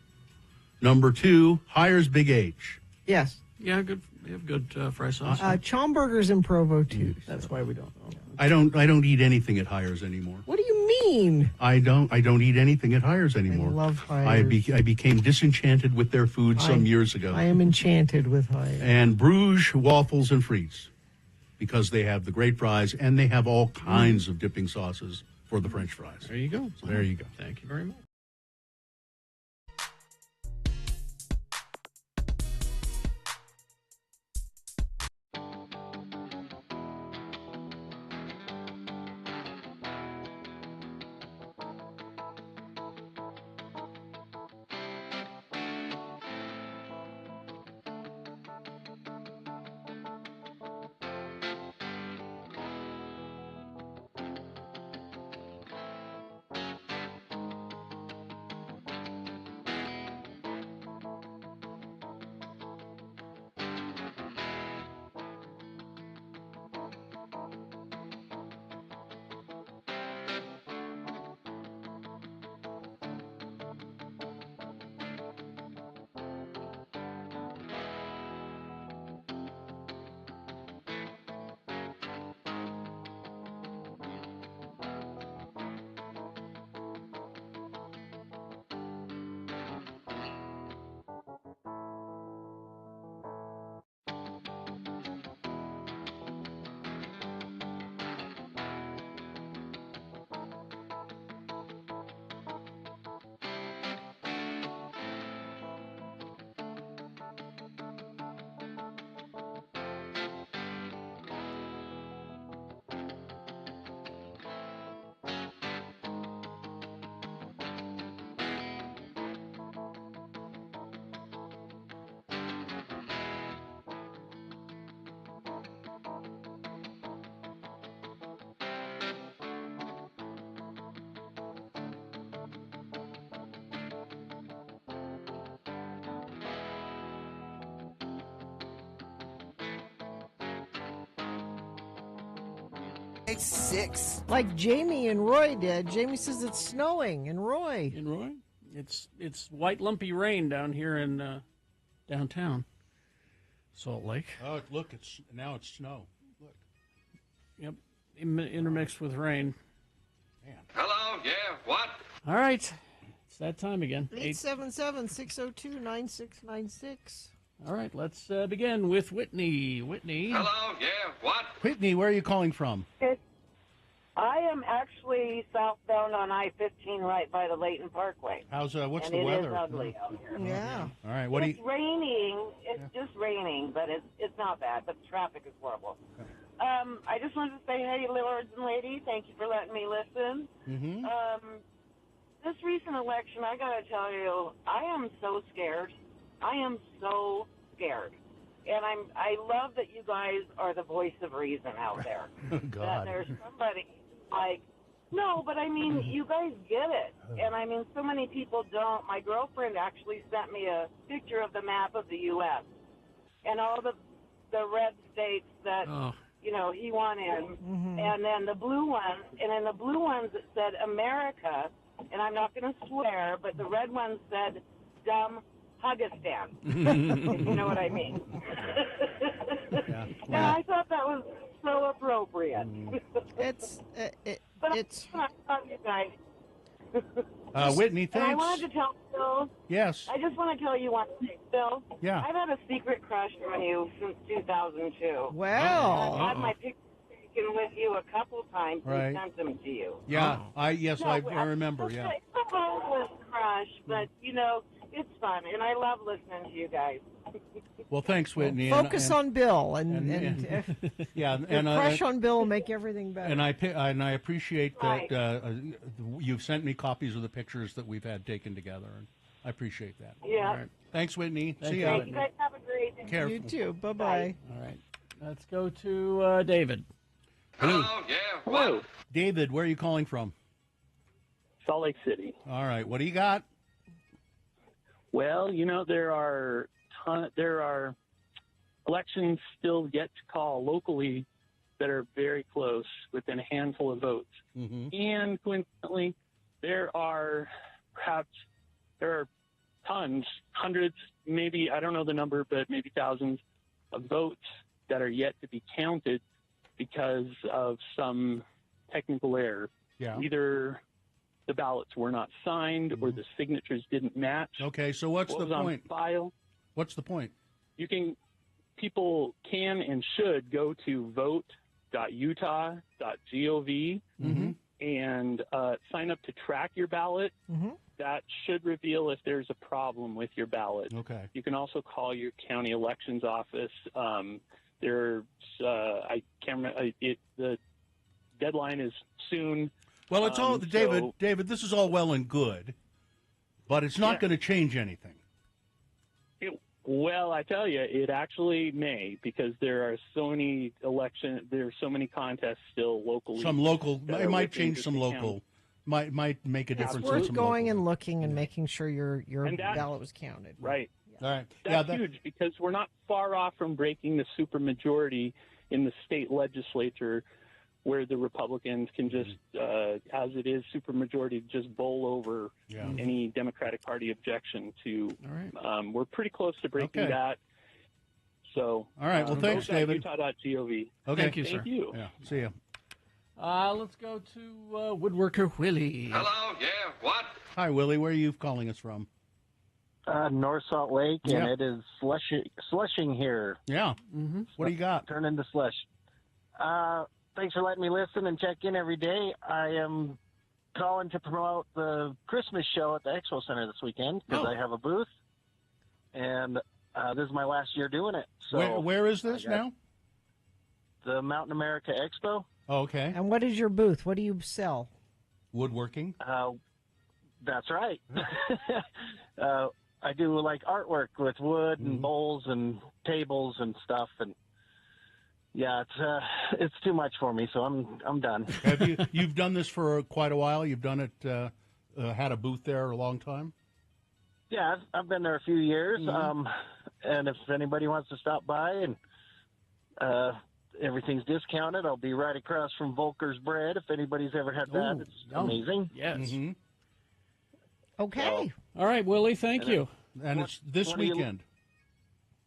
Number 2, Hires Big H. Yes. Yeah, good. They have good fry sauce. Chom Burger's in Provo, too. That's why we don't know. I don't eat anything at Hires anymore. What do you mean? I don't eat anything at Hires anymore. I love Hires. I became disenchanted with their food some years ago. I am enchanted with Hires. And Bruges waffles and frites, because they have the great fries and they have all kinds of dipping sauces for the French fries. There you go. So there you go. Thank you very much. It's 6. Like Jamie and Roy did. Jamie says it's snowing in Roy. In Roy? It's white lumpy rain down here in downtown Salt Lake. Oh, look, it's snow. Look. Yep, intermixed with rain. Man. Hello, yeah, what? All right, it's that time again. 877-602-9696. All right, let's begin with Whitney. Whitney. Hello, yeah, what? Whitney, where are you calling from? I am actually southbound on I-15 right by the Layton Parkway. What's the weather? It is ugly out here. Yeah. All right, It's raining. It's just raining, but it's not bad, but the traffic is horrible. I just wanted to say, hey, lords and ladies, thank you for letting me listen. Mm-hmm. This recent election, I got to tell you, I am so scared. I am so scared. And I love that you guys are the voice of reason out there. God. That there's somebody like, no, but I mean, you guys get it. And I mean, so many people don't. My girlfriend actually sent me a picture of the map of the U.S. and all the the red states that Oh. he wanted, and then the blue ones, and in the blue ones it said America, and I'm not going to swear, but the red ones said dumb Huggistan. If you know what I mean. And I thought that was so appropriate. It's but it's. I love you guys. Whitney, And I thanks. wanted to tell Phil. Yes. I just want to tell you one thing, Phil. Yeah. I've had a secret crush on you since 2002. Well. I've had my pictures taken with you a couple times Right. and sent them to you. Yeah, I No, remember. Yeah. It's a hopeless crush, but it's fun, and I love listening to you guys. Well, thanks, Whitney. Focus on Bill and yeah, your and crush on Bill will make everything better. And I appreciate that you've sent me copies of the pictures that we've had taken together, and I appreciate that. Yeah. All right. Thanks, Whitney. Thank See you, ya. You guys have a great day. Careful. You too. Bye-bye. All right. Let's go to David. Hello, yeah, what? David, where are you calling from? Salt Lake City. All right. What do you got? Well, there are elections still yet to call locally that are very close, within a handful of votes. Mm-hmm. And coincidentally, there are tons, hundreds, maybe, I don't know the number, but maybe thousands of votes that are yet to be counted because of some technical error. Yeah. Either the ballots were not signed or the signatures didn't match. Okay, so what's What the was on point? file. What's the point? People can and should go to vote.utah.gov and sign up to track your ballot. That should reveal if there's a problem with your ballot. Okay. You can also call your county elections office. There's I can't remember. The deadline is soon. Well, it's all David. so- David, this is all well and good, but it's not Yeah. going to change anything. Well, I tell you, it actually may, because there are so many contests still locally. Some local, that it are might within change just some the local, might make a It's difference. in worth some going local. and looking and making sure your And that- ballot was counted. Right. All right. That's huge, because we're not far off from breaking the supermajority in the state legislature, where the Republicans can just, as it is, supermajority, just bowl over any Democratic Party objection to. All right. We're pretty close to breaking Okay. that. So. All right. Well, thanks, David. Utah.gov. Okay. Thank you, sir. Thank you. Yeah. See ya. Let's go to Woodworker Willie. Hello, yeah, what? Hi, Willie. Where are you calling us from? North Salt Lake, Yeah. and it is slushing here. Yeah. What do you got? Turn into slush. Thanks for letting me listen and check in every day. I am calling to promote the Christmas show at the Expo Center this weekend because I have a booth, and this is my last year doing it. So Where is this I got now? The Mountain America Expo. Oh, okay. And what is your booth? What do you sell? Woodworking. That's right. I do like artwork with wood and bowls and tables and stuff, and yeah, it's too much for me, so I'm done. Have you've done this for quite a while? You've done it, had a booth there a long time? Yeah, I've been there a few years, and if anybody wants to stop by and everything's discounted, I'll be right across from Volker's Bread. If anybody's ever had that, Ooh, it's yum. amazing. Yes. Okay. All right, Willie, thank And you. And it's this what do you- weekend.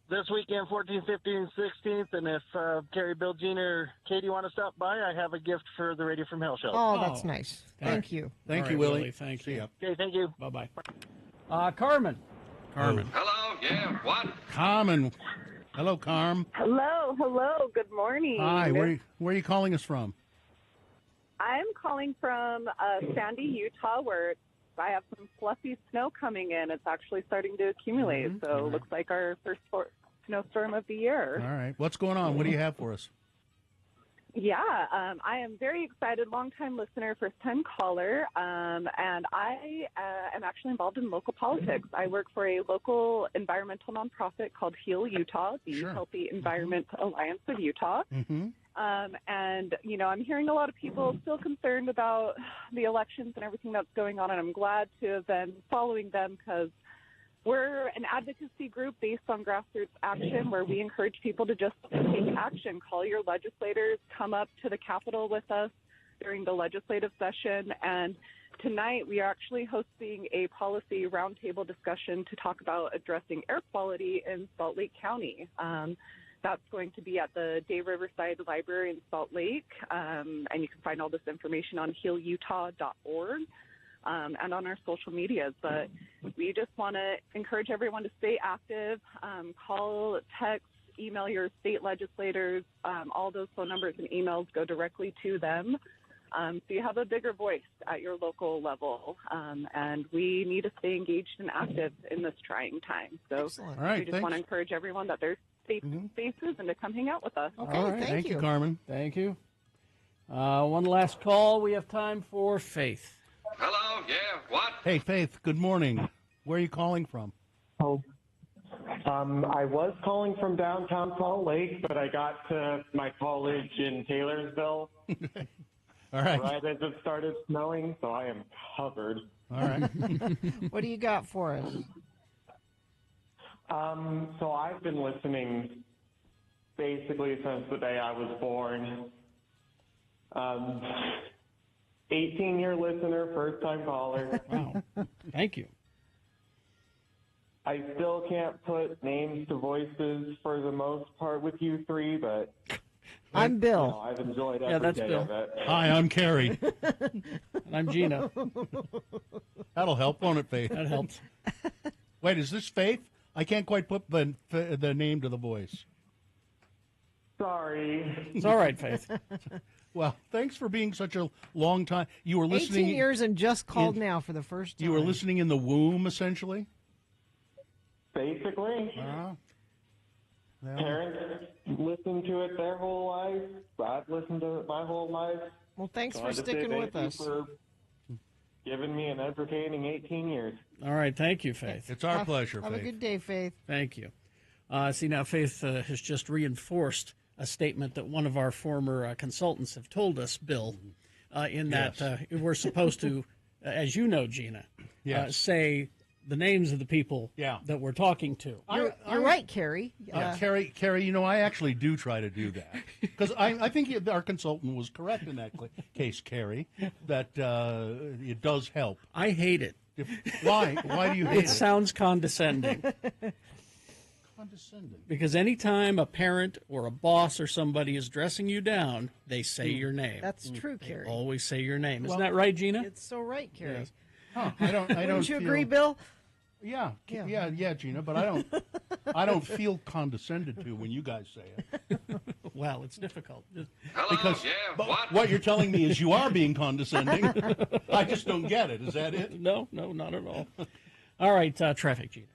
This weekend, 14th, 15th, 16th, and if Carrie, Bill, Gene, or Katie want to stop by, I have a gift for the Radio from Hell show. Oh, that's nice. Thank you. Thank All you, right, Willie. Willie, thank you. Okay, thank you. Bye-bye. Carmen. Carmen. Hello, yeah, what? Carmen. Hello, Carm. Hello. Good morning. Hi. Where are you calling us from? I'm calling from Sandy, Utah, where I have some fluffy snow coming in. It's actually starting to accumulate, so it looks like our first snowstorm of the year. All right. What's going on? What do you have for us? Yeah, I am very excited, long-time listener, first-time caller, and I am actually involved in local politics. I work for a local environmental nonprofit called Heal Utah, the Healthy Environment Alliance of Utah. And, you know, I'm hearing a lot of people still concerned about the elections and everything that's going on, and I'm glad to have been following them because We're an advocacy group based on grassroots action where we encourage people to just take action. Call your legislators, come up to the Capitol with us during the legislative session. And tonight we are actually hosting a policy roundtable discussion to talk about addressing air quality in Salt Lake County. That's going to be at the Day Riverside Library in Salt Lake. And you can find all this information on healutah.org. And on our social medias. But we just want to encourage everyone to stay active, call, text, email your state legislators. All those phone numbers and emails go directly to them. So you have a bigger voice at your local level. And we need to stay engaged and active in this trying time. So All right, we just want to encourage everyone that there's safe spaces and to come hang out with us. Okay, All right. Thank you, Carmen. Thank you. One last call. We have time for Faith. Hello, yeah, what? Hey, Faith, good morning. Where are you calling from? I was calling from downtown Salt Lake, but I got to my college in Taylorsville All right. right as it started snowing, so I am covered. All right. What do you got for us? So I've been listening basically since the day I was born. 18-year listener, first-time caller. Wow. Thank you. I still can't put names to voices for the most part with you three, but I'm Bill. I've enjoyed every Yeah, that's day Bill. of it. Hi, I'm Carrie. And I'm Gina. That'll help, won't it, Faith? That helps. Wait, is this Faith? I can't quite put the name to the voice. Sorry. It's all right, Faith. Well, thanks for being such a long time. You were listening. 18 years and just called now for the first time. You were listening in the womb, essentially. Basically. Parents listen to it their whole life. I've listened to it my whole life. Well, thanks So for I just say sticking with thank us. you for giving me an entertaining 18 years. All right. Thank you, Faith. It's our pleasure, Have a Faith. good day, Faith. Thank you. See, now Faith has just reinforced a statement that one of our former consultants have told us, Bill, in that we're supposed to, as you know, Gina, say the names of the people that we're talking to. You're right, Carrie. Carrie, you know, I actually do try to do that. Because I think our consultant was correct in that case, Carrie, that it does help. I hate it. Why? Why do you hate it? It sounds condescending. Condescending. Because anytime a parent or a boss or somebody is dressing you down, they say your name. That's true, Carrie. Always say your name. Isn't Well, that right, Gina? It's so right, Carrie. Yes. Huh, I don't Wouldn't you feel- agree, Bill? Yeah, Gina, but I don't feel condescended to when you guys say it. Well, it's difficult. Because what you're telling me is you are being condescending. I just don't get it. Is that it? No, not at all. All right, traffic, Gina.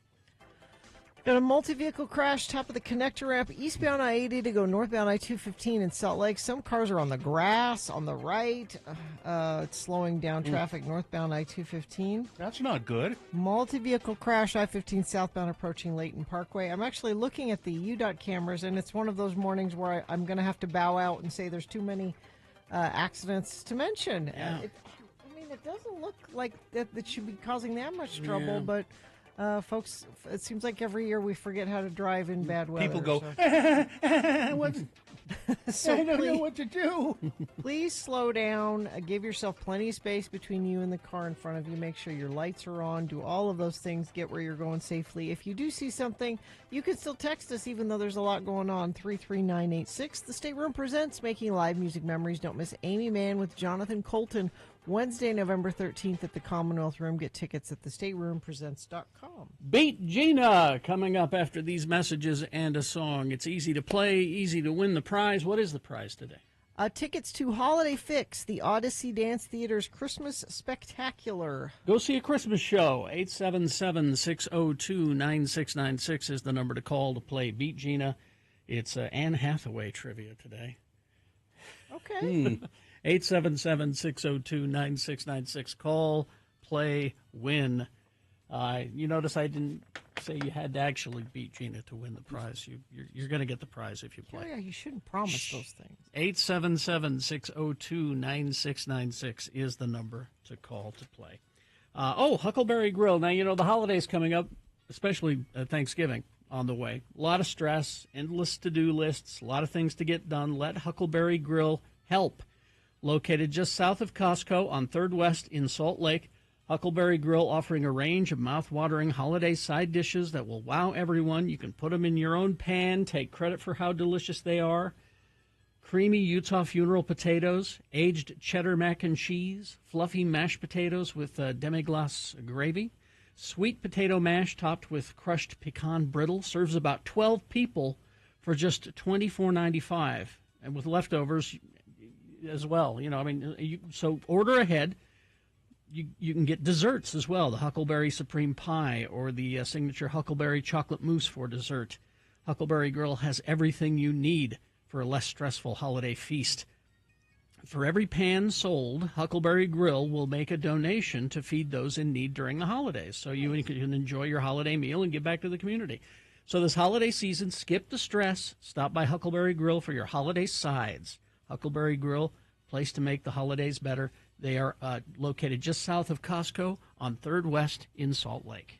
Got a multi-vehicle crash top of the connector ramp eastbound I-80 to go northbound I-215 in Salt Lake. Some cars are on the grass on the right. It's slowing down traffic northbound I-215. That's not good. Multi-vehicle crash I-15 southbound approaching Layton Parkway. I'm actually looking at the UDOT cameras, and it's one of those mornings where I'm going to have to bow out and say there's too many accidents to mention. Yeah. It doesn't look like that should be causing that much trouble, Yeah. but... folks, it seems like every year we forget how to drive in bad weather. People go, so I don't know what to do. Please slow down. Give yourself plenty of space between you and the car in front of you. Make sure your lights are on. Do all of those things. Get where you're going safely. If you do see something, you can still text us even though there's a lot going on. 33986. The State Room presents Making Live Music Memories. Don't miss Amy Mann with Jonathan Colton Wednesday, November 13th at the Commonwealth Room. Get tickets at thestateroompresents.com. Beat Gina coming up after these messages and a song. It's easy to play, easy to win the prize. What is the prize today? Tickets to Holiday Fix, the Odyssey Dance Theater's Christmas Spectacular. Go see a Christmas show. 877-602-9696 is the number to call to play Beat Gina. It's Anne Hathaway trivia today. Okay. 877-602-9696. Call, play, win. You notice I didn't say you had to actually beat Gina to win the prize. You're going to get the prize if you play. Yeah, you shouldn't promise those things. 877-602-9696 is the number to call to play. Huckleberry Grill. Now, you know, the holiday's coming up. especially Thanksgiving on the way. A lot of stress, endless to-do lists, a lot of things to get done. Let Huckleberry Grill help. Located just south of Costco on 3rd West in Salt Lake, Huckleberry Grill offering a range of mouth-watering holiday side dishes that will wow everyone. You can put them in your own pan, take credit for how delicious they are. Creamy Utah funeral potatoes, aged cheddar mac and cheese, fluffy mashed potatoes with demi-glace gravy, sweet potato mash topped with crushed pecan brittle, serves about 12 people for just $24.95, and with leftovers as well. So order ahead. You can get desserts as well, the Huckleberry Supreme Pie or the signature Huckleberry Chocolate Mousse for dessert. Huckleberry Grill has everything you need for a less stressful holiday feast. For every pan sold, Huckleberry Grill will make a donation to feed those in need during the holidays, so you can enjoy your holiday meal and give back to the community. So this holiday season, skip the stress. Stop by Huckleberry Grill for your holiday sides. Huckleberry Grill, place to make the holidays better. They are located just south of Costco on 3rd West in Salt Lake.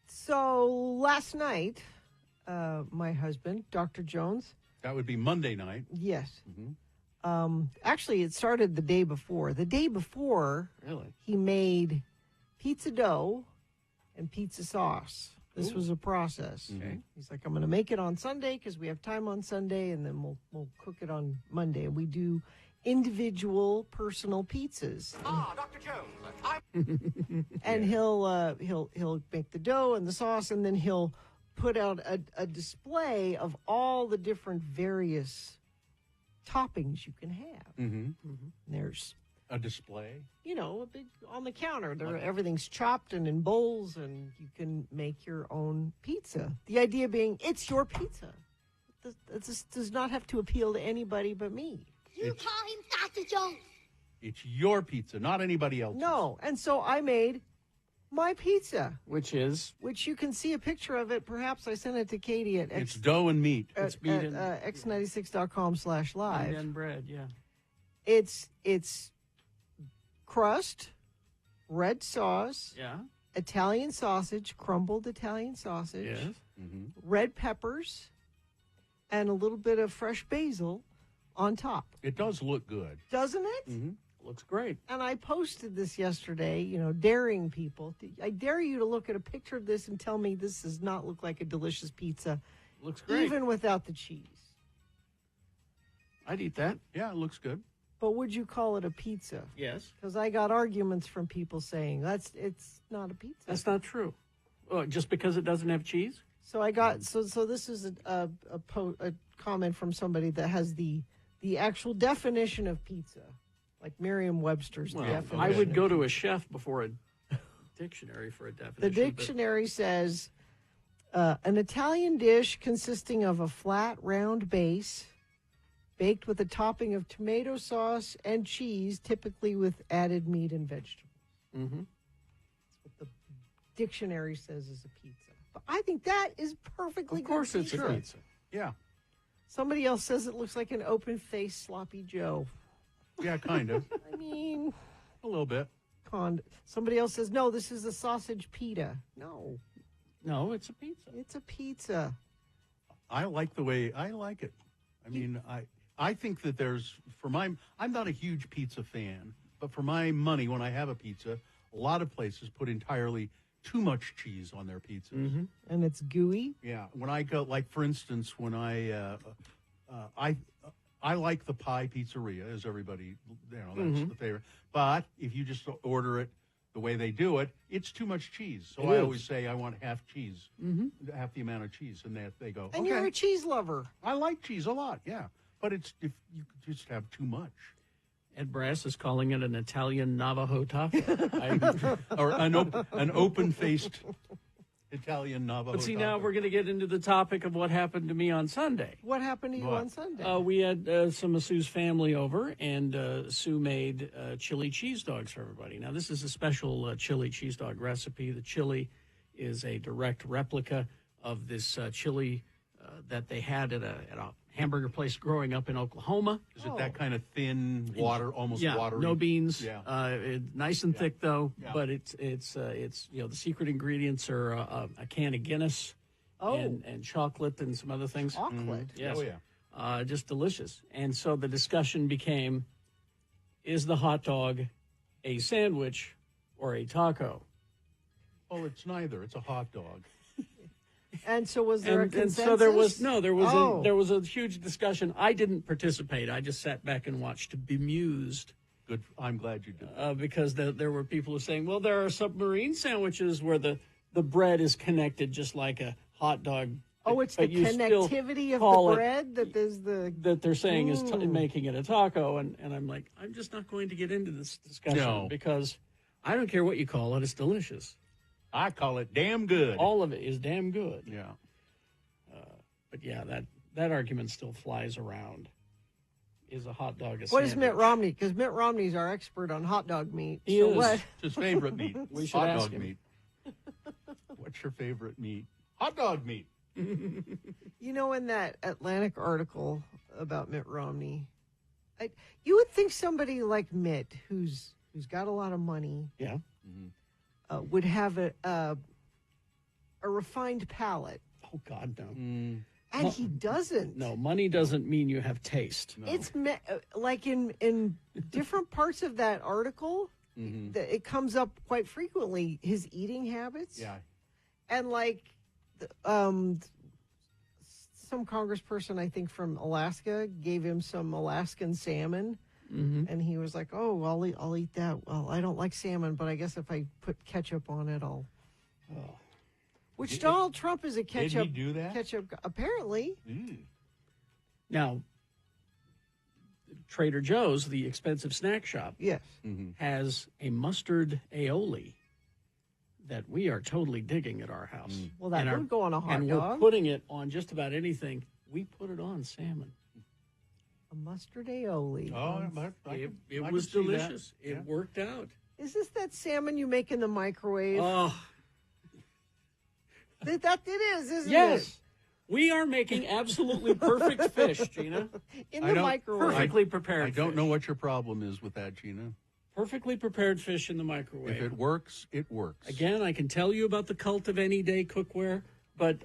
So last night, my husband, Dr. Jones. That would be Monday night. Yes. Mm-hmm. Actually, it started the day before. The day before, really, he made pizza dough and pizza sauce. This was a process. Okay. He's like, I'm going to make it on Sunday because we have time on Sunday, and then we'll cook it on Monday. And we do individual personal pizzas. Dr. Jones. And he'll make the dough and the sauce, and then he'll put out a display of all the different various toppings you can have. Mm-hmm. There's a display, a big on the counter. Everything's chopped and in bowls, and you can make your own pizza. The idea being, it's your pizza. This does not have to appeal to anybody but me. You call him Dr. Jones. It's your pizza, not anybody else's. No, and so I made my pizza, which you can see a picture of it. Perhaps I sent it to Katie at it's dough and meat. It's meat at x96.com/live. And bread, yeah. It's crust, red sauce, yeah, Italian sausage, crumbled Italian sausage, yes, red peppers, and a little bit of fresh basil on top. It does look good, doesn't it? Mm-hmm. Looks great. And I posted this yesterday, daring people. I dare you to look at a picture of this and tell me this does not look like a delicious pizza. Looks great. Even without the cheese. I'd eat that. Yeah, it looks good. But would you call it a pizza? Yes. Because I got arguments from people saying it's not a pizza. That's not true. Oh, just because it doesn't have cheese? So I got so this is a comment from somebody that has the actual definition of pizza, like Merriam-Webster's definition. I would go to a chef before a dictionary for a definition. The dictionary says an Italian dish consisting of a flat, round base, baked with a topping of tomato sauce and cheese, typically with added meat and vegetables. Mm-hmm. That's what the dictionary says is a pizza. But I think that is perfectly good. Of course it's pizza. a pizza. Yeah. Somebody else says it looks like an open-faced sloppy Joe. Yeah, kind of. I mean, a little bit. Somebody else says, no, this is a sausage pita. No, it's a pizza. It's a pizza. I like it. I mean, I think that I'm not a huge pizza fan, but for my money, when I have a pizza, a lot of places put entirely too much cheese on their pizzas. Mm-hmm. And it's gooey. Yeah. When I go, like, for instance, when I like the Pie Pizzeria, as everybody, that's the favorite. But if you just order it the way they do it, it's too much cheese. So I always say I want half cheese, half the amount of cheese, and they go, And okay. you're a cheese lover. I like cheese a lot, yeah. But if you just have too much. Ed Brass is calling it an Italian Navajo taco. Or an open-faced Italian Navajo. But see, now we're going to get into the topic of what happened to me on Sunday. What happened to you on Sunday? We had some of Sue's family over, and Sue made chili cheese dogs for everybody. Now, this is a special chili cheese dog recipe. The chili is a direct replica of this chili that they had at a hamburger place growing up in Oklahoma. Is it that kind of thin, almost watery? No beans. Yeah. Nice and thick though. Yeah. But it's the secret ingredients are a can of Guinness, and chocolate and some other things. Chocolate. Yes. Oh yeah. Just delicious. And so the discussion became: is the hot dog a sandwich or a taco? Oh, it's neither. It's a hot dog. And so was there a consensus? And so there was a huge discussion. I didn't participate. I just sat back and watched, bemused. Good. I'm glad you did. Because there were people who were saying, well, there are submarine sandwiches where the bread is connected just like a hot dog. Oh, it's the connectivity of the bread that they're saying is making it a taco. And I'm like, I'm just not going to get into this discussion because I don't care what you call it. It's delicious. I call it damn good. All of it is damn good. Yeah. But yeah, that argument still flies around. Is a hot dog a sandwich? What is Mitt Romney? Because Mitt Romney's our expert on hot dog meat. He so is. what? It's his favorite meat. We should hot ask dog him. meat. What's your favorite meat? Hot dog meat. You know, in that Atlantic article about Mitt Romney, you would think somebody like Mitt, who's got a lot of money, yeah, would have a refined palate. Oh God, no. And he doesn't. No, money doesn't mean you have taste. No. It's like in different parts of that article, it comes up quite frequently. His eating habits, and like some congressperson, I think from Alaska, gave him some Alaskan salmon, and he was like, "Oh, I'll eat that." Well, I don't like salmon, but I guess if I put ketchup on it, I'll. Oh. Which Donald Trump is a ketchup. Did he do that? Ketchup, apparently. Now, Trader Joe's, the expensive snack shop, yes, has a mustard aioli that we are totally digging at our house. Well, that would go on a hot and dog. we're putting it on just about anything. We put it on salmon. A mustard aioli. Oh, it was delicious. It worked out. Is this that salmon you make in the microwave? Oh. That it is, isn't it? Yes. We are making absolutely perfect fish, Gina. In the microwave. Perfectly prepared I don't fish. know what your problem is with that, Gina. Perfectly prepared fish in the microwave. If it works, it works. Again, I can tell you about the cult of any day cookware, but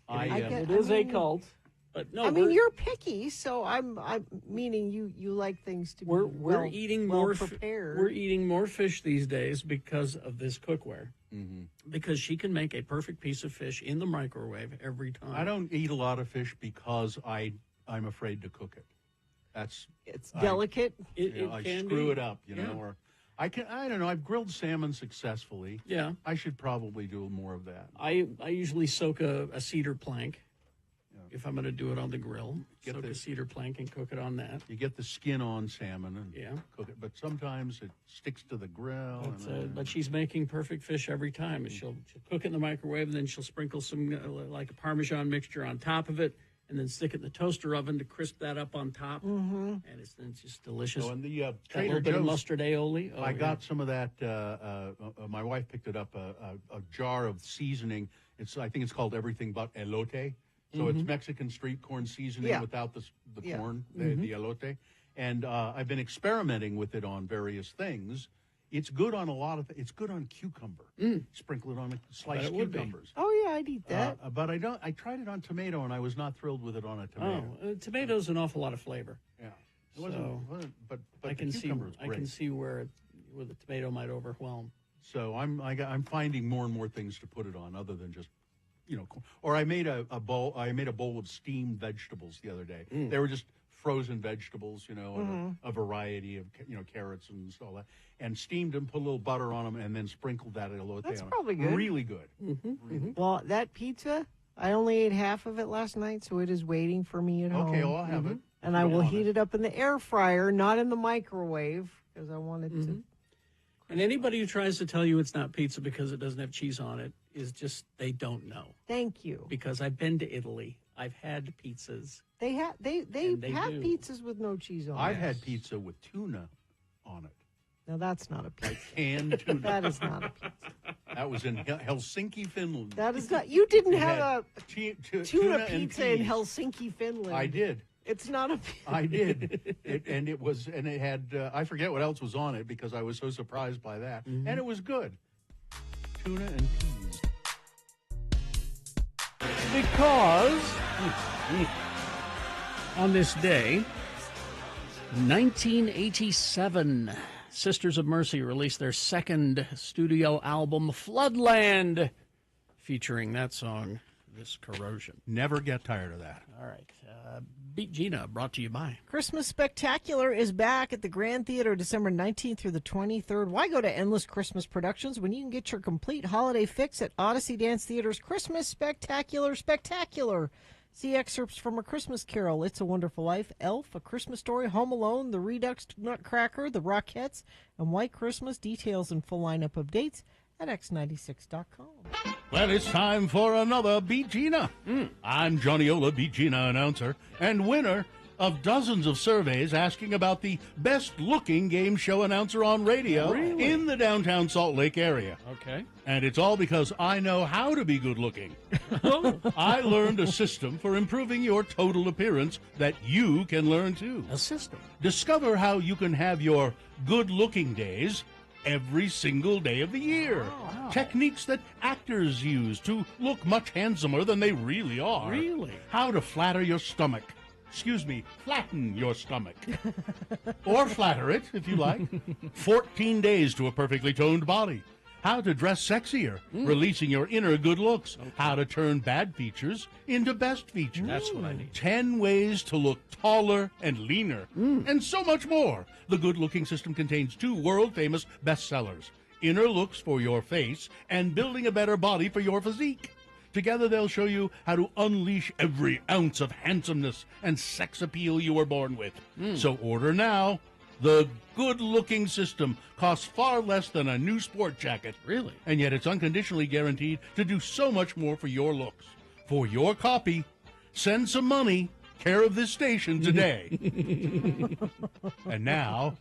it is a cult. But no, I mean, you're picky, so I'm meaning you like things to be we're eating more prepared. We're eating more fish these days because of this cookware. Because she can make a perfect piece of fish in the microwave every time. I don't eat a lot of fish because I'm afraid to cook it. It's delicate. I screw it up, or I don't know. I've grilled salmon successfully. Yeah. I should probably do more of that. I usually soak a cedar plank if I'm going to do it on the grill. Soak a cedar plank and cook it on that. You get the skin on salmon and cook it, but sometimes it sticks to the grill. But she's making perfect fish every time. She'll cook it in the microwave, and then she'll sprinkle some like a Parmesan mixture on top of it, and then stick it in the toaster oven to crisp that up on top. And it's just delicious. So in the Trader Trader bit of Joe's mustard aioli. I got some of that. My wife picked it up, a jar of seasoning. I think it's called everything but elote. So it's Mexican street corn seasoning without the corn, the elote. And I've been experimenting with it on various things. It's good on it's good on cucumber. Sprinkle it on sliced cucumbers. Oh yeah, I'd eat that. But I tried it on tomato and I was not thrilled with it on a tomato. Tomato's an awful lot of flavor. Yeah. It wasn't, but I can the see cucumber was great. I can see where the tomato might overwhelm. So I'm finding more and more things to put it on other than just or I made a bowl of steamed vegetables the other day. They were just frozen vegetables, and a variety of carrots and all that, and steamed them, put a little butter on them, and then sprinkled that elote That's on probably it. good. Really good. Well, that pizza, I only ate half of it last night, so it is waiting for me at home. Okay, well, I'll have it. And I will heat it up in the air fryer, not in the microwave, because I want it to. And anybody who tries to tell you it's not pizza because it doesn't have cheese on it is just, they don't know. Thank you. Because I've been to Italy. I've had pizzas. They have do. pizzas with no cheese on it. I've had pizza with tuna on it. Now that's not a pizza. Canned tuna. That is not a pizza. That was in Helsinki, Finland. That is not. You didn't They have had a tuna tuna and pizza in peas. Helsinki, Finland. I did. It's not a pizza. I did. It had, I forget what else was on it because I was so surprised by that. Mm-hmm. And it was good. Tuna and peas. Because on this day, 1987, Sisters of Mercy released their second studio album, Floodland, featuring that song, This Corrosion. Never get tired of that. All right. Beat Gina, brought to you by. Christmas Spectacular is back at the Grand Theater December 19th through the 23rd. Why go to Endless Christmas Productions when you can get your complete holiday fix at Odyssey Dance Theater's Christmas Spectacular Spectacular? See excerpts from A Christmas Carol, It's a Wonderful Life, Elf, A Christmas Story, Home Alone, The Redux Nutcracker, The Rockettes, and White Christmas. Details and full lineup of dates at x96.com. Well, it's time for another Beat Gina. I'm Johnny Ola, Beat Gina announcer, and winner of dozens of surveys asking about the best-looking game show announcer on radio in the downtown Salt Lake area. Okay. And it's all because I know how to be good-looking. I learned a system for improving your total appearance that you can learn too. A system. Discover how you can have your good-looking days every single day of the year. Wow. Techniques that actors use to look much handsomer than they really are. Really? How to flatter your stomach. Excuse me, flatten your stomach. Or flatter it, if you like. 14 days to a perfectly toned body. How to dress sexier, releasing your inner good looks. Okay. How to turn bad features into best features. That's what I need. 10 ways to look taller and leaner. And so much more. The Good Looking System contains 2 world-famous bestsellers. Inner Looks for Your Face and Building a Better Body for Your Physique. Together they'll show you how to unleash every ounce of handsomeness and sex appeal you were born with. So order now. The Good Looking System costs far less than a new sport jacket. Really? And yet it's unconditionally guaranteed to do so much more for your looks. For your copy, send some money, care of this station today. And now,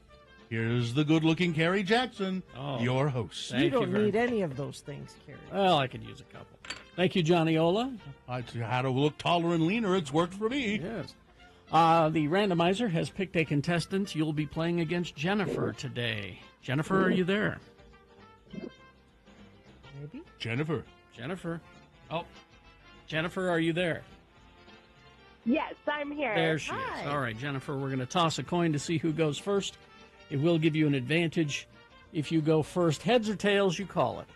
here's the good-looking Carrie Jackson, your host. You don't need any of those things, Carrie. Well, I could use a couple. Thank you, Johnny Ola. How to look taller and leaner, it's worked for me. Yes. The randomizer has picked a contestant. You'll be playing against Jennifer today. Jennifer, are you there? Maybe. Jennifer. Oh, Jennifer, are you there? Yes, I'm here. There she is. All right, Jennifer, we're going to toss a coin to see who goes first. It will give you an advantage if you go first. Heads or tails, you call it.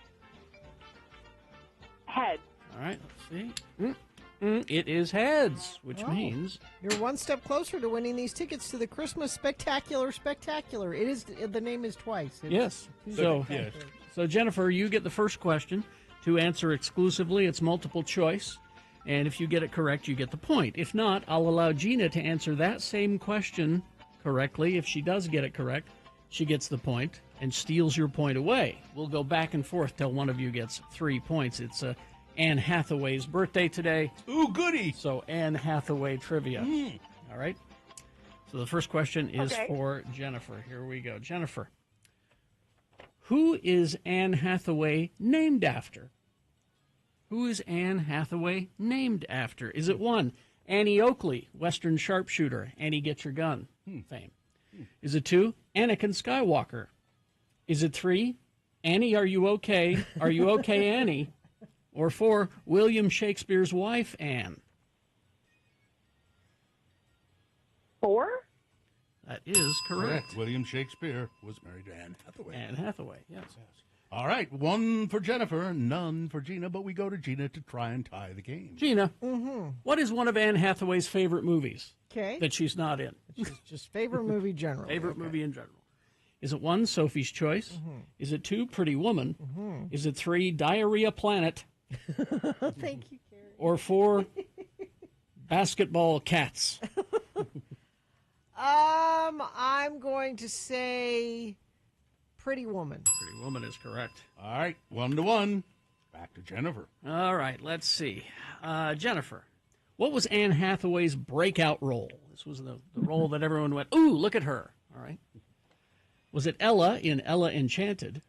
Heads. All right, let's see. It is heads, which means you're one step closer to winning these tickets to the Christmas Spectacular Spectacular. It is the name is twice. Yes. So Jennifer, you get the first question. To answer exclusively, it's multiple choice, and if you get it correct, you get the point. If not, I'll allow Gina to answer that same question correctly. If she does get it correct, she gets the point and steals your point away. We'll go back and forth till one of you gets 3 points. It's Anne Hathaway's birthday today. Ooh, goody. So Anne Hathaway trivia. All right. So the first question is for Jennifer. Here we go. Jennifer, who is Anne Hathaway named after? Who is Anne Hathaway named after? Is it 1, Annie Oakley, Western sharpshooter, Annie Get Your Gun fame? Is it 2, Anakin Skywalker? Is it 3, Annie, Are You Okay? Are You Okay, Annie? Or 4, William Shakespeare's wife, Anne? 4? That is correct. William Shakespeare was married to Anne Hathaway. Anne Hathaway, yes. All right, 1 for Jennifer, none for Gina, but we go to Gina to try and tie the game. Gina, what is one of Anne Hathaway's favorite movies that she's not in? Just favorite movie generally. Favorite movie in general. Is it 1, Sophie's Choice? Is it 2, Pretty Woman? Is it 3, Diarrhea Planet? Thank you, Carrie. Or 4, Basketball Cats? I'm going to say Pretty Woman. Pretty Woman is correct. All right, 1-1. Back to Jennifer. All right, let's see. Jennifer, what was Anne Hathaway's breakout role? This was the role that everyone went, ooh, look at her. All right. Was it Ella in Ella Enchanted?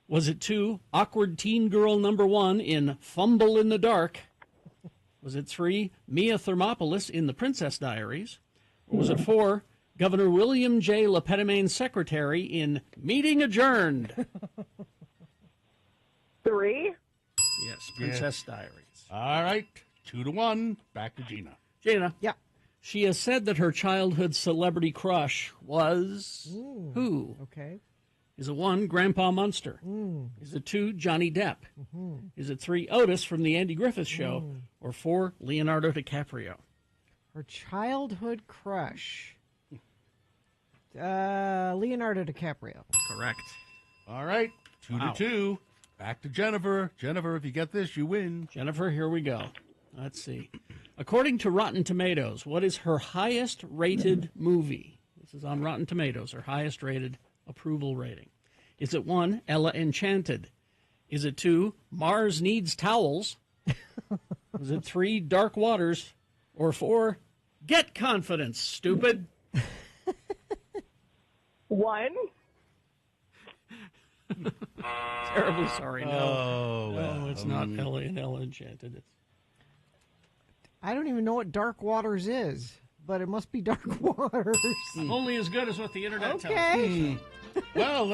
Was it 2, awkward teen girl number 1 in Fumble in the Dark? Was it 3, Mia Thermopolis in The Princess Diaries? Or was it 4, Governor William J. Lepettimane's secretary in Meeting Adjourned? 3. Yes, Princess Diaries. All right, 2-1. Back to Gina. Gina. Yeah. She has said that her childhood celebrity crush was who? Okay. Is it 1, Grandpa Munster? Is it 2, Johnny Depp? Is it 3, Otis from the Andy Griffith Show? Or 4, Leonardo DiCaprio? Her childhood crush. Leonardo DiCaprio. Correct. All right, 2-2. Back to Jennifer. Jennifer, if you get this, you win. Jennifer, here we go. Let's see. According to Rotten Tomatoes, what is her highest rated movie? This is on Rotten Tomatoes, her highest rated approval rating. Is it 1, Ella Enchanted? Is it 2, Mars Needs Towels? Is it 3, Dark Waters? Or 4, Get Confidence, stupid? 1. Terribly sorry, no. Oh, no, it's not Ella and Ella Enchanted. It's... I don't even know what Dark Waters is, but it must be Dark Waters. Only as good as what the internet tells Okay. me. Well,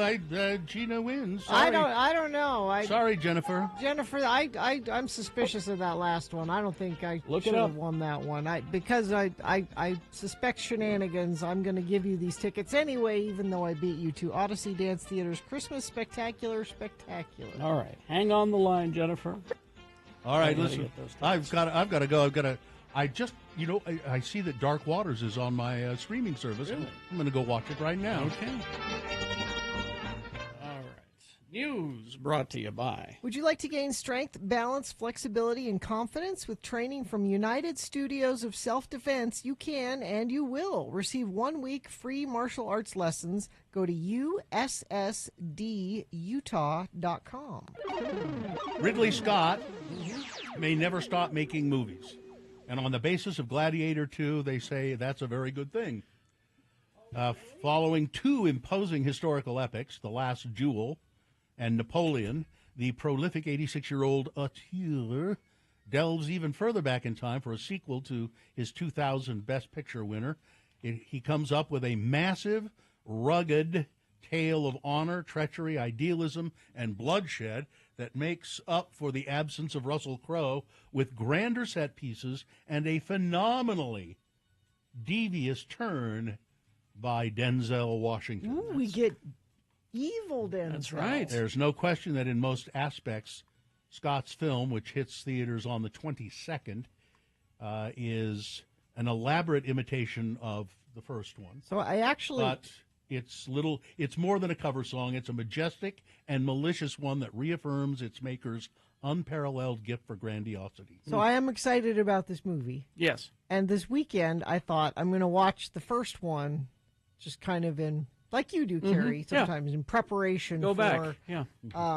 Gina wins. Sorry. I don't know. Sorry, Jennifer. Jennifer, I'm suspicious of that last one. I don't think I Look it should have up. won that one. Because I suspect shenanigans. I'm going to give you these tickets anyway, even though I beat you to Odyssey Dance Theater's Christmas Spectacular. All right, hang on the line, Jennifer. All right, I gotta listen. get those I've got to go. I just, I see that Dark Waters is on my streaming service. Really? I'm going to go watch it right now. Okay. All right. News brought to you by. Would you like to gain strength, balance, flexibility, and confidence with training from United Studios of Self-Defense? You can and you will receive 1 week free martial arts lessons. Go to ussdutah.com. Ridley Scott may never stop making movies. And on the basis of Gladiator 2, they say that's a very good thing. Following 2 imposing historical epics, The Last Duel and Napoleon, the prolific 86-year-old auteur delves even further back in time for a sequel to his 2000 Best Picture winner. He comes up with a massive, rugged tale of honor, treachery, idealism, and bloodshed that makes up for the absence of Russell Crowe, with grander set pieces and a phenomenally devious turn by Denzel Washington. Ooh, we get evil Denzel. That's right. There's no question that in most aspects, Scott's film, which hits theaters on the 22nd, is an elaborate imitation of the first one. So I actually... But it's more than a cover song. It's a majestic and malicious one that reaffirms its maker's unparalleled gift for grandiosity. So I am excited about this movie. Yes. And this weekend, I thought I'm going to watch the first one, just kind of in, like you do, Carrie, sometimes in preparation Go for... back. Yeah.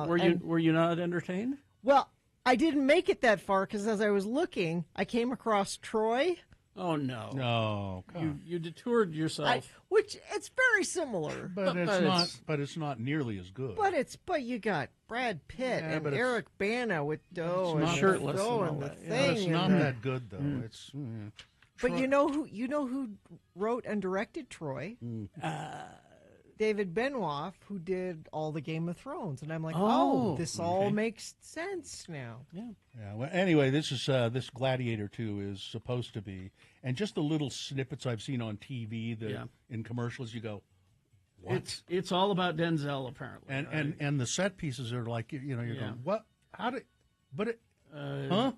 Were you not entertained? Well, I didn't make it that far because as I was looking, I came across Troy. Oh, no. No. You detoured yourself. Which it's very similar. But it's not nearly as good. But you got Brad Pitt Yeah, and but it's- Eric Bana with Doe and shirtless Doe and and all the that, yeah. thing. It's and not the- that good though. It's But you know who wrote and directed Troy? David Benoit, who did all the Game of Thrones, and I'm like, this all makes sense now. Yeah. Yeah. Well, anyway, this Gladiator 2 is supposed to be, and just the little snippets I've seen on TV that in commercials, you go, what? It's all about Denzel, apparently. And the set pieces are like, you're going, what? How did? But it,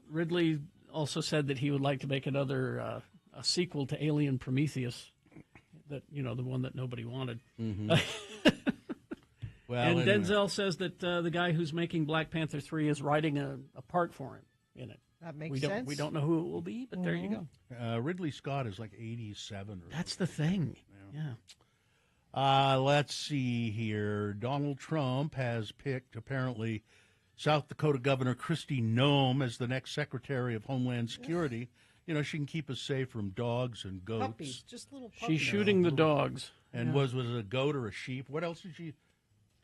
Ridley also said that he would like to make another a sequel to Alien Prometheus. That the one that nobody wanted. Mm-hmm. Well, and anyway. Denzel says that the guy who's making Black Panther 3 is writing a part for him in it. That makes sense. We don't know who it will be, but there you go. Ridley Scott is like 87 or That's the thing. Yeah. Let's see here. Donald Trump has picked, apparently, South Dakota Governor Kristi Noem as the next Secretary of Homeland Security. She can keep us safe from dogs and goats. Puppies, just little puppies. She's shooting the dogs. And Yeah. was it a goat or a sheep? What else did she?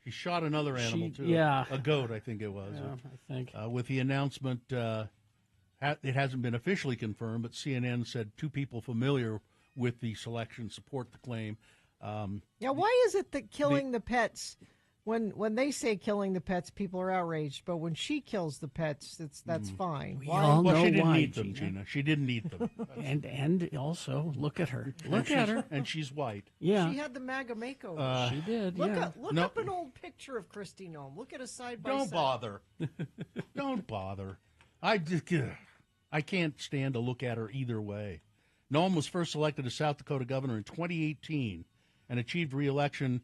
She shot another animal too. yeah. A goat, I think it was. Yeah, I think. With the announcement, it hasn't been officially confirmed, but CNN said 2 people familiar with the selection support the claim. Yeah, why is it that killing the pets, when they say killing the pets, people are outraged, but when she kills the pets, that's fine. We Why? all Well, know she didn't why, eat them, Gina. She didn't eat them. and also look at her. Look at her. And she's white. Yeah. She had the MAGA makeover. She did. Look, yeah. look up an old picture of Kristi Noem. Look at a side by side. Don't bother. Don't bother. I can't stand to look at her either way. Noem was first elected as South Dakota governor in 2018 and achieved re-election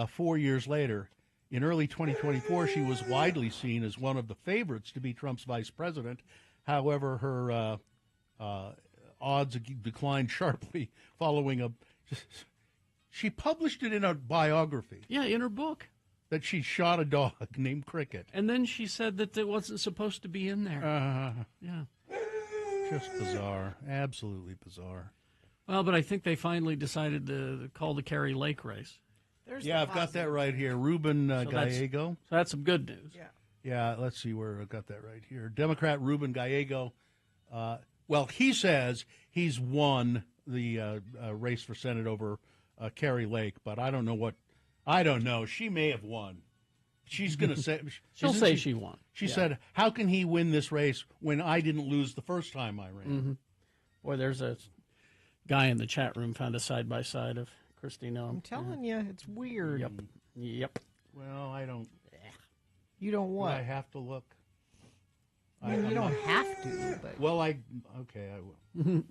4 years later. In early 2024, she was widely seen as one of the favorites to be Trump's vice president. However, her odds declined sharply following she published it in a biography. Yeah, in her book. That she shot a dog named Cricket. And then she said that it wasn't supposed to be in there. Yeah. Just bizarre. Absolutely bizarre. Well, but I think they finally decided to call the Kerry Lake race. Yeah, I've got that right here. Ruben Gallego. So that's some good news. Yeah. Yeah, let's see where I've got that right here. Democrat Ruben Gallego. Well, he says he's won the race for Senate over Kerry Lake, but I don't know what. I don't know. She may have won. She's going to say. She'll say she won. She Yeah. said, "How can he win this race when I didn't lose the first time I ran?" Mm-hmm. Boy, there's a guy in the chat room found a side by side of Kristi Noem. I'm telling you, it's weird. Yep. Yep. Well, I don't. You don't Do what? I have to look. I mean, you I'm don't not- have to, but Well, I will.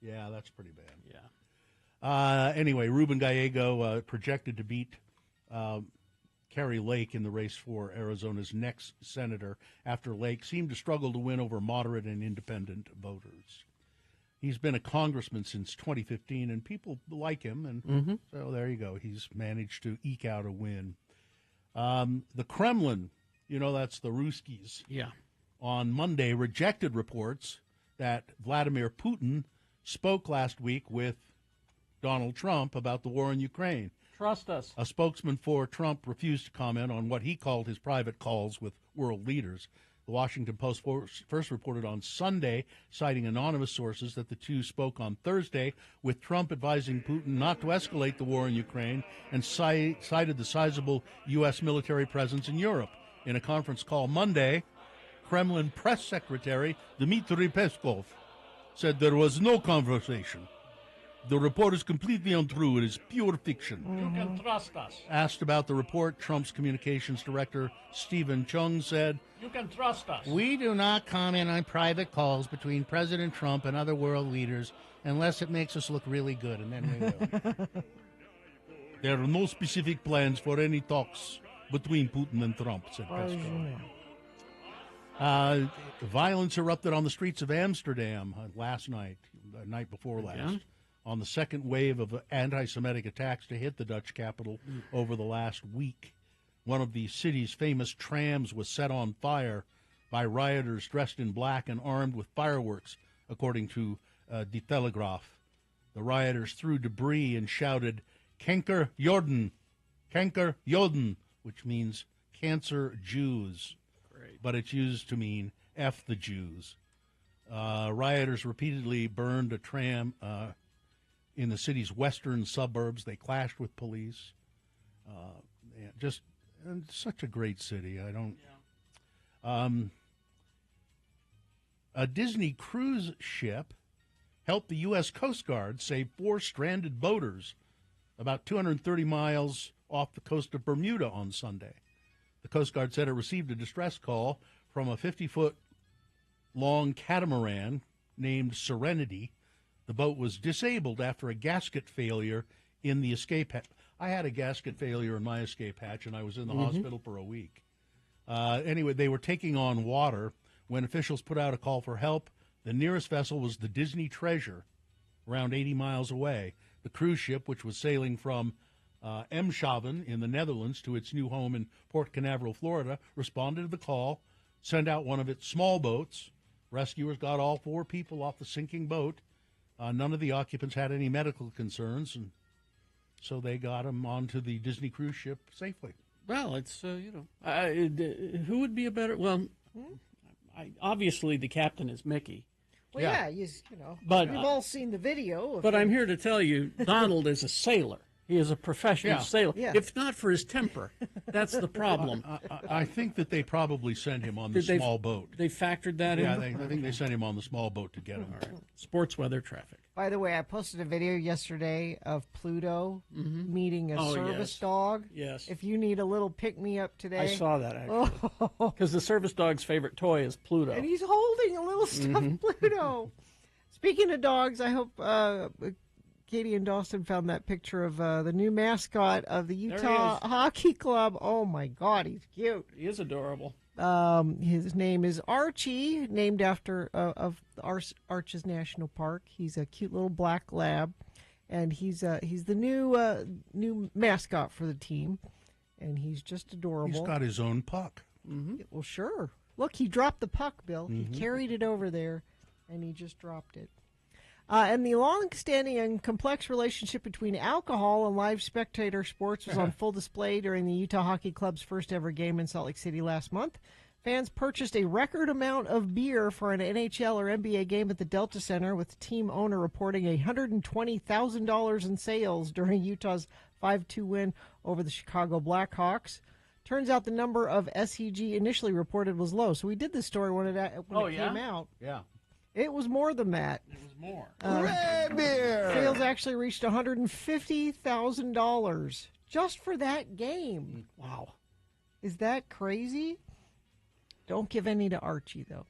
Yeah, that's pretty bad. Yeah. Anyway, Ruben Gallego projected to beat Kerry Lake in the race for Arizona's next senator after Lake seemed to struggle to win over moderate and independent voters. He's been a congressman since 2015, and people like him, and so there you go. He's managed to eke out a win. The Kremlin, that's the Ruskies. Yeah. On Monday, rejected reports that Vladimir Putin spoke last week with Donald Trump about the war in Ukraine. Trust us. A spokesman for Trump refused to comment on what he called his private calls with world leaders. The Washington Post first reported on Sunday, citing anonymous sources, that the two spoke on Thursday, with Trump advising Putin not to escalate the war in Ukraine and cited the sizable U.S. military presence in Europe. In a conference call Monday, Kremlin press secretary Dmitry Peskov said there was no conversation. The report is completely untrue. It is pure fiction. You can trust us. Asked about the report, Trump's communications director, Stephen Chung, said, You can trust us. "We do not comment on private calls between President Trump and other world leaders unless it makes us look really good, and then we will." There are no specific plans for any talks between Putin and Trump, said Peskov. Violence erupted on the streets of Amsterdam last night, the night before last. Again? On the second wave of anti-Semitic attacks to hit the Dutch capital over the last week. One of the city's famous trams was set on fire by rioters dressed in black and armed with fireworks, according to De Telegraaf. The rioters threw debris and shouted, "Kanker Joden! Kanker Joden!" which means cancer Jews. Great. But it's used to mean F the Jews. Rioters repeatedly burned a tram in the city's western suburbs. They clashed with police. And such a great city. I don't. A Disney cruise ship helped the U.S. Coast Guard save 4 stranded boaters about 230 miles off the coast of Bermuda on Sunday. The Coast Guard said it received a distress call from a 50-foot-long catamaran named Serenity. The boat was disabled after a gasket failure in the escape hatch. I had a gasket failure in my escape hatch, and I was in the hospital for a week. Anyway, they were taking on water when officials put out a call for help. The nearest vessel was the Disney Treasure, around 80 miles away. The cruise ship, which was sailing from Eemshaven in the Netherlands to its new home in Port Canaveral, Florida, responded to the call, sent out one of its small boats. Rescuers got all 4 people off the sinking boat. None of the occupants had any medical concerns, and So they got him onto the Disney cruise ship safely. Well, it's who would be a better? Well, obviously the captain is Mickey. Well, yeah, you know. But we've all seen the video. But I'm here to tell you, Donald is a sailor. He is a professional sailor. Yeah. If not for his temper, that's the problem. I think that they probably sent him on the small boat. They factored that in? Yeah, I think they sent him on the small boat to get him. All right. Sports weather traffic. By the way, I posted a video yesterday of Pluto meeting a service dog. Yes. If you need a little pick-me-up today. I saw that, actually. Because the service dog's favorite toy is Pluto. And he's holding a little stuffed Pluto. Speaking of dogs, I hope Katie and Dawson found that picture of the new mascot of the Utah Hockey Club. Oh, my God, he's cute. He is adorable. His name is Archie, named after Arches National Park. He's a cute little black lab, and he's the new mascot for the team, and he's just adorable. He's got his own puck. Well, sure. Look, he dropped the puck, Bill. He carried it over there, and he just dropped it. And the long-standing and complex relationship between alcohol and live spectator sports was on full display during the Utah Hockey Club's first-ever game in Salt Lake City last month. Fans purchased a record amount of beer for an NHL or NBA game at the Delta Center, with the team owner reporting $120,000 in sales during Utah's 5-2 win over the Chicago Blackhawks. Turns out the number of SEG initially reported was low. So we did this story when it came out. Yeah. It was more than that. It was more. Beer. Sales actually reached $150,000 just for that game. Wow. Is that crazy? Don't give any to Archie, though.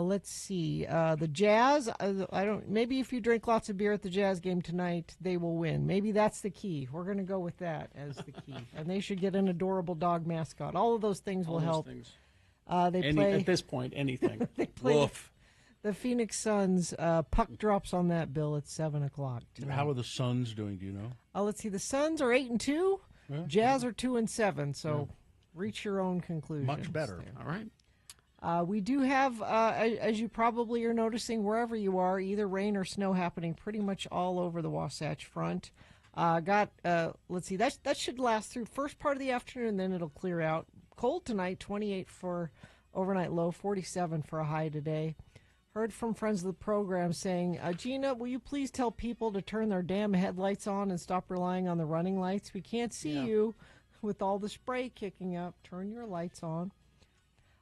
Let's see. The Jazz, I don't. Maybe if you drink lots of beer at the Jazz game tonight, they will win. Maybe that's the key. We're going to go with that as the key. And they should get an adorable dog mascot. All of those things will help. Things. They play at this point, anything. They play the Phoenix Suns. Puck drops on that, Bill, at 7:00 tonight. How are the Suns doing? Do you know? Let's see. The Suns are 8-2. Yeah. Jazz are 2-7. So reach your own conclusion. Much better. There. All right. We do have, as you probably are noticing wherever you are, either rain or snow happening pretty much all over the Wasatch Front. Let's see, that should last through first part of the afternoon, then it'll clear out. Cold tonight, 28 for overnight low, 47 for a high today. Heard from friends of the program saying, Gina, will you please tell people to turn their damn headlights on and stop relying on the running lights? We can't see you with all the spray kicking up. Turn your lights on.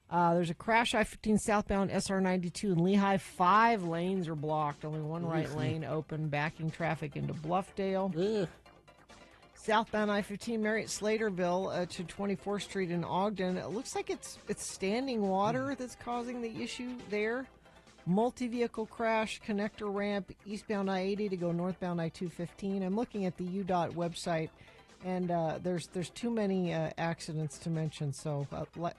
There's a crash I-15 southbound SR-92 in Lehigh. 5 lanes are blocked. Only one right lane open, backing traffic into Bluffdale. Southbound I-15 Marriott Slaterville to 24th Street in Ogden. It looks like it's standing water that's causing the issue there. Multi-vehicle crash, connector ramp, eastbound I-80 to go northbound I-215. I'm looking at the UDOT website, and there's too many accidents to mention. So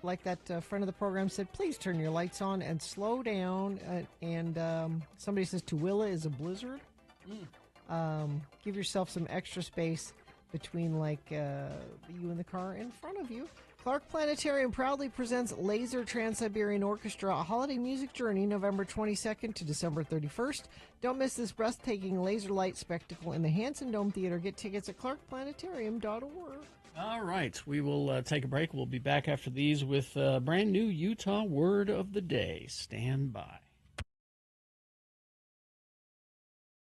like that friend of the program said, please turn your lights on and slow down. Somebody says Tooele is a blizzard. Give yourself some extra space between you and the car in front of you. Clark Planetarium proudly presents Laser Trans-Siberian Orchestra, a holiday music journey, November 22nd to December 31st. Don't miss this breathtaking laser light spectacle in the Hanson Dome Theater. Get tickets at clarkplanetarium.org. All right, we will take a break. We'll be back after these with a brand new Utah Word of the Day. Stand by.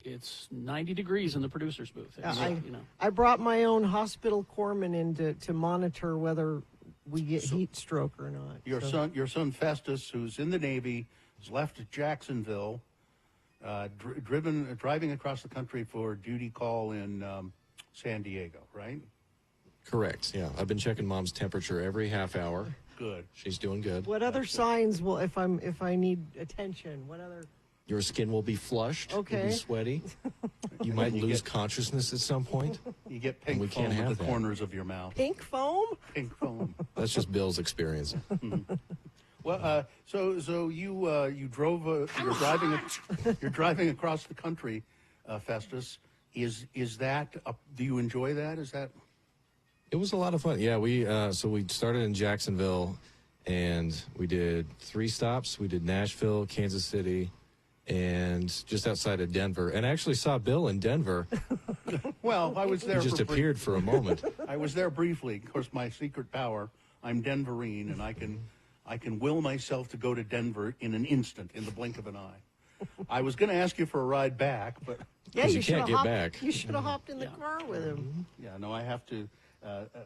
It's 90 degrees in the producer's booth. I brought my own hospital corpsman in to monitor whether we get heat stroke or not. Your son Festus, who's in the Navy, has left Jacksonville, driving across the country for duty call in San Diego, right? Correct. Yeah, I've been checking Mom's temperature every half hour. Good. She's doing good. What other signs will if I need attention? What other? Your skin will be flushed. Okay. You'll be sweaty. You might lose consciousness at some point. You get pink foam at the corners of your mouth. Pink foam? Pink foam. That's just Bill's experience. Well, so you drove. You're driving across the country, Festus. Is that? Do you enjoy that? Is that? It was a lot of fun. Yeah, we started in Jacksonville, and we did 3 stops. We did Nashville, Kansas City, and just outside of Denver. And I actually saw Bill in Denver. Well, I was there. He just appeared for a moment. I was there briefly. Of course, my secret power, I'm Denverine, and I can will myself to go to Denver in an instant, in the blink of an eye. I was going to ask you for a ride back, but Yeah, you can't get hopped, back. You should have hopped in the car with him. yeah, no, I have to.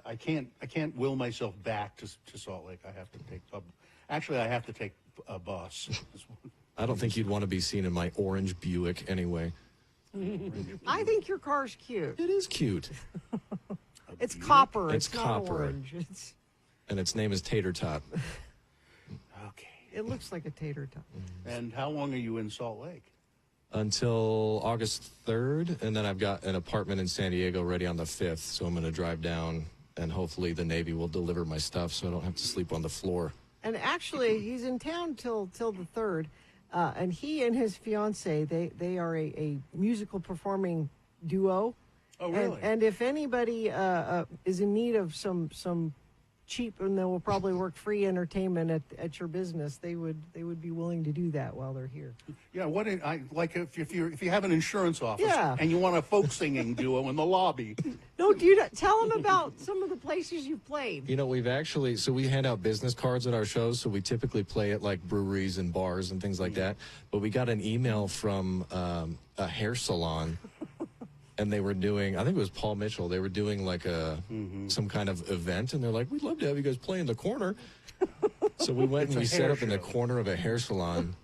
I can't will myself back to Salt Lake. I have to take Actually, I have to take a bus. I don't think you'd want to be seen in my orange Buick anyway. I think your car's cute. It is cute. It's copper. It's not copper. orange. And its name is Tater Tot. It looks like a tater tot. And how long are you in Salt Lake? Until August 3rd, and then I've got an apartment in San Diego ready on the 5th, so I'm going to drive down, and hopefully the Navy will deliver my stuff so I don't have to sleep on the floor. And actually, he's in town till the 3rd, and he and his fiance they are a musical performing duo. Oh, really? And if anybody is in need of some cheap and they will probably work free entertainment at your business, they would be willing to do that while they're here. Yeah, if you have an insurance office Yeah. and you want a folk singing duo in the lobby. No, do you not tell them about some of the places you've played? You know, we hand out business cards at our shows, so we typically play at like breweries and bars and things like that. But we got an email from a hair salon, and they were doing, I think it was Paul Mitchell, they were doing like some kind of event, and they're like, we'd love to have you guys play in the corner. So we went and we set up in the corner of a hair salon.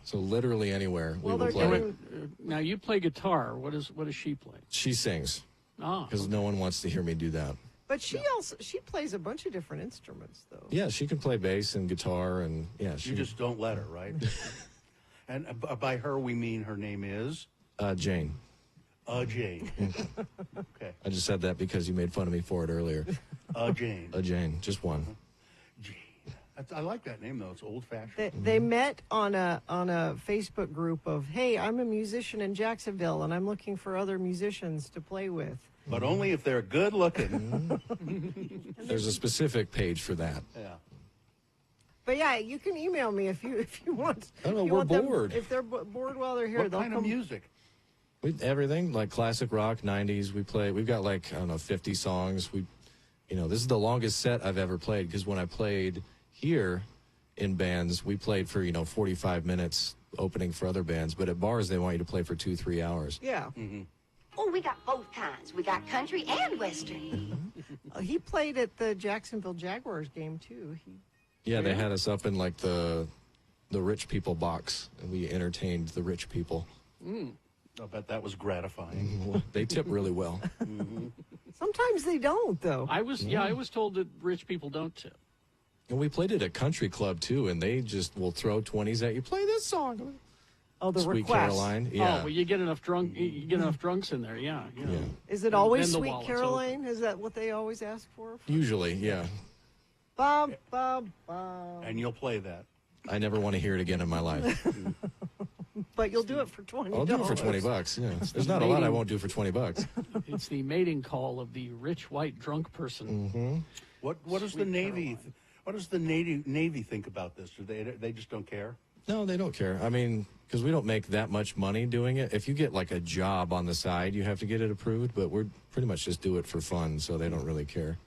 So literally anywhere we will play. Now, you play guitar. What does she play? She sings. Oh. Because no one wants to hear me do that. But she plays a bunch of different instruments, though. Yeah, she can play bass and guitar, and yeah. You just don't let her, right? And by her, we mean her name is? Jane. Jane. Okay. I just said that because you made fun of me for it earlier. Jane. Jane, just one. I like that name, though. It's old-fashioned. They met on a Facebook group of, hey, I'm a musician in Jacksonville, and I'm looking for other musicians to play with. But only if they're good-looking. There's a specific page for that. Yeah. But yeah, you can email me if you want. I don't know, if you we're want them- bored. if they're bored while they're here, What they'll kind come. of music? Everything, like classic rock, 90s. We've got like, I don't know, 50 songs. This is the longest set I've ever played, because when I played here in bands, we played for 45 minutes opening for other bands, but at bars they want you to play for 2-3 hours. Yeah. Oh, we got both kinds. We got country and western. He played at the Jacksonville Jaguars game too. Yeah, they had us up in like the rich people box, and we entertained the rich people. I bet that was gratifying. They tip really well. Sometimes they don't, though. I was told that rich people don't tip. And we played at a country club too, and they just will throw 20s at you. Play this song. Oh, the Sweet request. Caroline. Yeah. Oh, well, you get enough drunks in there. Yeah. Is it always Then the Sweet wallet's Caroline? Is that what they always ask for? Usually, yeah. Bum, bum, bum. And you'll play that. I never want to hear it again in my life. But you'll do it for $20. I'll do it for $20. Yeah, there's not a lot I won't do for $20. It's the mating call of the rich white drunk person. What does the Navy? What does the Navy think about this? Do they just don't care? No, they don't care. I mean, because we don't make that much money doing it. If you get like a job on the side, you have to get it approved. But we're pretty much just do it for fun, so they don't really care.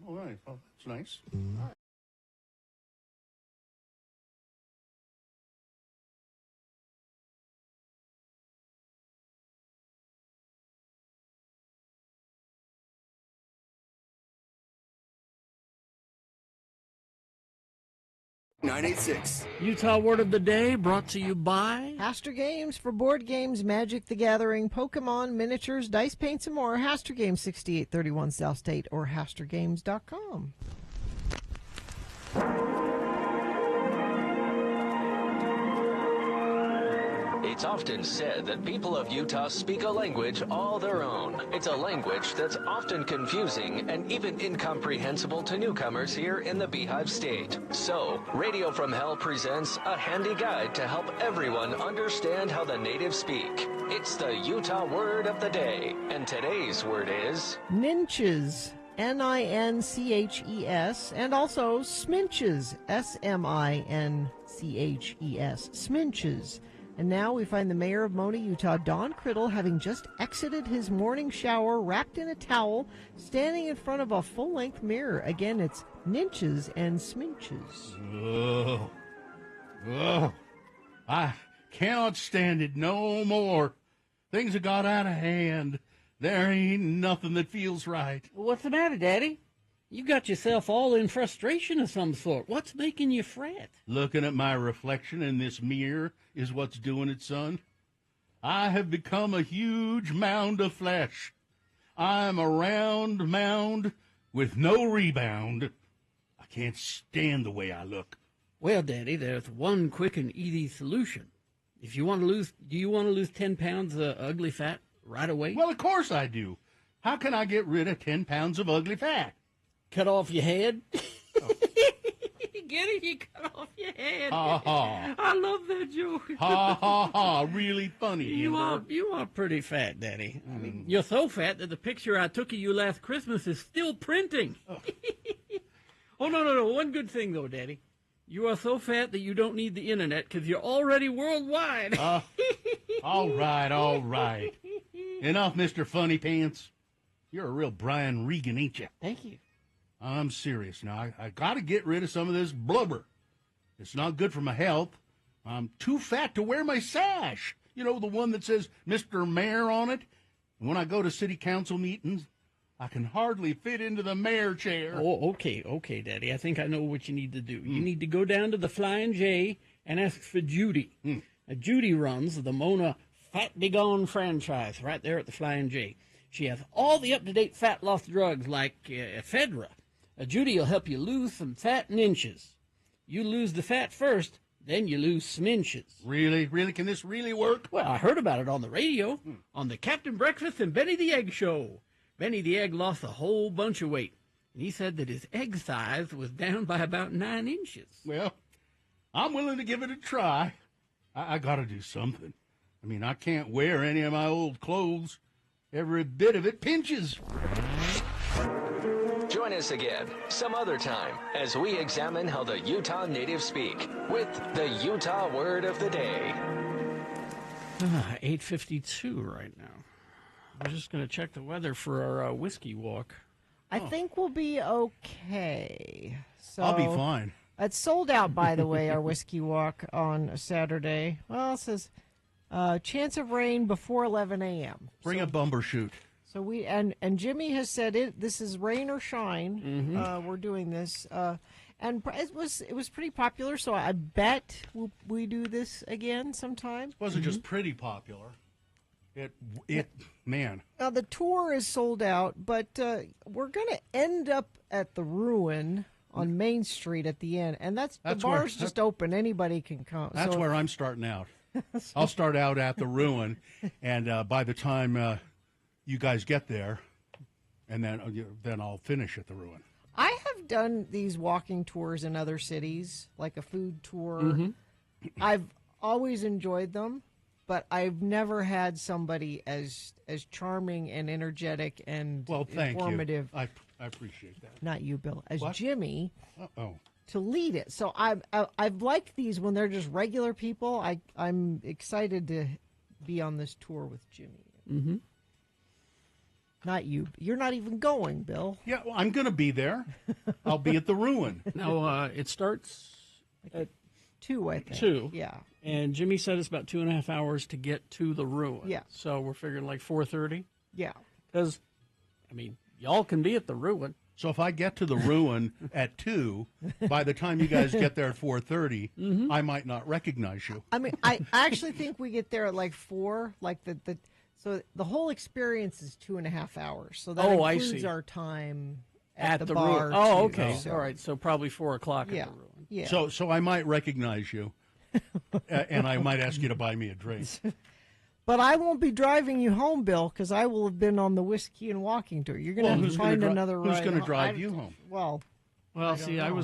All right. Well, that's nice. .986. Utah Word of the Day brought to you by Haster Games for board games, Magic the Gathering, Pokemon, miniatures, dice paints, and more. Haster Games, 6831 South State, or HasterGames.com. It's often said that people of Utah speak a language all their own. It's a language that's often confusing and even incomprehensible to newcomers here in the Beehive State. So, Radio from Hell presents a handy guide to help everyone understand how the natives speak. It's the Utah Word of the Day, and today's word is... Ninches. Ninches, and also Sminches, Sminches, Sminches. And now we find the mayor of Mona, Utah, Don Criddle, having just exited his morning shower, wrapped in a towel, standing in front of a full-length mirror. Again, it's Ninches and Sminches. Ugh. I cannot stand it no more. Things have got out of hand. There ain't nothing that feels right. What's the matter, Daddy? You got yourself all in frustration of some sort. What's making you fret? Looking at my reflection in this mirror is what's doing it, son. I have become a huge mound of flesh. I'm a round mound with no rebound. I can't stand the way I look. Well, Daddy, there's one quick and easy solution. If you want to lose, do you want to lose 10 pounds of ugly fat right away? Well, of course I do. How can I get rid of 10 pounds of ugly fat? Cut off your head? Get it? You cut off your head. Ha ha. I love that joke. Ha ha ha. Really funny. You are pretty fat, Daddy. I mean, you're so fat that the picture I took of you last Christmas is still printing. Oh, no. One good thing, though, Daddy. You are so fat that you don't need the internet because you're already worldwide. All right. Enough, Mr. Funny Pants. You're a real Brian Regan, ain't you? Thank you. I'm serious now. I got to get rid of some of this blubber. It's not good for my health. I'm too fat to wear my sash. You know, the one that says Mr. Mayor on it. And when I go to city council meetings, I can hardly fit into the mayor chair. Oh, okay, Daddy. I think I know what you need to do. You need to go down to the Flying J and ask for Judy. Now, Judy runs the Mona Fat Be Gone franchise right there at the Flying J. She has all the up-to-date fat loss drugs like ephedra. Judy will help you lose some fat in inches. You lose the fat first, then you lose some inches. Really? Can this really work? Well, I heard about it on the radio, on the Captain Breakfast and Benny the Egg show. Benny the Egg lost a whole bunch of weight, and he said that his egg size was down by about 9 inches. Well, I'm willing to give it a try. I got to do something. I mean, I can't wear any of my old clothes. Every bit of it pinches. Join us again some other time as we examine how the Utah natives speak with the Utah Word of the Day. 8:52 right now. I'm just going to check the weather for our whiskey walk. I think we'll be okay. So I'll be fine. It's sold out, by the way, our whiskey walk on a Saturday. Well, it says chance of rain before 11 a.m. Bring a bumbershoot. So we and Jimmy has said it. This is rain or shine. We're doing this, and it was pretty popular. So I bet we do this again sometime. It wasn't just pretty popular. It man. Now the tour is sold out, but we're going to end up at the Ruin on Main Street at the end, and the bar's just open. Anybody can come. That's where I'm starting out. I'll start out at the Ruin, and by the time you guys get there, and then I'll finish at the Ruin. I have done these walking tours in other cities, like a food tour. I've always enjoyed them, but I've never had somebody as charming and energetic and informative. You. I appreciate that. Not you, Bill, as What? Jimmy. To lead it. So I've liked these when they're just regular people. I'm excited to be on this tour with Jimmy. Not you. You're not even going, Bill. Yeah, well, I'm going to be there. I'll be at the Ruin. Now, it starts at 2, I think. 2. Yeah. And Jimmy said it's about 2.5 hours to get to the Ruin. Yeah. So we're figuring like 4:30. Yeah. Because, I mean, y'all can be at the Ruin. So if I get to the Ruin at 2, by the time you guys get there at 4:30, I might not recognize you. I mean, I actually think we get there at like 4. Like so the whole experience is 2.5 hours. So that I includes see. our time at the Ruin. bar. Oh, too. okay. So, All right. So probably 4 o'clock Yeah. at the Ruin. Yeah. So I might recognize you, and I might ask you to buy me a drink. But I won't be driving you home, Bill, because I will have been on the whiskey and walking tour. You're going to have to find another ride. Who's going to home. drive you home? Well, See, I'm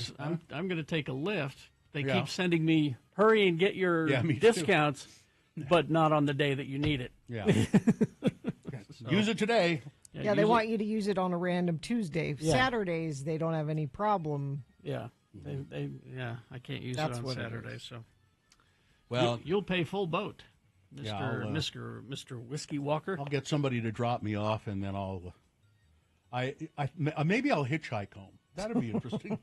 going to take a lift. They Yeah. keep sending me, hurry and get your me too. discounts, but not on the day that you need it. Yeah. Use it today. Yeah, they want you to use it on a random Tuesday. Yeah. Saturdays, they don't have any problem. Yeah, I can't use That's it on what it Saturday, is. so. Well, you'll pay full boat, Mr. Yeah, Mr. Whiskey Walker. I'll get somebody to drop me off, and then maybe I'll hitchhike home. That'd be interesting.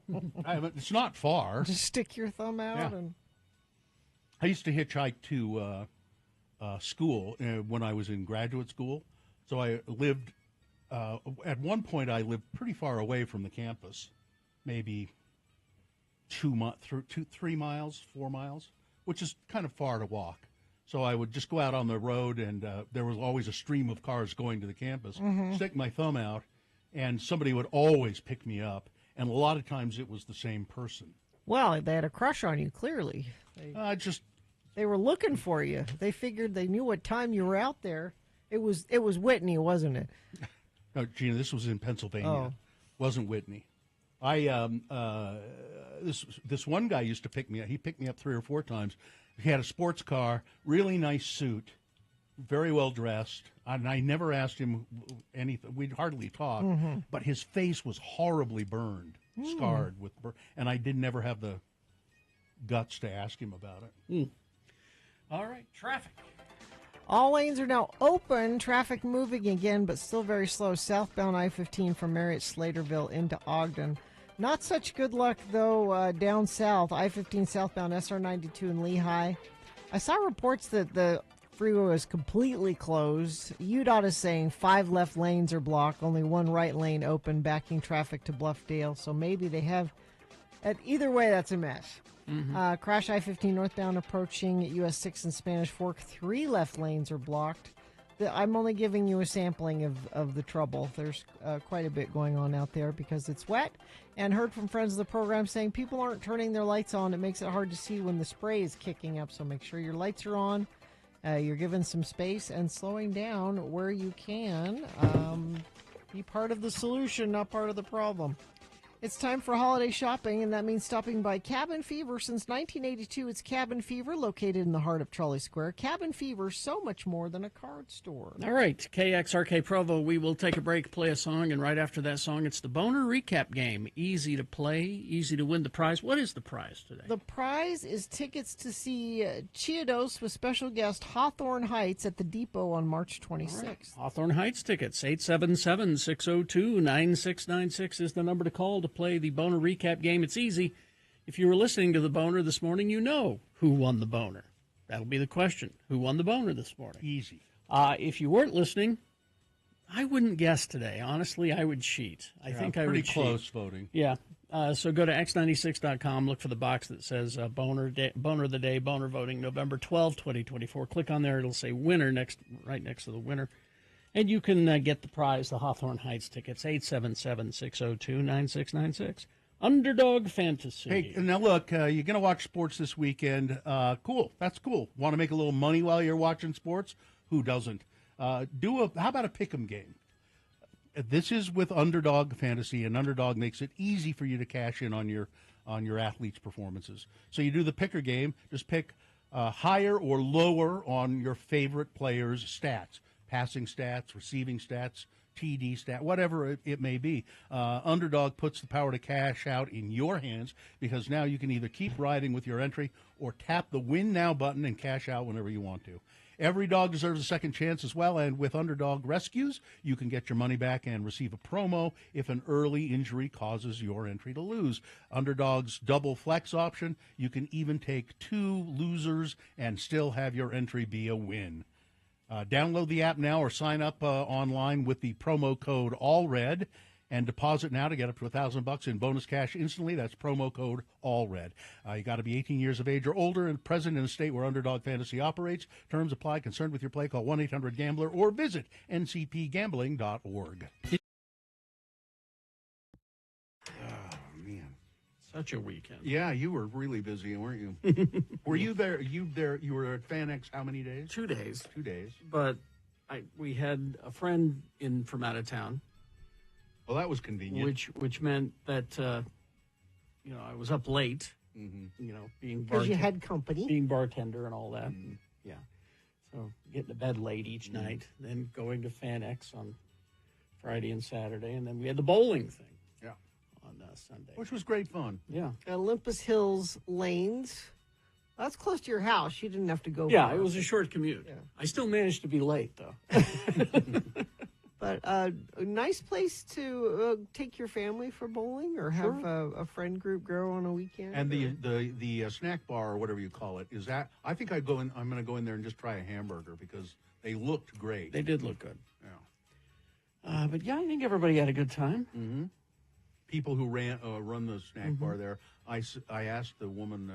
It's not far. Just stick your thumb out Yeah. and. I used to hitchhike to school when I was in graduate school. So I lived, at one point, I lived pretty far away from the campus, maybe 3 miles, 4 miles, which is kind of far to walk. So I would just go out on the road, and there was always a stream of cars going to the campus, stick my thumb out, and somebody would always pick me up. And a lot of times it was the same person. Well, they had a crush on you, clearly. They were looking for you. They figured they knew what time you were out there. It was Whitney, wasn't it? No, Gina, this was in Pennsylvania. Oh. Wasn't Whitney. This one guy used to pick me up. He picked me up 3 or 4 times. He had a sports car, really nice suit, very well dressed. And I never asked him anything. We'd hardly talk. Mhm. But his face was horribly burned, scarred with burn. And I did never have the guts to ask him about it. All right, traffic. All lanes are now open. Traffic moving again, but still very slow. Southbound I-15 from Marriott Slaterville into Ogden. Not such good luck, though, down south. I-15 southbound SR-92 in Lehigh. I saw reports that the freeway was completely closed. UDOT is saying 5 left lanes are blocked, only 1 right lane open, backing traffic to Bluffdale. So maybe they have... Either way, that's a mess. Crash I-15 northbound approaching US 6 and Spanish Fork. 3 left lanes are blocked. I'm only giving you a sampling of the trouble. There's quite a bit going on out there because it's wet. And heard from friends of the program saying people aren't turning their lights on. It makes it hard to see when the spray is kicking up. So make sure your lights are on. You're given some space and slowing down where you can. Be part of the solution, not part of the problem. It's time for holiday shopping, and that means stopping by Cabin Fever. Since 1982, it's Cabin Fever, located in the heart of Trolley Square. Cabin Fever, so much more than a card store. All right, KXRK Provo, we will take a break, play a song, and right after that song, it's the Boner Recap Game. Easy to play, easy to win the prize. What is the prize today? The prize is tickets to see Chiodos with special guest Hawthorne Heights at the Depot on March 26th. Right. Hawthorne Heights tickets, 877-602-9696 is the number to call to play the Boner Recap Game. It's easy. If you were listening to the Boner this morning, you know who won the Boner. That'll be the question. Who won the Boner this morning? Easy. If you weren't listening, I wouldn't guess today. Honestly, I would cheat. I think I would cheat. Pretty close voting. Yeah. So go to x96.com, look for the box that says Boner of the Day, Boner Voting, November 12, 2024. Click on there. It'll say winner right next to the winner. And you can get the prize, the Hawthorne Heights tickets, 877-602-9696. Underdog Fantasy. Hey, now look, you're going to watch sports this weekend. Cool. That's cool. Want to make a little money while you're watching sports? Who doesn't? How about a pick'em game? This is with Underdog Fantasy, and Underdog makes it easy for you to cash in on your athletes' performances. So you do the picker game. Just pick higher or lower on your favorite players' stats. Passing stats, receiving stats, TD stat, whatever it may be. Underdog puts the power to cash out in your hands because now you can either keep riding with your entry or tap the Win Now button and cash out whenever you want to. Every dog deserves a second chance as well, and with Underdog Rescues, you can get your money back and receive a promo if an early injury causes your entry to lose. Underdog's double flex option, you can even take 2 losers and still have your entry be a win. Download the app now or sign up online with the promo code ALLRED and deposit now to get up to $1,000 in bonus cash instantly. That's promo code ALLRED. You got to be 18 years of age or older and present in a state where Underdog Fantasy operates. Terms apply. Concerned with your play, call 1-800-GAMBLER or visit ncpgambling.org. Such a weekend. Yeah, you were really busy, weren't you? Were you there? You were at FanX how many days? 2 days. 2 days. But we had a friend in from out of town. Well, that was convenient. Which meant that I was up late. Mm-hmm. Being Because you had company. being bartender and all that. Yeah. So getting to bed late each night, then going to FanX on Friday and Saturday, and then we had the bowling thing. Yeah. On Sunday, which was great fun. Yeah. Olympus Hills Lanes. That's close to your house. You didn't have to go. Yeah, far. it was a short commute. Yeah. I still managed to be late though. But a nice place to take your family for bowling, or have a friend group go on a weekend. And the snack bar, or whatever you call it, is that I think I'm going to go in there and just try a hamburger because they looked great. They did look good. Yeah. But yeah, I think everybody had a good time. Mm-hmm. People who run the snack bar there, I asked the woman,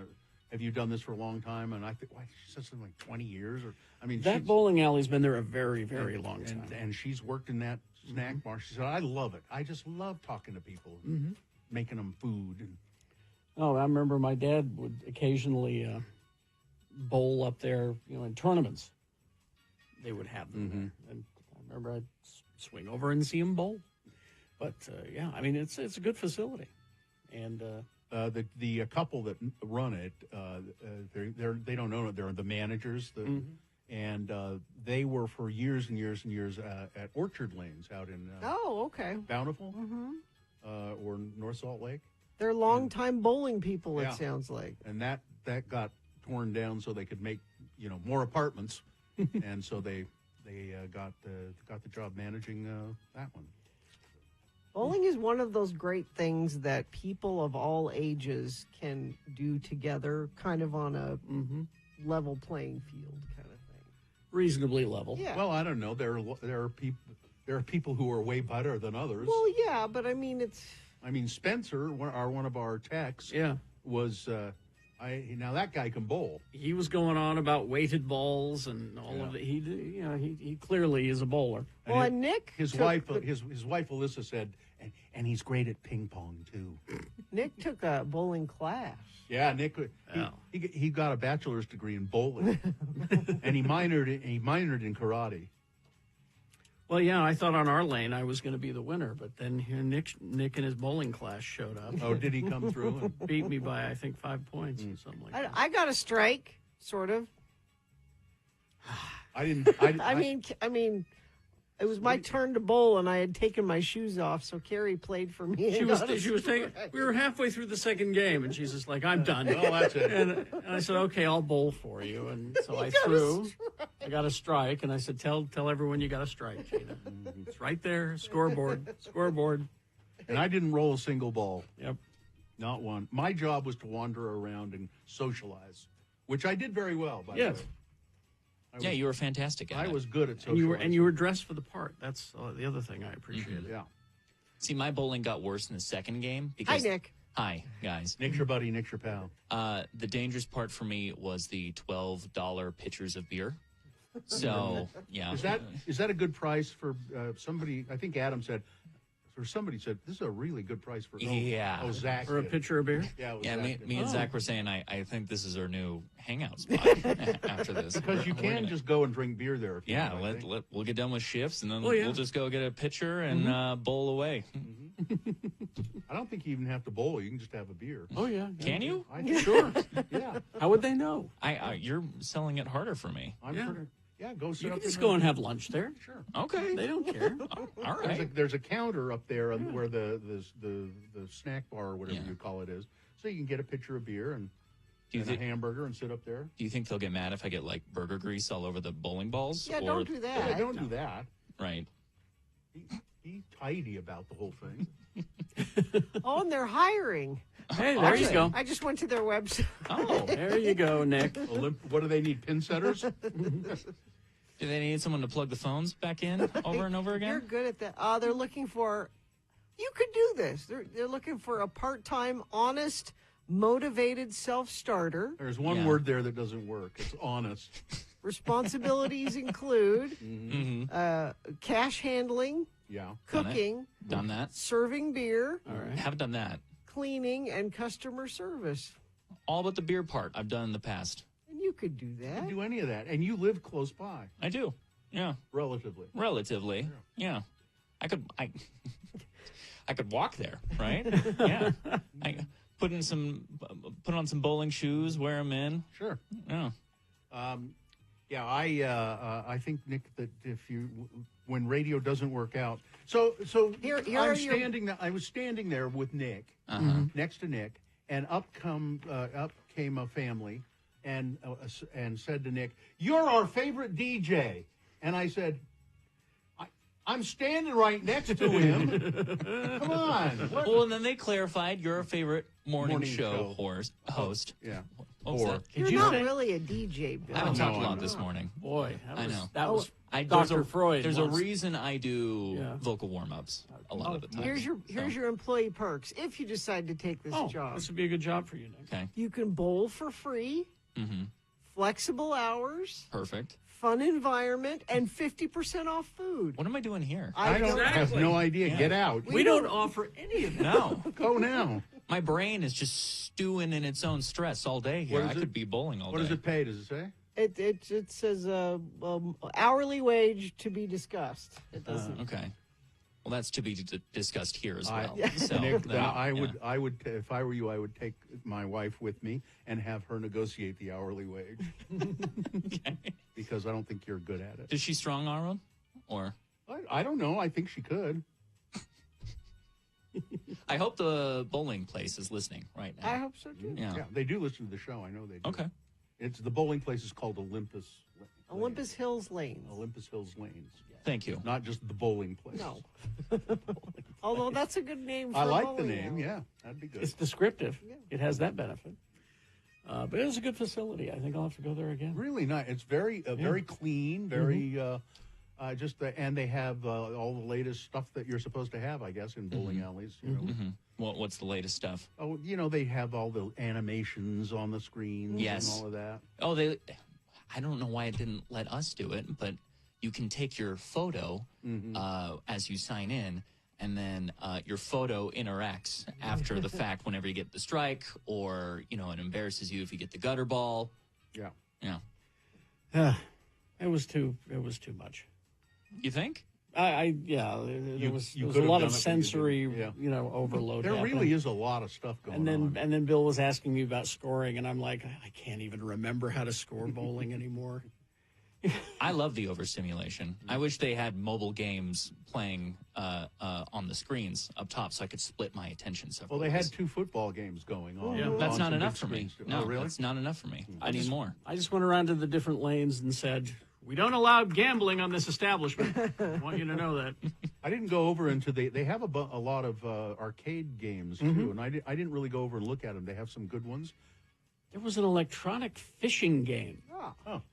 have you done this for a long time? And I think, why, she said something like 20 years. Or I mean, that bowling alley's been there a very, very long time. And she's worked in that snack bar. She said, I love it. I just love talking to people, and making them food. And, oh, I remember my dad would occasionally bowl up there, in tournaments. They would have them there. And I remember I'd swing over and see him bowl. But, yeah, I mean, it's a good facility. And the couple that run it, they don't own it. They're the managers. And they were for years and years and years at Orchard Lanes out in Bountiful or North Salt Lake. They're longtime bowling people, Yeah. it sounds like. And that got torn down so they could make more apartments, and so they got the job managing that one. Bowling is one of those great things that people of all ages can do together, kind of on a level playing field kind of thing. Reasonably level. Yeah. Well, I don't know. There are people who are way better than others. Well, yeah, but I mean, Spencer, one of our techs, was. Now that guy can bowl. He was going on about weighted balls and all of it. He clearly is a bowler. Well, and Nick, his wife Alyssa said, and he's great at ping pong too. Nick took a bowling class. Yeah, Nick. He got a bachelor's degree in bowling, and he minored in karate. Well, yeah, I thought on our lane I was going to be the winner, but then here Nick and his bowling class showed up. Oh, did he come through? And beat me by, I think, 5 points or something like that. I got a strike, sort of. I didn't. I mean, it was my turn to bowl, and I had taken my shoes off, so Carrie played for me. She was taking. We were halfway through the second game, and she's just like, "I'm done." Well, that's it. And I said, "Okay, I'll bowl for you." And so I threw. I got a strike, and I said, "Tell everyone you got a strike, Gina. It's right there, scoreboard." And I didn't roll a single ball. Yep, not one. My job was to wander around and socialize, which I did very well. By the way. Yeah, you were fantastic at it. I was good at socializing. And you were dressed for the part. That's the other thing I appreciated. Yeah. See, my bowling got worse in the second game. Because, Hi, Nick. Hi, guys. Nick's your buddy. Nick's your pal. The dangerous part for me was the $12 pitchers of beer. So, yeah. Is that a good price for somebody? I think Adam said, or somebody said, this is a really good price for Zach. For a pitcher of beer? Yeah, me and Zach were saying, I think this is our new hangout spot after this. Because you can just go and drink beer there. If you want, we'll get done with shifts, and then Oh, yeah. we'll just go get a pitcher and bowl away. I don't think you even have to bowl. You can just have a beer. Oh, yeah. Can you? Sure. Yeah. How would they know? You're selling it harder for me. Go sit You up can just in go the- and have lunch there. Sure. Okay. They don't care. All right. There's a counter up there where the snack bar or whatever you call it is. So you can get a pitcher of beer and a hamburger and sit up there. Do you think they'll get mad if I get like burger grease all over the bowling balls? Yeah, don't do that. Yeah, don't do that. Right. Be tidy about the whole thing. Oh, and they're hiring. Hey, there you go. I just went to their website. Oh, there you go, Nick. What do they need? Pin setters? Do they need someone to plug the phones back in over and over again? You're good at that. They're looking for. You could do this. They're looking for a part-time, honest, motivated self-starter. There's one word there that doesn't work. It's honest. Responsibilities include cash handling, Yeah. cooking, Done that. serving beer, All right. Haven't done that. cleaning, and customer service. All but the beer part I've done in the past. And you could do that. You can do any of that. And you live close by. I do. Yeah. Relatively. Yeah. I could walk there, right? Yeah. I put on some bowling shoes, wear them in. Sure. Yeah. I think, Nick, that if you when radio doesn't work out. So Here I'm are your- standing. I was standing there with Nick, next to Nick, and up came a family, and said to Nick, "You're our favorite DJ." And I said, I'm standing right next to him. Come on. What? Well, and then they clarified you're a favorite morning show host. Yeah. Or You're not really a DJ, Bill. I haven't talked a lot this morning. Boy, I know. That was there's Dr. Freud. There's once. a reason I do vocal warm-ups a lot of the time. Here's your employee perks. If you decide to take this job, this would be a good job for you, Nick. Okay. You can bowl for free, flexible hours, Perfect. fun environment, and 50% off food. What am I doing here? I don't have no idea. Yeah. Get out. We don't offer any of that. No. Go now. My brain is just stewing in its own stress all day here. What is I it? could be bowling all What day. does it pay? Does it say? It says hourly wage to be discussed. It doesn't. Okay. Well, that's to be discussed here as well. So, Nick, then then, I would, if I were you, I would take my wife with me and have her negotiate the hourly wage. Because I don't think you're good at it. Is she strong arm or? I don't know. I think she could. I hope the bowling place is listening right now. I hope so too. Yeah. They do listen to the show. I know they do. Okay. It's the bowling place is called Olympus. Olympus Hills Lanes. Olympus Hills Lanes. Thank you. Not just the bowling place. No. Although that's a good name for I a like the bowling name. alley. Yeah, that'd be good. It's descriptive. It has that benefit. But it was a good facility. I think I'll have to go there again. Really nice. It's very very clean. Very and they have all the latest stuff that you're supposed to have, I guess, in bowling alleys. You know. What's the latest stuff? Oh, they have all the animations on the screens Yes. and all of that. Oh, I don't know why it didn't let us do it, but you can take your photo as you sign in, and then your photo interacts after the fact whenever you get the strike, or it embarrasses you if you get the gutter ball. Yeah. Yeah. It was too much. You think? There was you a could have lot done of it, but you sensory, didn't. overload. There happening. really is a lot of stuff going on. And then Bill was asking me about scoring, and I'm like, I can't even remember how to score bowling anymore. I love the overstimulation. I wish they had mobile games playing on the screens up top so I could split my attention several Well, they had ways. 2 football games going on. Yeah. That's on not some enough big for me. screens, too. No, Oh, really? that's not enough for me. I need more. I just went around to the different lanes and said, we don't allow gambling on this establishment. I want you to know that. I didn't go over into they have a lot of arcade games too, and I didn't really go over and look at them. They have some good ones. There was an electronic fishing game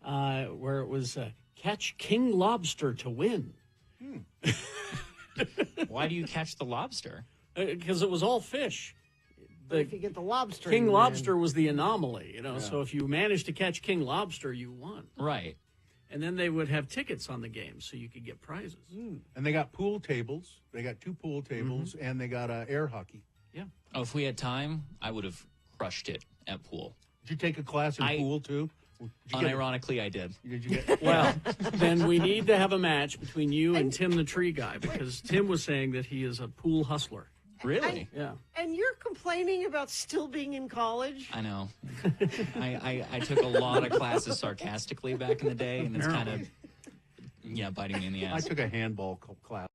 where it was catch king lobster to win. Why do you catch the lobster? Because it was all fish. But if you get the lobster, King you lobster win. was the anomaly, Yeah. So if you managed to catch king lobster, you won. Right. And then they would have tickets on the game so you could get prizes. And they got pool tables. They got 2 pool tables, and they got air hockey. Yeah. Oh, if we had time, I would have crushed it at pool. Did you take a class in pool too? Unironically, I did. Did you get? Well, then we need to have a match between you and Tim the Tree Guy, because Tim was saying that he is a pool hustler. Really? Yeah. And you're complaining about still being in college? I know. I took a lot of classes sarcastically back in the day, and it's kind of, biting me in the I ass. took a handball class.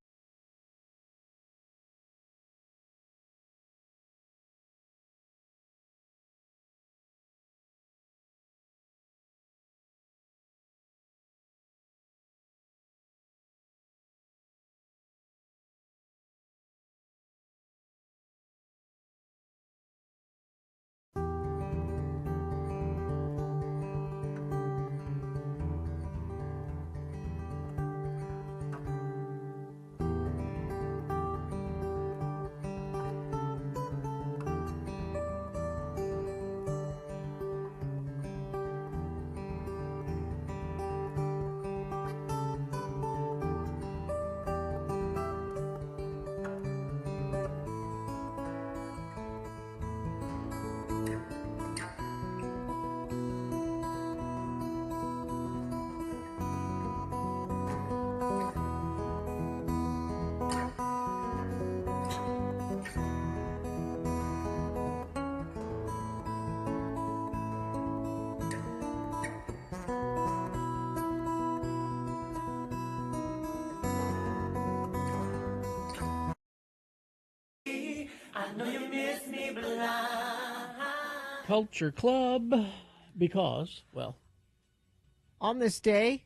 Culture Club, because, well, on this day,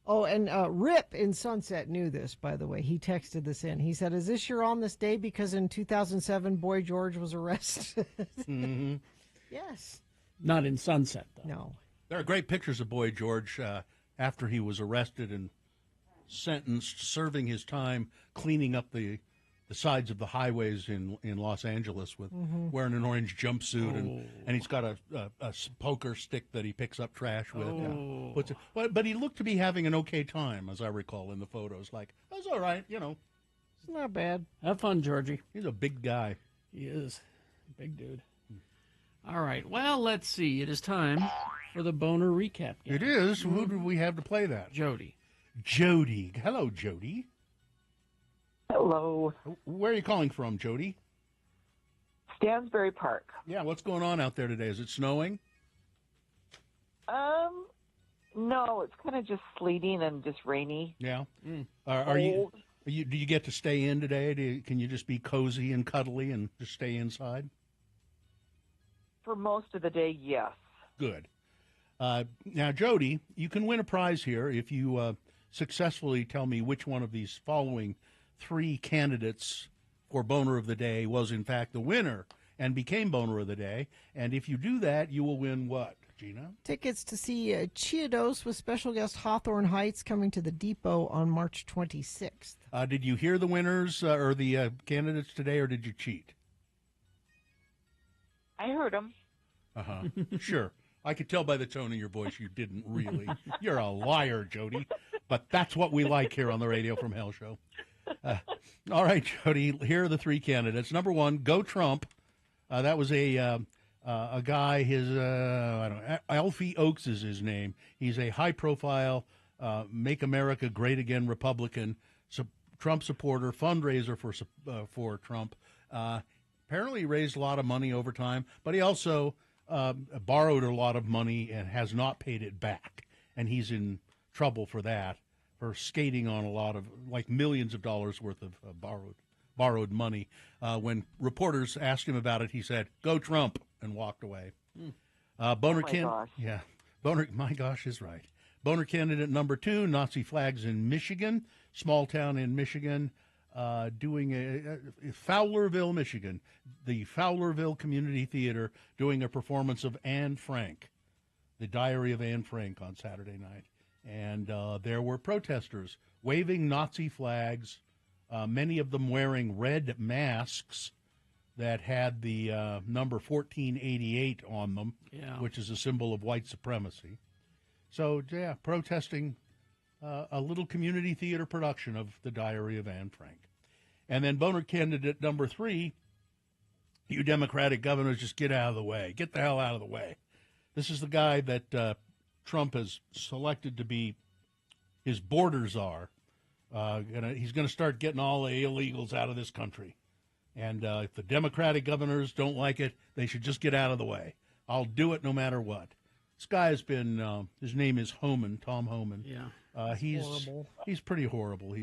oh, and Rip in Sunset knew this, by the way. He texted this in. He said, is this your on this day because in 2007, Boy George was arrested? Mm-hmm. Yes. Not in Sunset, though. No. There are great pictures of Boy George after he was arrested and sentenced, serving his time cleaning up the sides of the highways in Los Angeles with wearing an orange jumpsuit and he's got a poker stick that he picks up trash with. But he looked to be having an okay time, as I recall in the photos. Like, that's all right, you know. It's not bad. Have fun, Georgie. He's a big guy. He is. Big dude. All right. Well, let's see. It is time for the Boner Recap game. It is. Who do we have to play that? Jody. Jody. Hello, Jody. Hello. Where are you calling from, Jody? Stansbury Park. Yeah, what's going on out there today? Is it snowing? No, it's kind of just sleeting and just rainy. Yeah. Are you? Do you get to stay in today? Can you just be cozy and cuddly and just stay inside? For most of the day, yes. Good. Now, Jody, you can win a prize here if you successfully tell me which one of these following 3 candidates for Boner of the Day was, in fact, the winner and became Boner of the Day. And if you do that, you will win what, Gina? Tickets to see Chiodos with special guest Hawthorne Heights coming to the Depot on March 26th. Did you hear the winners or the candidates today, or did you cheat? I heard them. Uh-huh. Sure. I could tell by the tone in your voice you didn't really. You're a liar, Jody. But that's what we like here on the Radio from Hell show. All right, Jody, here are the 3 candidates. Number 1, Go Trump. That was a guy, Alfie Oakes is his name. He's a high-profile Make America Great Again Republican, Trump supporter, fundraiser for Trump. Apparently he raised a lot of money over time, but he also borrowed a lot of money and has not paid it back. And he's in trouble for that, for skating on a lot of, like, millions of dollars worth of borrowed money. When reporters asked him about it, he said, "Go Trump," and walked away. Boner gosh. Yeah. Boner, my gosh, is right. Boner candidate number 2, Nazi flags in Michigan, small town in Michigan. Doing Fowlerville, Michigan, the Fowlerville Community Theater doing a performance of Anne Frank, The Diary of Anne Frank, on Saturday night. And there were protesters waving Nazi flags, many of them wearing red masks that had the number 1488 on them, which is a symbol of white supremacy. So, yeah, protesting a little community theater production of The Diary of Anne Frank. And then Boner candidate number 3, you Democratic governors, just get out of the way. Get the hell out of the way. This is the guy that Trump has selected to be his border czar. He's going to start getting all the illegals out of this country. And if the Democratic governors don't like it, they should just get out of the way. I'll do it no matter what. This guy has been, his name is Homan, Tom Homan. Yeah. He's horrible. He's pretty horrible.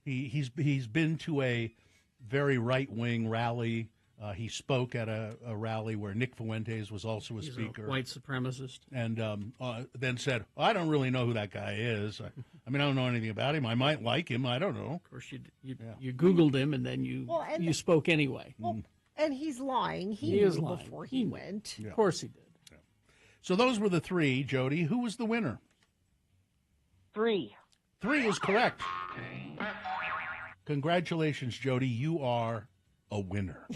He's been to a very right-wing rally. He spoke at a rally where Nick Fuentes was also a speaker. A white supremacist. And then said, I don't really know who that guy is. I mean, I don't know anything about him. I might like him. I don't know. Of course, you Googled him, and then you spoke anyway. Well, and he's lying. He is knew lying. before he went. Of course he did. Yeah. So those were the 3, Jody. Who was the winner? 3. 3 is correct. Congratulations, Jody. You are a winner.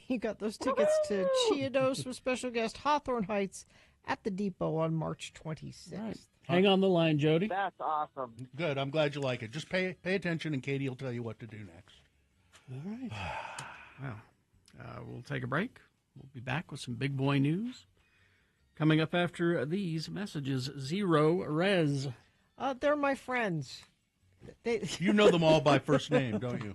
You got those tickets to Chiodos with special guest Hawthorne Heights at the Depot on March 26th. Right. Hang on the line, Jody. That's awesome. Good. I'm glad you like it. Just pay attention, and Katie will tell you what to do next. All right. Well, we'll take a break. We'll be back with some big boy news. Coming up after these messages, Zero Res. They're my friends. You know them all by first name, don't you?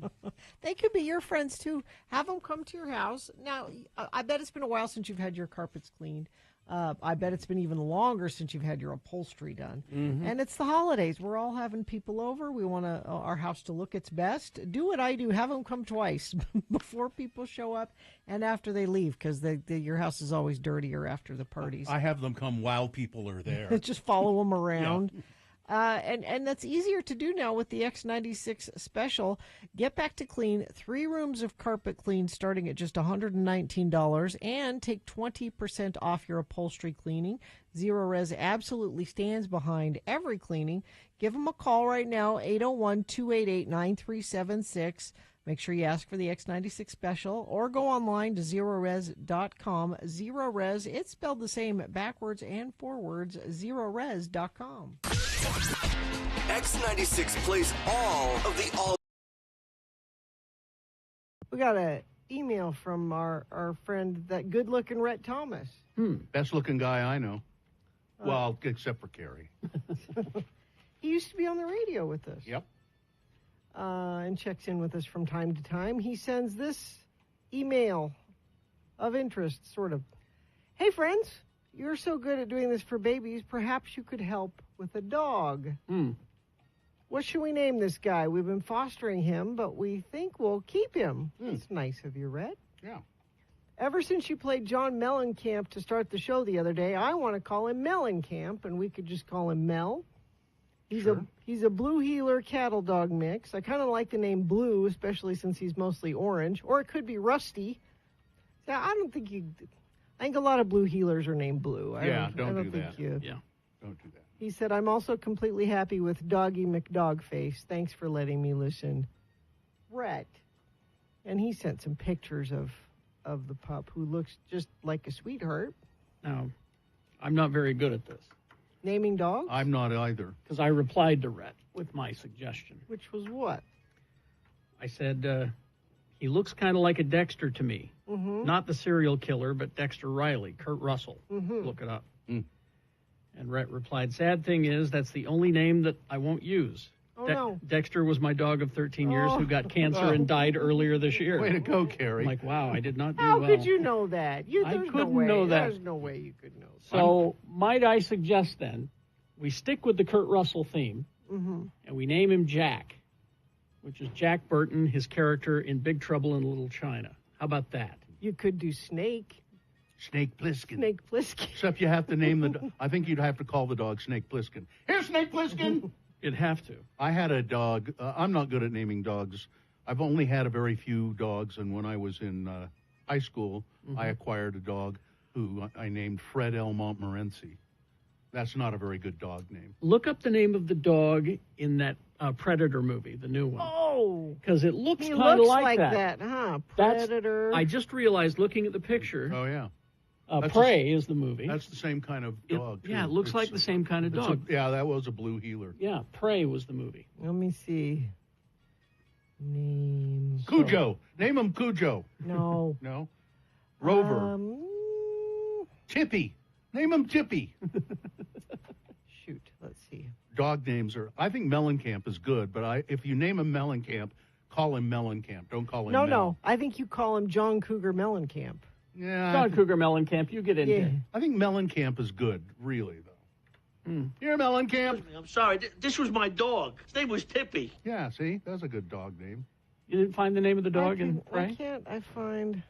They could be your friends, too. Have them come to your house. Now, I bet it's been a while since you've had your carpets cleaned. I bet it's been even longer since you've had your upholstery done. And it's the holidays. We're all having people over. We want our house to look its best. Do what I do. Have them come twice, before people show up and after they leave, because your house is always dirtier after the parties. I have them come while people are there. Just follow them around. Yeah. And that's easier to do now with the X96 special. Get back to clean 3 rooms of carpet clean starting at just $119 and take 20% off your upholstery cleaning. Zero Res absolutely stands behind every cleaning. Give them a call right now, 801-288-9376. Make sure you ask for the X96 special or go online to zerores.com. Zero Res, it's spelled the same backwards and forwards, zerores.com. X96 plays all of the all. We got an email from our friend, that good-looking Rhett Thomas. Best-looking guy I know. Well, except for Carrie. He used to be on the radio with us. Yep. And checks in with us from time to time. He sends this email of interest, sort of. Hey, friends, you're so good at doing this for babies. Perhaps you could help with a dog. What should we name this guy? We've been fostering him, but we think we'll keep him. That's nice of you, Rhett. Yeah. Ever since you played John Mellencamp to start the show the other day, I want to call him Mellencamp, and we could just call him Mel. He's a blue heeler cattle dog mix. I kind of like the name Blue, especially since he's mostly orange. Or it could be Rusty. Yeah, I think a lot of blue heelers are named Blue. Don't do think that. You. Yeah, don't do that. He said, I'm also completely happy with Doggy McDogface. Thanks for letting me listen. Rhett. And he sent some pictures of the pup, who looks just like a sweetheart. Now, I'm not very good at this. Naming dogs? I'm not either. Because I replied to Rhett with my suggestion. Which was what? I said, he looks kind of like a Dexter to me. Not the serial killer, but Dexter Riley, Kurt Russell. Look it up. And Rhett replied, sad thing is, that's the only name that I won't use. No. Dexter was my dog of 13 years who got cancer and died earlier this year. Way to go, Carrie. I'm like, wow, I did not do How well. could you know that? I couldn't know that. There's no way you could know that. So might I suggest then, we stick with the Kurt Russell theme, and we name him Jack, which is Jack Burton, his character in Big Trouble in Little China. How about that? You could do Snake. Snake Plissken. Snake Plissken. Except you have to name the I think you'd have to call the dog Snake Plissken. Here, Snake Plissken! You'd have to. I had a dog. I'm not good at naming dogs. I've only had a very few dogs, and when I was in high school, I acquired a dog who I named Fred L. Montmorency. That's not a very good dog name. Look up the name of the dog in that Predator movie, the new one. Oh! Because it looks He kind of looks like that, huh? Predator. I just realized looking at the picture. Oh, yeah. Prey is the movie. That's the same kind of dog. It looks like the same kind of dog. That was a blue heeler. Yeah, Prey was the movie. Let me see. Name. Cujo. Name him Cujo. No. No? Rover. Tippy. Name him Tippy. Shoot. Let's see. Dog names are... I think Mellencamp is good, but if you name him Mellencamp, call him Mellencamp. Don't call him Mel. No. I think you call him John Cougar Mellencamp. Yeah, John Cougar Mellencamp, you get in here. I think Mellencamp is good, really, though. Here, Mellencamp. I'm sorry. This was my dog. His name was Tippy. Yeah, see? That's a good dog name. You didn't find the name of the dog in Prey? Why can't I find... I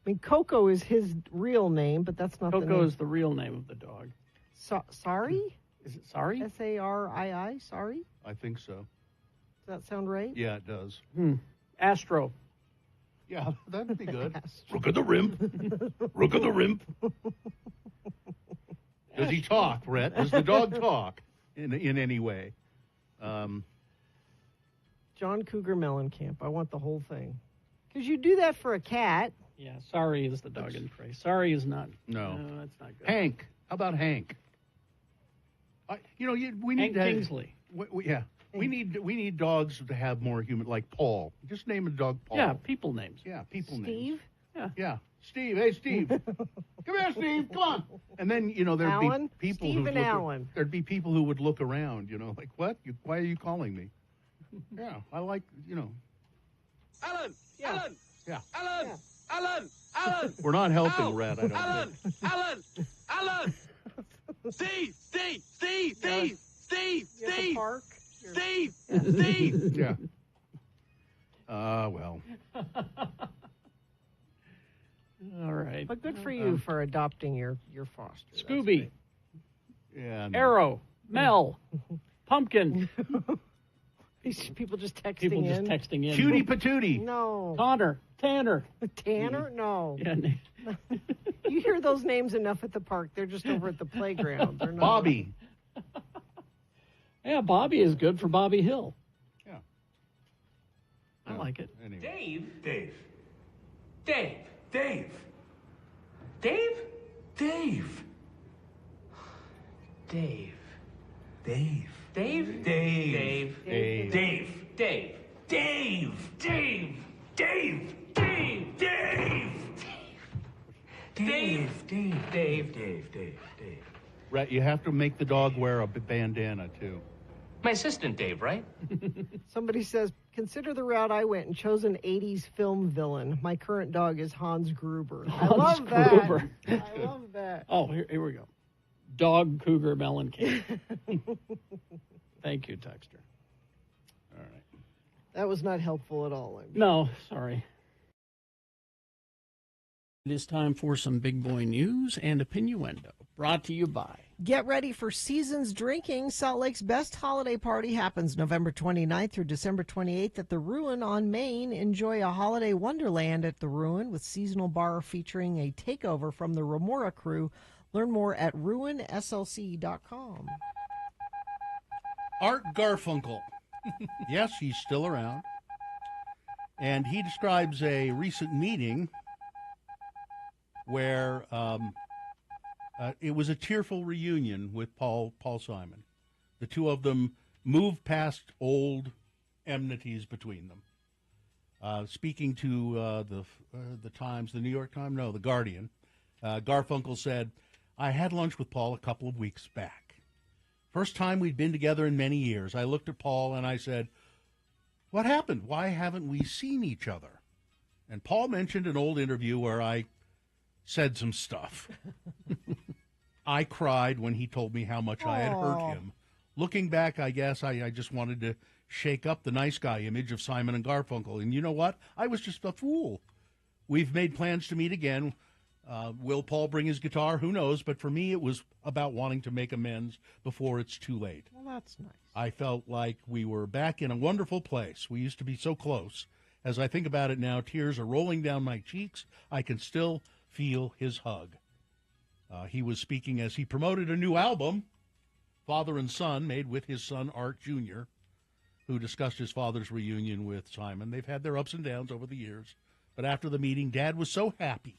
mean, Coco is his real name, but that's not the name. Coco is the real name of the dog. Sorry? Is it Sorry? S-A-R-I-I, Sorry? I think so. Does that sound right? Yeah, it does. Astro. Yeah, that'd be good. Rook of the Rimp. Rook of the Rimp. Does he talk, Rhett? Does the dog talk in any way? John Cougar Mellencamp. I want the whole thing. Because you do that for a cat. Yeah, Sorry is the dog in Prey. Sorry is not. No, that's not good. Hank. How about Hank? We need Hank Kingsley. Yeah. We need dogs to have more human, like Paul. Just name a dog Paul. Yeah, people names. Yeah, people names. Steve? Yeah. Steve. Hey, Steve. Come here, Steve. Come on. And then, there'd Alan? be people Steve and Alan. There'd be people who would look around, like, what? Why are you calling me? Yeah, I like, Alan! Yeah. Alan! Yeah. Alan! Alan! Alan! We're not helping, Rhett, I don't Alan! think. Alan! Alan! Steve! Steve! Steve! Steve! Steve! Steve! Steve! Steve! Yeah. Well. All right. But good for you for adopting your foster. That's Scooby. great. Yeah. No. Arrow. Mel. Pumpkin. These people just texting People in. just texting in. Cutie patootie. No. Connor. Tanner. Tanner? No. Yeah. You hear those names enough at the park. They're just over at the playground. They're not. Bobby. Yeah, Bobby is good for Bobby Hill. Yeah. I like it. Anyway. Dave? Dave. Dave. Dave. Dave? Dave. Dave. Dave. Dave? Dave. Dave. Dave. Dave. Dave. Dave. Dave. Dave. Dave. Dave. Dave. Dave. Dave. Dave. Dave. Right, you have to make the dog wear a bandana, too. My assistant, Dave, right? Somebody says, consider the route I went and chose an 80s film villain. My current dog is Hans Gruber. I love that. Gruber. I love that. Oh, here we go. Dog Cougar Melon Cake. Thank you, Texter. All right. That was not helpful at all. No, sorry. It is time for some big boy news and opinioendo, brought to you by. Get ready for Seasons Drinking. Salt Lake's best holiday party happens November 29th through December 28th at the Ruin on Main. Enjoy a holiday wonderland at the Ruin with seasonal bar featuring a takeover from the Remora crew. Learn more at ruinslc.com. Art Garfunkel. Yes, he's still around. And he describes a recent meeting where it was a tearful reunion with Paul Simon. The two of them moved past old enmities between them. Speaking to the Times, the New York Times, no, the Guardian, Garfunkel said, I had lunch with Paul a couple of weeks back. First time we'd been together in many years. I looked at Paul and I said, what happened? Why haven't we seen each other? And Paul mentioned an old interview where I said some stuff. I cried when he told me how much I had hurt him. Looking back, I guess I just wanted to shake up the nice guy image of Simon and Garfunkel. And you know what? I was just a fool. We've made plans to meet again. Will Paul bring his guitar? Who knows? But for me, it was about wanting to make amends before it's too late. Well, that's nice. I felt like we were back in a wonderful place. We used to be so close. As I think about it now, tears are rolling down my cheeks. I can still feel his hug. He was speaking as he promoted a new album, Father and Son, made with his son Art Jr., who discussed his father's reunion with Simon. They've had their ups and downs over the years, but after the meeting, Dad was so happy.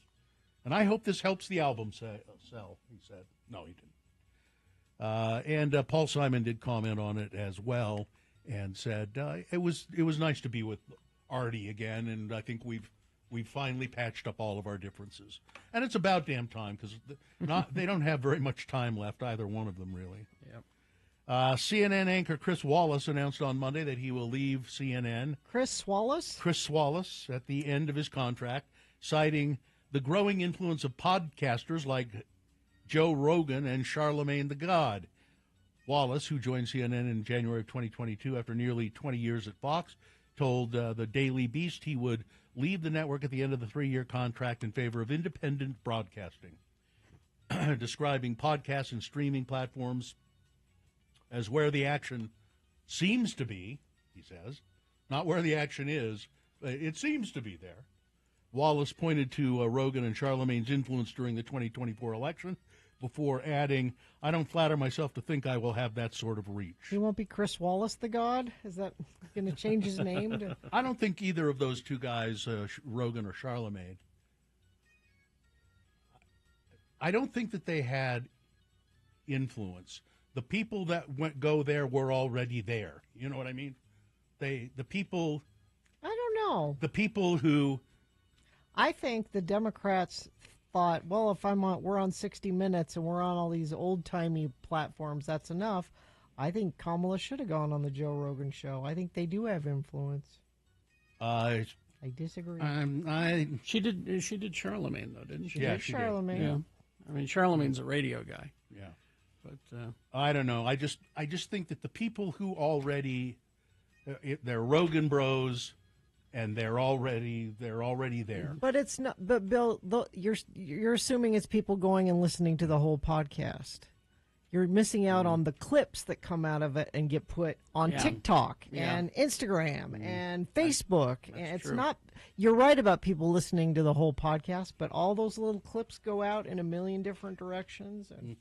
And I hope this helps the album sell, he said. No, he didn't. And Paul Simon did comment on it as well and said it was nice to be with Artie again, and I think we've finally patched up all of our differences. And it's about damn time, because they don't have very much time left, either one of them, really. Yep. CNN anchor Chris Wallace announced on Monday that he will leave CNN. Chris Wallace? Chris Wallace at the end of his contract, citing the growing influence of podcasters like Joe Rogan and Charlemagne the God. Wallace, who joined CNN in January of 2022 after nearly 20 years at Fox, told the Daily Beast he would leave the network at the end of the 3-year contract in favor of independent broadcasting, describing podcasts and streaming platforms as where the action seems to be, he says, not where the action is. It seems to be there. Wallace pointed to Rogan and Charlemagne's influence during the 2024 election before adding, I don't flatter myself to think I will have that sort of reach. He won't be Chris Wallace the God? Is that going to change his name? I don't think either of those two guys, Rogan or Charlemagne, I don't think that they had influence. The people that go there were already there. You know what I mean? The people... I don't know. The people who... I think the Democrats thought, well, if we're on 60 Minutes and we're on all these old-timey platforms, that's enough. I think Kamala should have gone on the Joe Rogan show. I think they do have influence. I disagree. She did Charlemagne, though, didn't she? Yeah, she Charlemagne. Yeah. I mean, Charlemagne's a radio guy. Yeah. But I don't know. I just think that the people who already they're Rogan Bros, and they're already there. But it's not. But Bill, you're assuming it's people going and listening to the whole podcast. You're missing out on the clips that come out of it and get put on TikTok and Instagram and Facebook. And it's true. not. You're right about people listening to the whole podcast, but all those little clips go out in a million different directions. And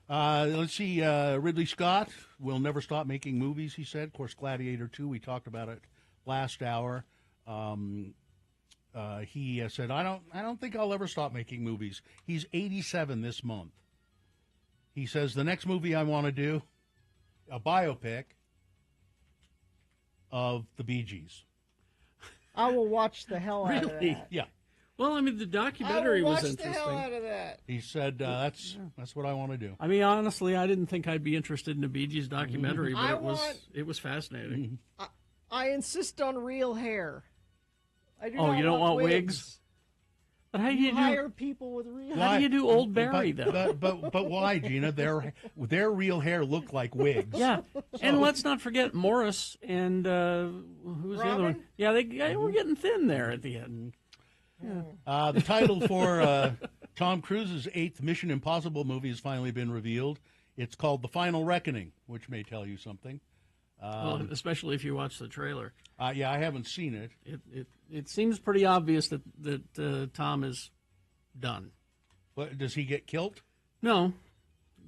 Let's see. Ridley Scott will never stop making movies, he said. Of course, Gladiator 2, we talked about it last hour. He said, I don't think I'll ever stop making movies. He's 87 this month. He says, the next movie I want to do, a biopic of the Bee Gees. I will watch the hell out of that. Yeah. Well, I mean, the documentary I will was watch interesting. the hell out of that. He said, that's what I want to do. I mean, honestly, I didn't think I'd be interested in a Bee Gees documentary, but I it was fascinating. I insist on real hair. I do Oh, not you don't want wigs? wigs? But how do you hire people with real How do you do Old Barry, though? But why, Gina? Their real hair look like wigs. Yeah, and let's not forget Morris and who's the other one? Yeah, they were getting thin there at the end. Yeah. The title for Tom Cruise's 8th Mission Impossible movie has finally been revealed. It's called The Final Reckoning, which may tell you something. Well, especially if you watch the trailer. Yeah, I haven't seen it. It seems pretty obvious that Tom is done. What, does he get killed? No,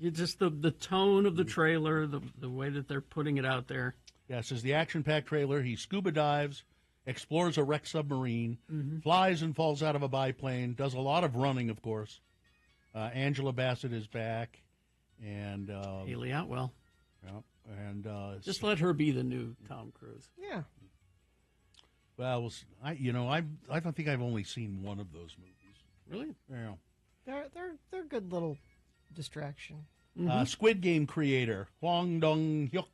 it's just the tone of the trailer, the way that they're putting it out there. Yeah, it says the action-packed trailer. He scuba dives, explores a wrecked submarine, flies and falls out of a biplane, does a lot of running, of course. Angela Bassett is back, and Haley Atwell. Yeah, and just let her be the new Tom Cruise. Yeah. Well, I don't think I've only seen one of those movies. Really? Yeah. They're good little distraction. Squid Game creator Hwang Dong-hyuk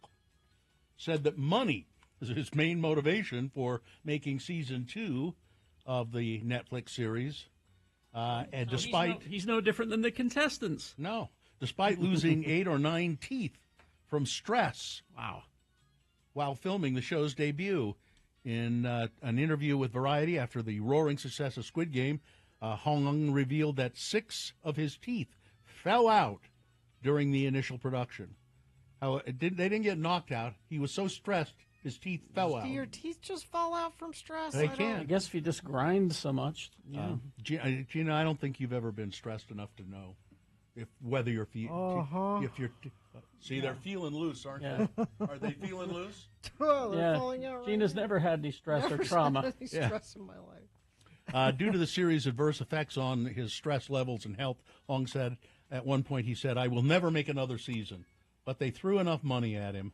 said that money is his main motivation for making season 2 of the Netflix series. And despite he's no different than the contestants. No, despite losing 8 or 9 teeth from stress. Wow. While filming the show's debut. In an interview with Variety after the roaring success of Squid Game, Hong revealed that 6 of his teeth fell out during the initial production. They didn't get knocked out. He was so stressed, his teeth fell out. Do your teeth just fall out from stress? They can't. I guess if you just grind so much. Yeah. Gina, I don't think you've ever been stressed enough to know whether your feet. If you're. See, they're feeling loose, aren't they? Are they feeling loose? They're falling out right Gina's never had any stress or trauma. Had any stress in my life. Due to the series' adverse effects on his stress levels and health, Hong said at one point, he said, I will never make another season. But they threw enough money at him,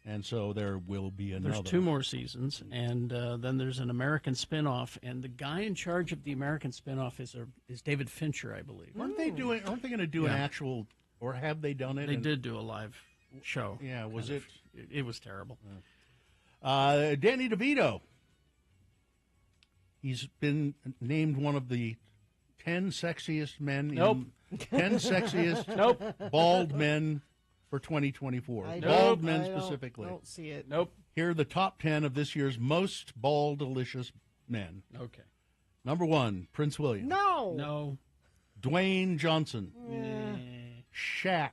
and so there will be another. There's 2 more seasons, and then there's an American spinoff, and the guy in charge of the American spinoff is David Fincher, I believe. Aren't they going to do an actual, or have they done it? They did do a live show. Yeah, was it? It was terrible. Danny DeVito. He's been named one of the 10 sexiest men. Nope. 10 sexiest bald men for 2024. Bald men specifically. I don't see it. Nope. Here are the top 10 of this year's most bald, delicious men. Okay. Number 1, Prince William. No. Dwayne Johnson. Shaq.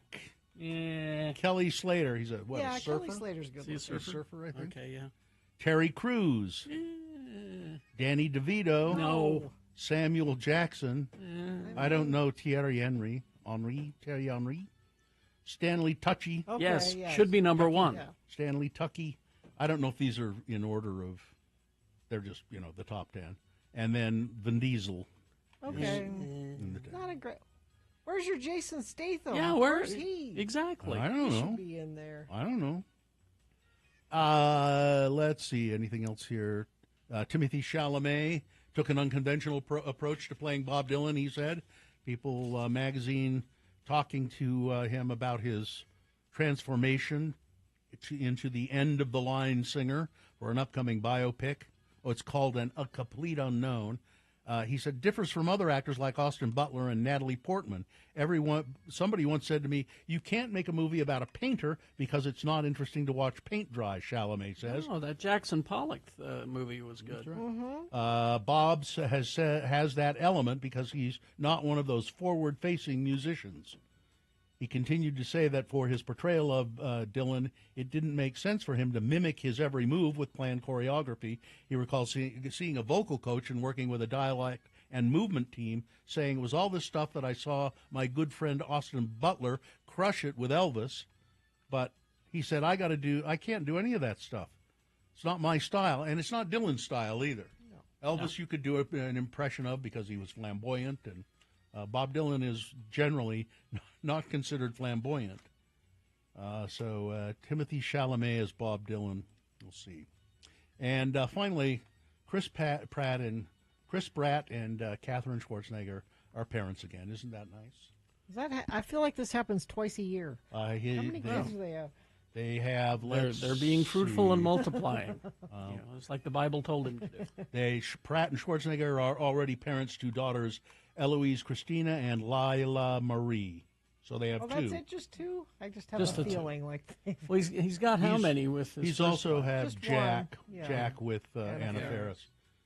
Yeah. Kelly Slater. He's a surfer? Kelly Slater's good. Is he a He's a surfer, I think. Okay, yeah. Terry Crews. Danny DeVito. No. Samuel Jackson. I don't know Thierry Henry. Thierry Henry. Stanley Tucci. Okay, yes, should be number 1. Yeah. Stanley Tucci. I don't know if these are in order of, they're just, the top 10. And then Vin Diesel. Okay. Not a great. Where's your Jason Statham? Yeah, where's he? Exactly. I don't He know. should be in there. I don't know. Let's see. Anything else here? Timothy Chalamet took an unconventional approach to playing Bob Dylan, he said. People magazine talking to him about his transformation into the end-of-the-line singer for an upcoming biopic. Oh, it's called A Complete Unknown. He said, differs from other actors like Austin Butler and Natalie Portman. Somebody once said to me, you can't make a movie about a painter because it's not interesting to watch paint dry, Chalamet says. Oh, that Jackson Pollock movie was good. Bob's has that element because he's not one of those forward-facing musicians. He continued to say that for his portrayal of Dylan, it didn't make sense for him to mimic his every move with planned choreography. He recalls seeing a vocal coach and working with a dialect and movement team, saying it was all this stuff that I saw my good friend Austin Butler crush it with Elvis. But he said, I can't do any of that stuff. It's not my style, and it's not Dylan's style either. No. Elvis you could do an impression of because he was flamboyant, and Bob Dylan is generally not considered flamboyant. So Timothy Chalamet as Bob Dylan. We'll see. And finally, Chris Pratt and Katherine Schwarzenegger are parents again. Isn't that nice? I feel like this happens twice a year. How many kids do they have? They have. They're being fruitful and multiplying. It's like the Bible told him to do. Pratt and Schwarzenegger are already parents to daughters Eloise Christina and Lila Marie. So they have two. That's it, just two? I just have a feeling like. Well, he's got how many with his He's also had just Jack, one. Yeah. Jack with Anna Faris.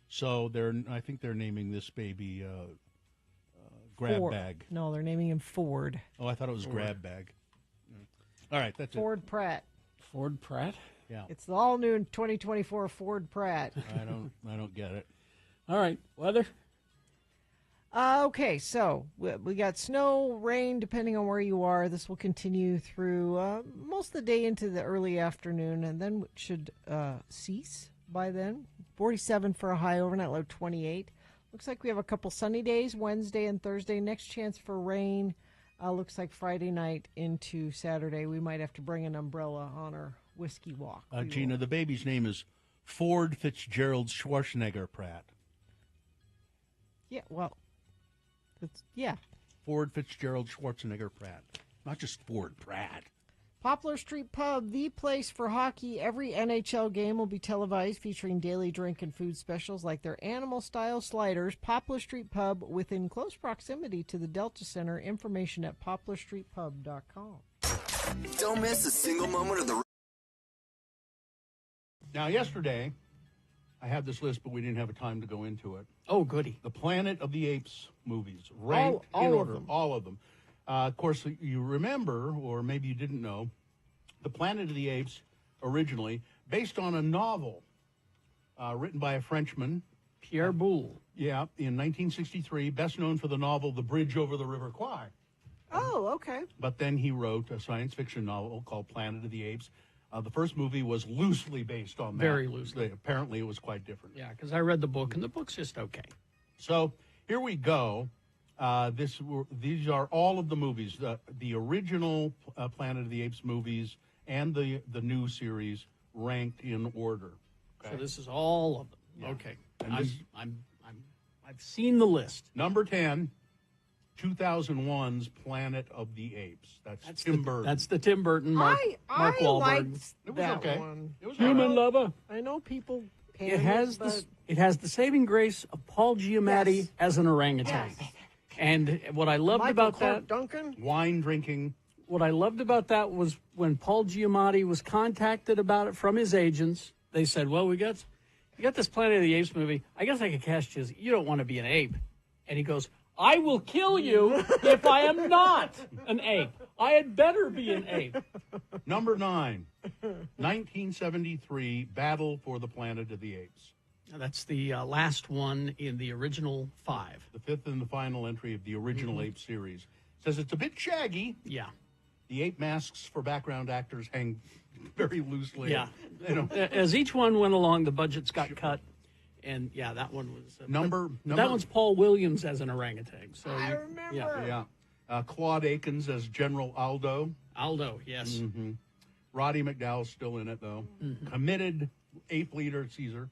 So I think they're naming this baby Grab Ford. Bag. No, they're naming him Ford. Oh, I thought it was Grab Bag. All right, that's Ford Pratt. Ford Pratt? Yeah. It's the all new 2024 Ford Pratt. I don't get it. All right, weather. Okay, so we got snow, rain, depending on where you are. This will continue through most of the day into the early afternoon, and then it should cease by then. 47 for a high, overnight low 28. Looks like we have a couple sunny days, Wednesday and Thursday. Next chance for rain looks like Friday night into Saturday. We might have to bring an umbrella on our whiskey walk. Gina, the baby's name is Ford Fitzgerald Schwarzenegger Pratt. Yeah, well, yeah. Ford Fitzgerald Schwarzenegger Pratt. Not just Ford Pratt. Poplar Street Pub, the place for hockey. Every NHL game will be televised, featuring daily drink and food specials like their animal-style sliders. Poplar Street Pub, within close proximity to the Delta Center. Information at poplarstreetpub.com. Don't miss a single moment of the... Now, yesterday, I had this list, but we didn't have time to go into it. Oh, goody. The Planet of the Apes movies, ranked all in of order. them. All of them. Of course, you remember, or maybe you didn't know, The Planet of the Apes, originally, based on a novel written by a Frenchman. Pierre Boulle. Yeah, in 1963, best known for the novel The Bridge Over the River Kwai. Oh, okay. But then he wrote a science fiction novel called Planet of the Apes. The first movie was loosely based on that. Very loosely. Apparently, it was quite different. Yeah, because I read the book, and the book's just okay. So here we go. These are all of the movies, the original Planet of the Apes movies and the new series ranked in order. Okay? So this is all of them. Yeah. Okay. And I've seen the list. Number 10, 2001's Planet of the Apes. That's Tim Burton. That's the Tim Burton, Mark I Wahlberg. liked It was that okay. one. It was Human Lover. I know people. It has the saving grace of Paul Giamatti as an orangutan. Yes. And what I loved Michael about Clark that, Duncan. Wine drinking. what I loved about that was when Paul Giamatti was contacted about it from his agents. They said, "Well, you got this Planet of the Apes movie. I guess I could cast you. You don't want to be an ape." And he goes, "I will kill you if I am not an ape. I had better be an ape." Number 9, 1973, Battle for the Planet of the Apes. That's the last one in the original 5. The fifth and the final entry of the original Ape series. Says it's a bit shaggy. Yeah. The ape masks for background actors hang very loosely. Yeah. You know. As each one went along, the budgets got cut. And, yeah, that one was... that one's Paul Williams as an orangutan. So I remember. Yeah. Claude Akins as General Aldo. Aldo, yes. Mm-hmm. Roddy McDowell's still in it, though. Mm-hmm. Committed ape leader, Caesar.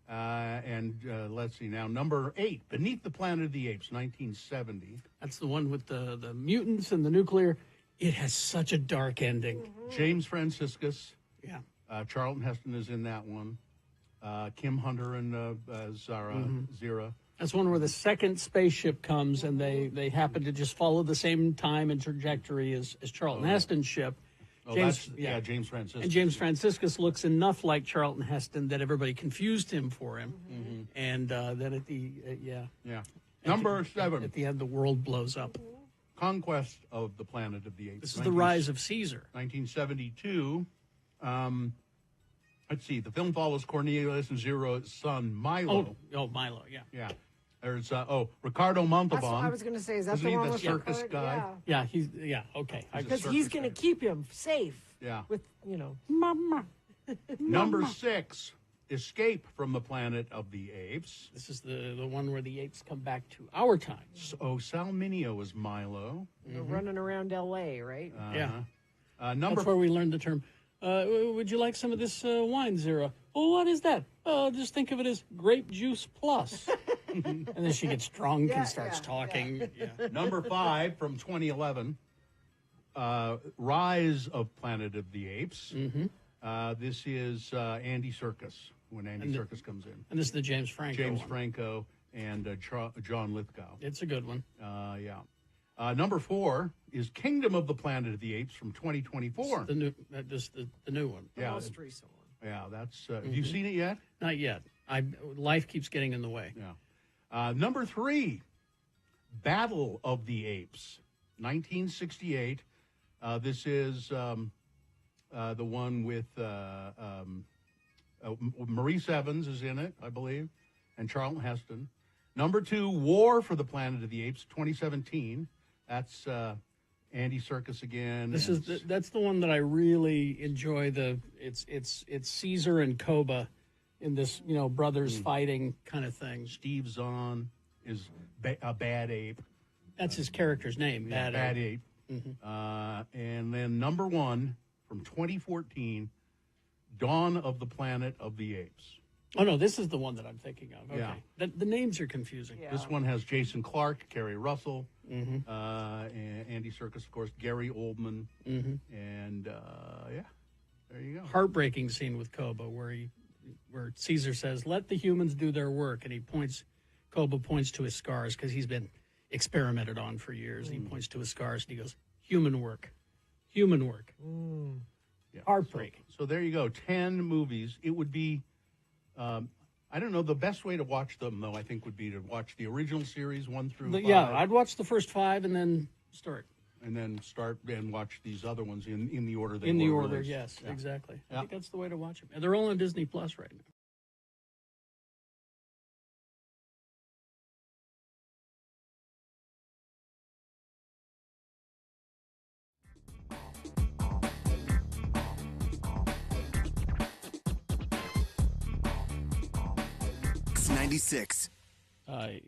And let's see now, number 8, Beneath the Planet of the Apes, 1970. That's the one with the mutants and the nuclear. It has such a dark ending. Mm-hmm. James Franciscus. Yeah. Charlton Heston is in that one. Kim Hunter and Zara. That's one where the second spaceship comes and they happen to just follow the same time and trajectory as Charlton Heston's ship. James Franciscus. And James Franciscus looks enough like Charlton Heston that everybody confused him for him. Mm-hmm. And then at the, Number 7. At the end, the world blows up. Conquest of the Planet of the Apes. This is the rise of Caesar. 1972. Let's see. The film follows Cornelius and Zero's son, Milo. Oh, Milo, yeah. Yeah. There's, Ricardo Montalban. That's what I was going to say. Is that Isn't the he one the with circus Ricardo? guy? Yeah. Okay. Because he's going to keep him safe. Yeah. With, Mama. Number 6, Escape from the Planet of the Apes. This is the one where the apes come back to our time. So Sal Mineo is Milo. They're running around L.A., right? Yeah. Number That's where we learned the term. Would you like some of this wine, Zero? Oh, what is that? Just think of it as grape juice plus. And then she gets drunk and starts talking. Yeah. Number 5 from 2011, Rise of Planet of the Apes. Mm-hmm. This is Andy Serkis, when Andy Serkis comes in. And this is the James Franco James one. Franco and John Lithgow. It's a good one. Number 4 is Kingdom of the Planet of the Apes from 2024. The new one. The most recent one. Yeah, that's. Have you seen it yet? Not yet. Life keeps getting in the way. Yeah. Number 3, Battle of the Apes, 1968. This is the one with Maurice Evans is in it, I believe, and Charlton Heston. Number 2, War for the Planet of the Apes, 2017. That's Andy Serkis again. That's the one that I really enjoy. It's Caesar and Koba in this brothers fighting kind of thing. Steve Zahn is a bad ape. That's his character's name. Bad Ape. Mm-hmm. And then number 1 from 2014, Dawn of the Planet of the Apes. Oh, no, this is the one that I'm thinking of. Okay. Yeah. The names are confusing. Yeah. This one has Jason Clarke, Kerry Russell, Mm-hmm. and Andy Serkis, of course, Gary Oldman, Mm-hmm. and there you go. Heartbreaking scene with Koba where Caesar says, "Let the humans do their work," and Koba points to his scars because he's been experimented on for years. He points to his scars and he goes, "Human work, human work." Yeah. Heartbreaking. So there you go, 10 movies. It would be, I don't know, the best way to watch them, though, I think would be to watch the original series 1 through 5. Yeah, I'd watch the first 5 and then start. And then start and watch these other ones in the order they were In the order, released. yes, exactly. Yeah. I think that's the way to watch them. And they're all on Disney Plus right now. X96.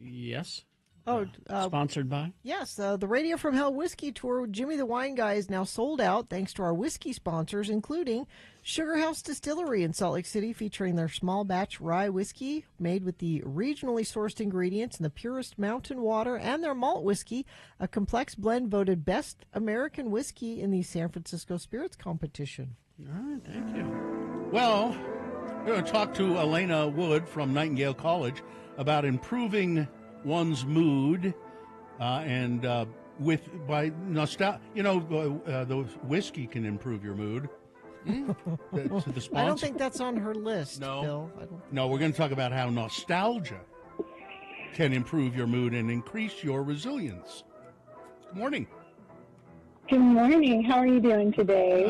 Yes. Oh, sponsored by? Yes, the Radio from Hell Whiskey Tour with Jimmy the Wine Guy is now sold out thanks to our whiskey sponsors, including Sugar House Distillery in Salt Lake City, featuring their small batch rye whiskey made with the regionally sourced ingredients and the purest mountain water, and their malt whiskey, a complex blend voted best American whiskey in the San Francisco Spirits Competition. All right, thank you. Well, we're going to talk to Elena Wood from Nightingale College about improving one's mood by nostalgia. The whiskey can improve your mood. The sponsor. I don't think that's on her list, No. Bill. No, we're going to talk about how nostalgia can improve your mood and increase your resilience. Good morning. Good morning. How are you doing today?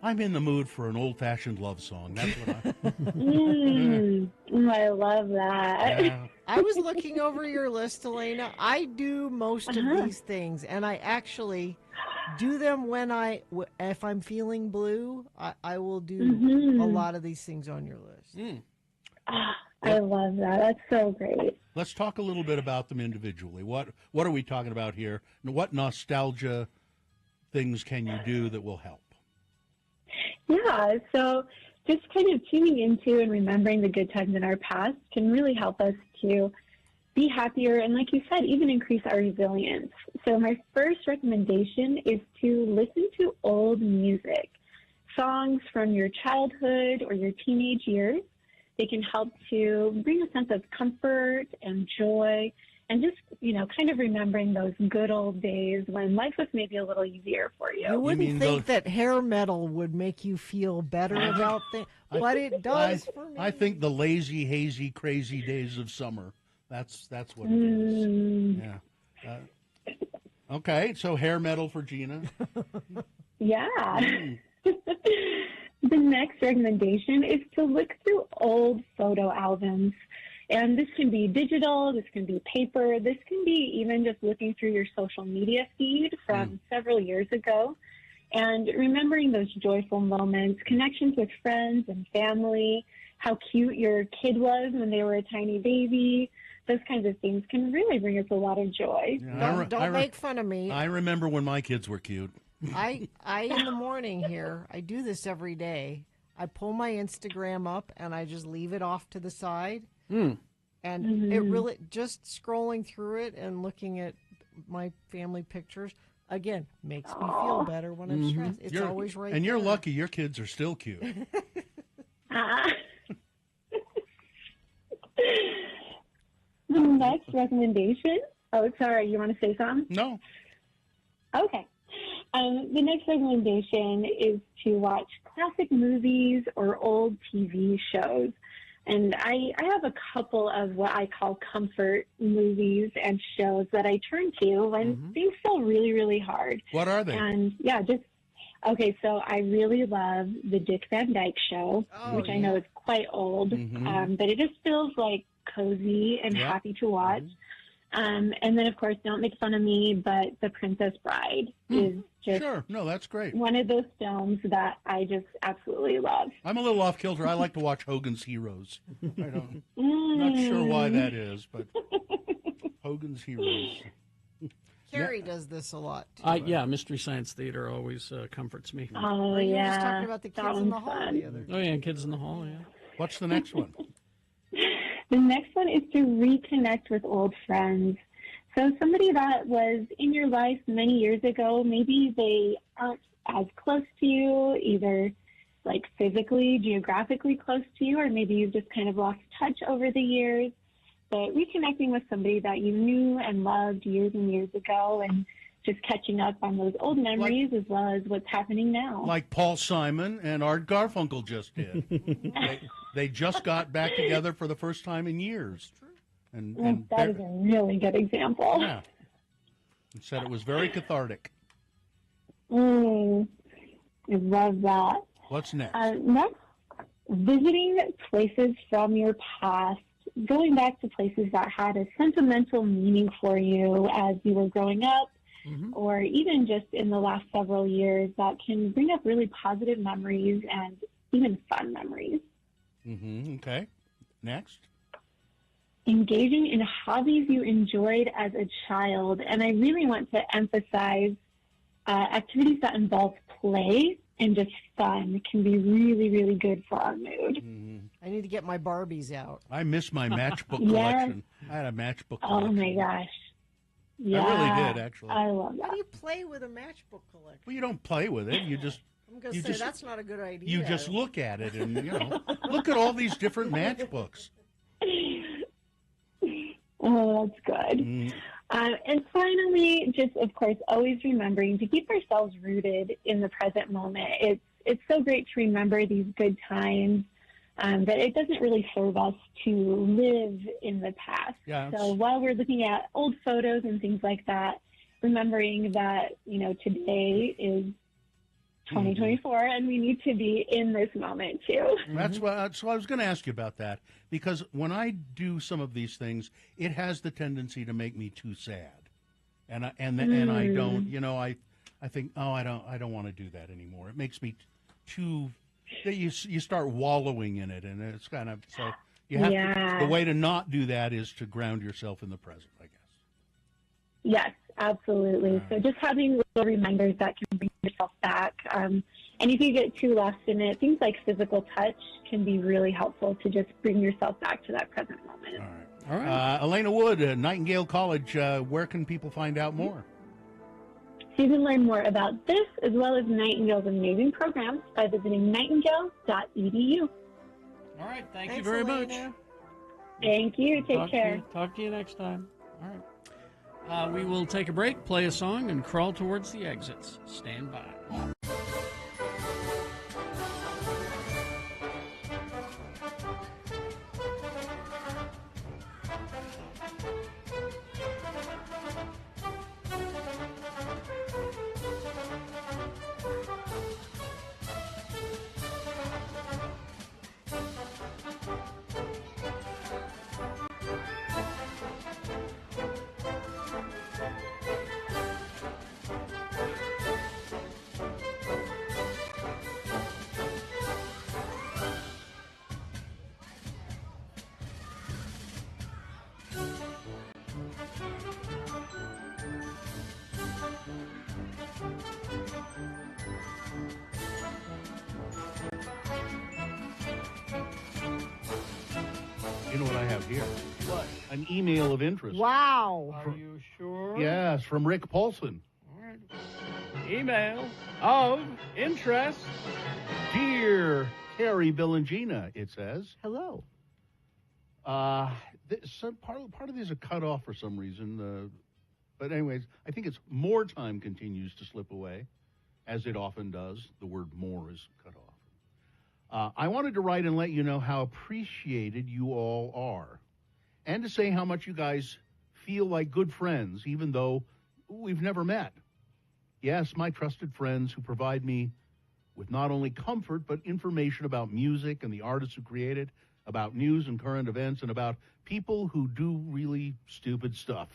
I'm in the mood for an old-fashioned love song. That's what I love that. Yeah. I was looking over your list, Elena. I do most of these things, and I actually do them if I'm feeling blue. I will do a lot of these things on your list. I love that. That's so great. Let's talk a little bit about them individually. What are we talking about here? What nostalgia things can you do that will help? Yeah, so just kind of tuning into and remembering the good times in our past can really help us to be happier and, like you said, even increase our resilience. So my first recommendation is to listen to old music, songs from your childhood or your teenage years. they can help to bring a sense of comfort and joy and just, kind of remembering those good old days when life was maybe a little easier for you. You wouldn't think that hair metal would make you feel better about things, but it does for me. I think the lazy, hazy, crazy days of summer. That's what it is. Yeah. Okay, so hair metal for Gina. Yeah. The next recommendation is to look through old photo albums. And this can be digital, this can be paper, this can be even just looking through your social media feed from several years ago. And remembering those joyful moments, connections with friends and family, how cute your kid was when they were a tiny baby, those kinds of things can really bring us a lot of joy. Yeah, Don't make fun of me. I remember when my kids were cute. I in the morning here, I do this every day. I pull my Instagram up and I just leave it off to the side. And it really, just scrolling through it and looking at my family pictures, again, makes me feel better when I'm stressed. It's always right And you're there. lucky your kids are still cute. The next recommendation, sorry, you want to say something? No. Okay. The next recommendation is to watch classic movies or old TV shows. And I have a couple of what I call comfort movies and shows that I turn to when things feel really, really hard. What are they? And okay, so I really love the Dick Van Dyke Show, which I know is quite old, but it just feels like cozy and happy to watch. And then, of course, don't make fun of me, but The Princess Bride is just that's great. one of those films that I just absolutely love. I'm a little off kilter. I like to watch Hogan's Heroes. I'm not sure why that is, but Hogan's Heroes. Carrie does this a lot, too. Yeah, Mystery Science Theater always comforts me. Oh, You were yeah. just talking about the kids in the hall the other day. Oh, yeah, Kids in the Hall, yeah. What's the next one? The next one is to reconnect with old friends. So somebody that was in your life many years ago, maybe they aren't as close to you, either like physically, geographically close to you, or maybe you've just kind of lost touch over the years. But reconnecting with somebody that you knew and loved years and years ago and just catching up on those old memories as well as what's happening now. Like Paul Simon and Art Garfunkel just did. They just got back together for the first time in years. And that is a really good example. Yeah. It said it was very cathartic. I love that. What's next? Next, visiting places from your past, going back to places that had a sentimental meaning for you as you were growing up, or even just in the last several years, that can bring up really positive memories and even fun memories. Okay. Next. Engaging in hobbies you enjoyed as a child. And I really want to emphasize activities that involve play and just fun can be really, really good for our mood. I need to get my Barbies out. I miss my matchbook collection. I had a matchbook collection. Oh, my gosh. Yeah, I really did, actually. I love that. How do you play with a matchbook collection? Well, you don't play with it. You just... I'm going to say that's not a good idea. You just look at it and, look at all these different matchbooks. Oh, that's good. And finally, just, of course, always remembering to keep ourselves rooted in the present moment. It's so great to remember these good times, but it doesn't really serve us to live in the past. So while we're looking at old photos and things like that, remembering that, today is 2024, and we need to be in this moment too. That's what. So I was going to ask you about that, because when I do some of these things, it has the tendency to make me too sad, and I don't. I think, I don't want to do that anymore. It makes me too. You start wallowing in it, and it's kind of so. You have to, the way to not do that is to ground yourself in the present, I guess. Yes, absolutely. So just having little reminders that can bring yourself back. And if you get too lost in it, things like physical touch can be really helpful to just bring yourself back to that present moment. All right. Elena Wood, Nightingale College, where can people find out more? So you can learn more about this as well as Nightingale's amazing programs by visiting nightingale.edu. All right. Thank you Thanks, very Elena. much. Thank you. Take care. Talk to you next time. All right. We will take a break, play a song, and crawl towards the exits. Stand by. You know what I have here? What? An email of interest. Wow. Are you sure? Yes, from Rick Paulson. All right. Email of interest. Dear Carrie, Bill, and Gina, it says. Hello. Part of these are cut off for some reason. But anyways, I think it's more time continues to slip away, as it often does. The word more is cut off. I wanted to write and let you know how appreciated you all are, and to say how much you guys feel like good friends, even though we've never met. Yes, my trusted friends who provide me with not only comfort, but information about music and the artists who create it, about news and current events, and about people who do really stupid stuff.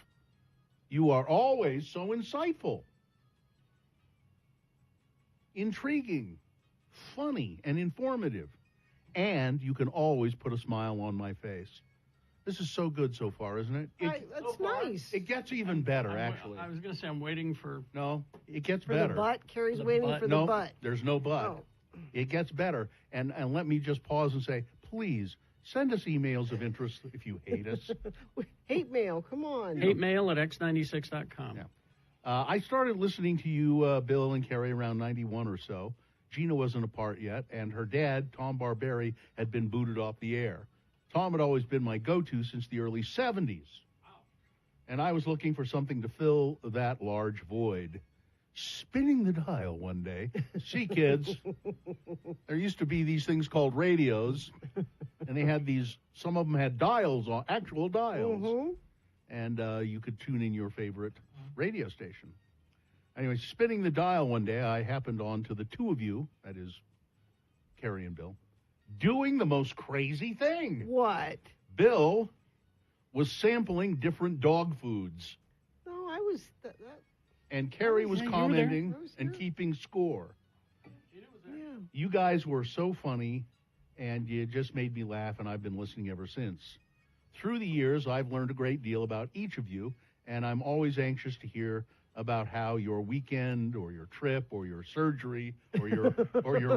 You are always so insightful, intriguing, funny, and informative, and you can always put a smile on my face. This is so good so far, isn't it? That's nice. It gets even better, actually. I was going to say I'm waiting for... No, it gets For better. the butt? Carrie's The waiting butt. for No, the butt. there's no but. Oh. It gets better. And let me just pause and say, please, send us emails of interest if you hate us. Hate mail, come on. hate mail at x96.com. Yeah. I started listening to you, Bill and Carrie, around 91 or so. Gina wasn't a part yet, and her dad, Tom Barberi, had been booted off the air. Tom had always been my go-to since the early 70s. And I was looking for something to fill that large void. Spinning the dial one day. See, kids, there used to be these things called radios, and they had these, some of them had dials, on actual dials. Mm-hmm. And you could tune in your favorite radio station. Anyway, spinning the dial one day, I happened on to the two of you, that is, Carrie and Bill, doing the most crazy thing. What? Bill was sampling different dog foods, No, I was... and Carrie was Yeah, you were there. commenting I was and there. keeping score. Yeah. You guys were so funny, and you just made me laugh, and I've been listening ever since. Through the years, I've learned a great deal about each of you, and I'm always anxious to hear about how your weekend or your trip or your surgery or your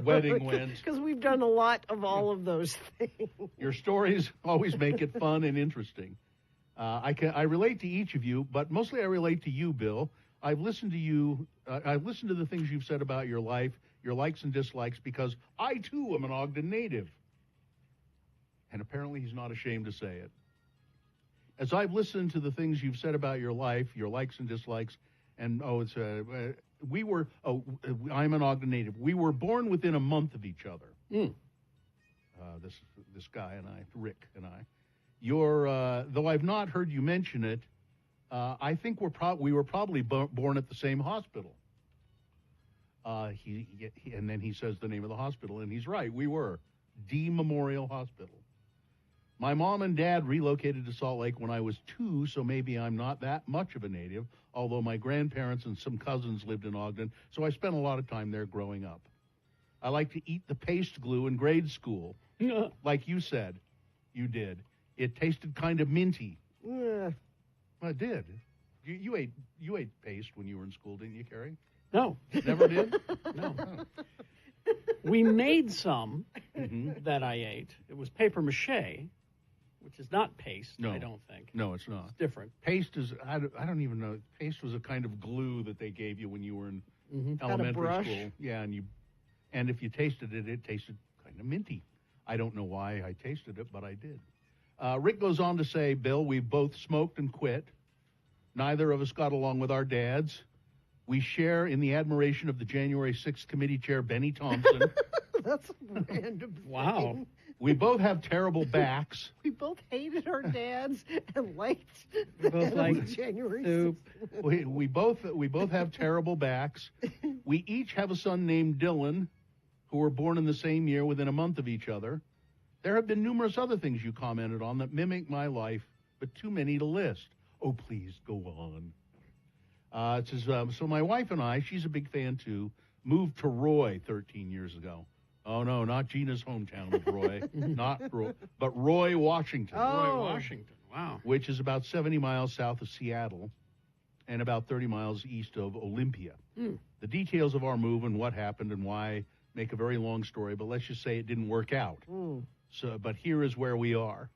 wedding went. Because we've done a lot of all of those things. Your stories always make it fun and interesting. I relate to each of you, but mostly I relate to you, Bill. I've listened to you. I've listened to the things you've said about your life, your likes and dislikes, because I too am an Ogden native, and apparently he's not ashamed to say it. As I've listened to the things you've said about your life, your likes and dislikes, and I'm an Ogden native. We were born within a month of each other. This guy and I, Rick and I. Though I've not heard you mention it, I think we were probably born at the same hospital. And then he says the name of the hospital, and he's right. We were D Memorial Hospital. My mom and dad relocated to Salt Lake when I was 2, so maybe I'm not that much of a native, although my grandparents and some cousins lived in Ogden, so I spent a lot of time there growing up. I like to eat the paste glue in grade school, like you said. You did. It tasted kind of minty. Yeah. Well, it did. You ate paste when you were in school, didn't you, Carrie? No. Never did? No. Oh. We made some that I ate. It was paper mache, which is not paste, No. I don't think. No, it's not. It's different. Paste is, I don't even know. Paste was a kind of glue that they gave you when you were in Had a elementary brush. school. Yeah, and if you tasted it, it tasted kind of minty. I don't know why I tasted it, but I did. Rick goes on to say, Bill, we both smoked and quit. Neither of us got along with our dads. We share in the admiration of the January 6th committee chair, Benny Thompson. That's a random Wow. thing. We both have terrible backs. We both hated our dads and liked We both like January soup. 6th. We both have terrible backs. We each have a son named Dylan, who were born in the same year within a month of each other. There have been numerous other things you commented on that mimic my life, but too many to list. Oh, please, go on. It says, so my wife and I, she's a big fan too, moved to Roy 13 years ago. Oh, no, not Gina's hometown of Roy, not Roy, but Roy, Washington. Roy Washington. Wow. Which is about 70 miles south of Seattle and about 30 miles east of Olympia. The details of our move and what happened and why make a very long story, but let's just say it didn't work out. But here is where we are.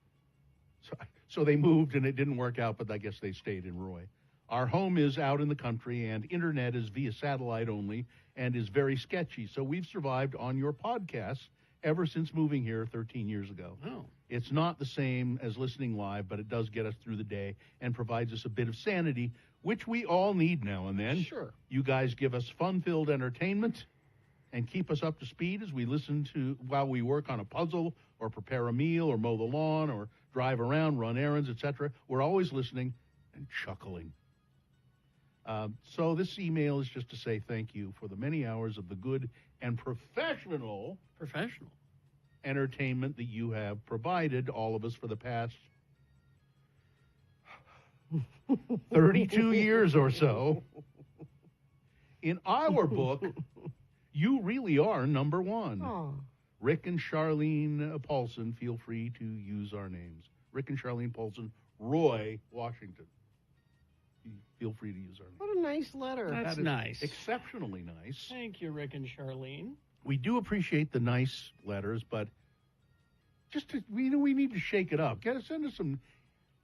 So they moved and it didn't work out, but I guess they stayed in Roy. Our home is out in the country and internet is via satellite only and is very sketchy. So we've survived on your podcast ever since moving here 13 years ago. Oh. It's not the same as listening live, but it does get us through the day and provides us a bit of sanity, which we all need now and then. Sure. You guys give us fun-filled entertainment and keep us up to speed as we listen to while we work on a puzzle or prepare a meal or mow the lawn or drive around, run errands, etc. We're always listening and chuckling. So this email is just to say thank you for the many hours of the good and professional entertainment that you have provided all of us for the past 32 years or so. In our book, you really are number one. Oh. Rick and Charlene Paulson, feel free to use our names. Rick and Charlene Paulson, Roy, Washington. Feel free to use our names. What a nice letter. That's That is nice. Exceptionally nice. Thank you, Rick and Charlene. We do appreciate the nice letters, but we need to shake it up. Send us some.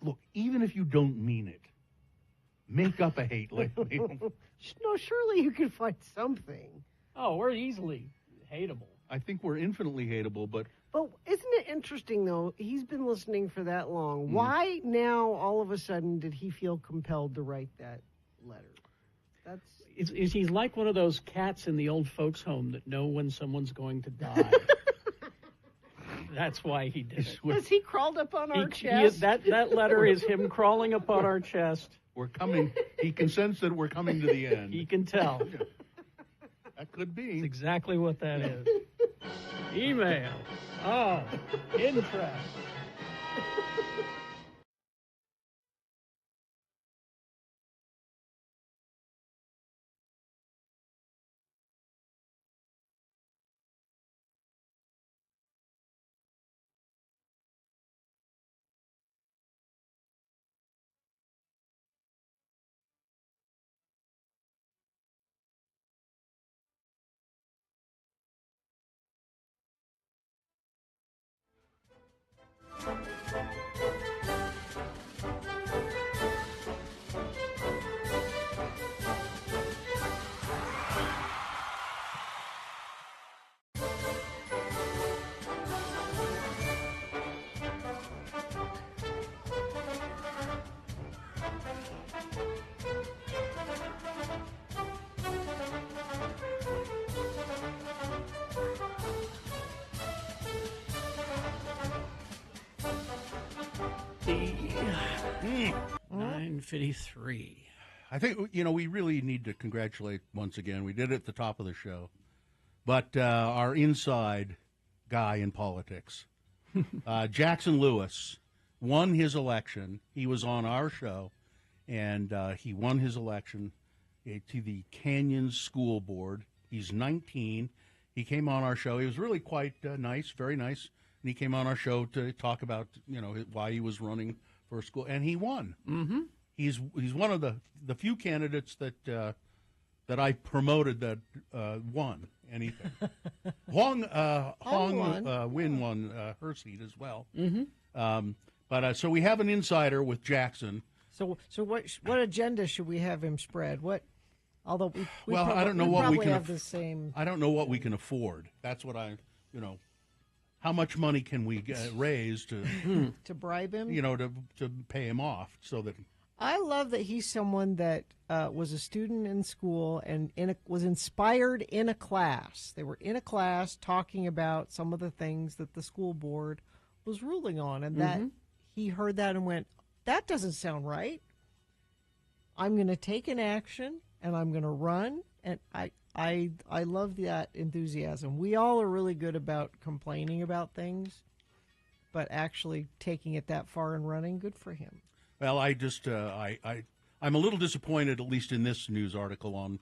Look, even if you don't mean it, make up a hate lately. No, surely you can find something. Oh, we're easily hateable. I think we're infinitely hateable, but But isn't it interesting, though? He's been listening for that long. Why now, all of a sudden, did he feel compelled to write that letter? He's like one of those cats in the old folks' home that know when someone's going to die. That's why he did it. Has he crawled up on our chest? That letter is him crawling up on our chest. we're coming. He can sense that we're coming to the end. He can tell. That could be. That's exactly what that is. Email. Oh, interest. Mm. 9:53. I think, we really need to congratulate once again. We did it at the top of the show. But our inside guy in politics, Jackson Lewis, won his election. He was on our show, and he won his election to the Canyon School Board. He's 19. He came on our show. He was really quite nice, very nice. And he came on our show to talk about, why he was running for school. And he won. Mm-hmm. He's one of the few candidates that I promoted that won anything. Hong Win won her seat as well. Mm-hmm. But so we have an insider with Jackson. So what agenda should we have him spread? What? Although we I don't know what we can have the same. I don't know what we can afford. That's what how much money can we raise to to bribe him? To pay him off so that. I love that he's someone that was a student in school and was inspired in a class. They were in a class talking about some of the things that the school board was ruling on, and that he heard that and went, "That doesn't sound right. I'm going to take an action and I'm going to run." And I love that enthusiasm. We all are really good about complaining about things, but actually taking it that far and running, good for him. Well, I just I'm a little disappointed, at least in this news article on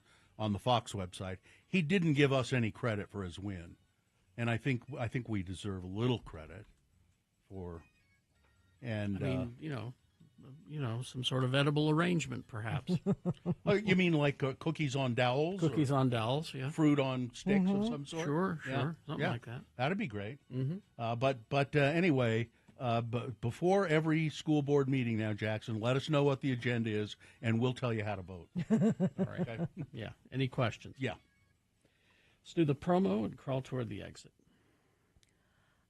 the Fox website. He didn't give us any credit for his win, and I think we deserve a little credit for. And I mean, some sort of edible arrangement, perhaps. Oh, you mean like cookies on dowels? Cookies on dowels, yeah. Fruit on sticks of some sort? Sure, Yeah. something like that. That'd be great. Mm-hmm. But anyway, before every school board meeting now, Jackson, let us know what the agenda is, and we'll tell you how to vote. All right. Okay? Yeah. Any questions? Yeah. Let's do the promo and crawl toward the exit.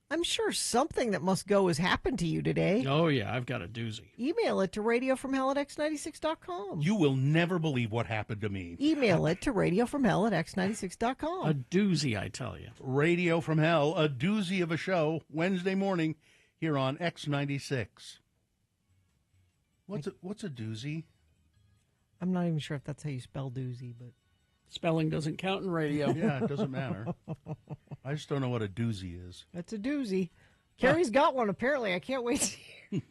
I'm sure something that must go has happened to you today. Oh, yeah, I've got a doozy. Email it to radiofromhell@x96.com. You will never believe what happened to me. Email it to radiofromhell@x96.com. A doozy, I tell you. Radio from Hell, a doozy of a show, Wednesday morning here on X96. What's a doozy? I'm not even sure if that's how you spell doozy, but spelling doesn't count in radio. Yeah, it doesn't matter. I just don't know what a doozy is. That's a doozy. Carrie's got one, apparently. I can't wait to hear.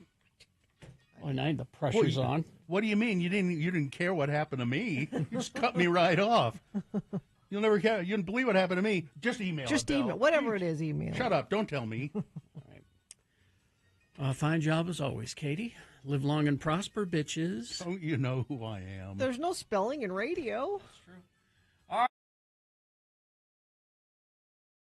Oh, now the pressure's on. What do you mean? You didn't care what happened to me. You just cut me right off. You'll never care. You didn't believe what happened to me. Just email. Just it, email. Bill. Whatever it is, email. Shut up. Don't tell me. All right. Fine job as always, Katie. Live long and prosper, bitches. Oh, you know who I am. There's no spelling in radio. That's true.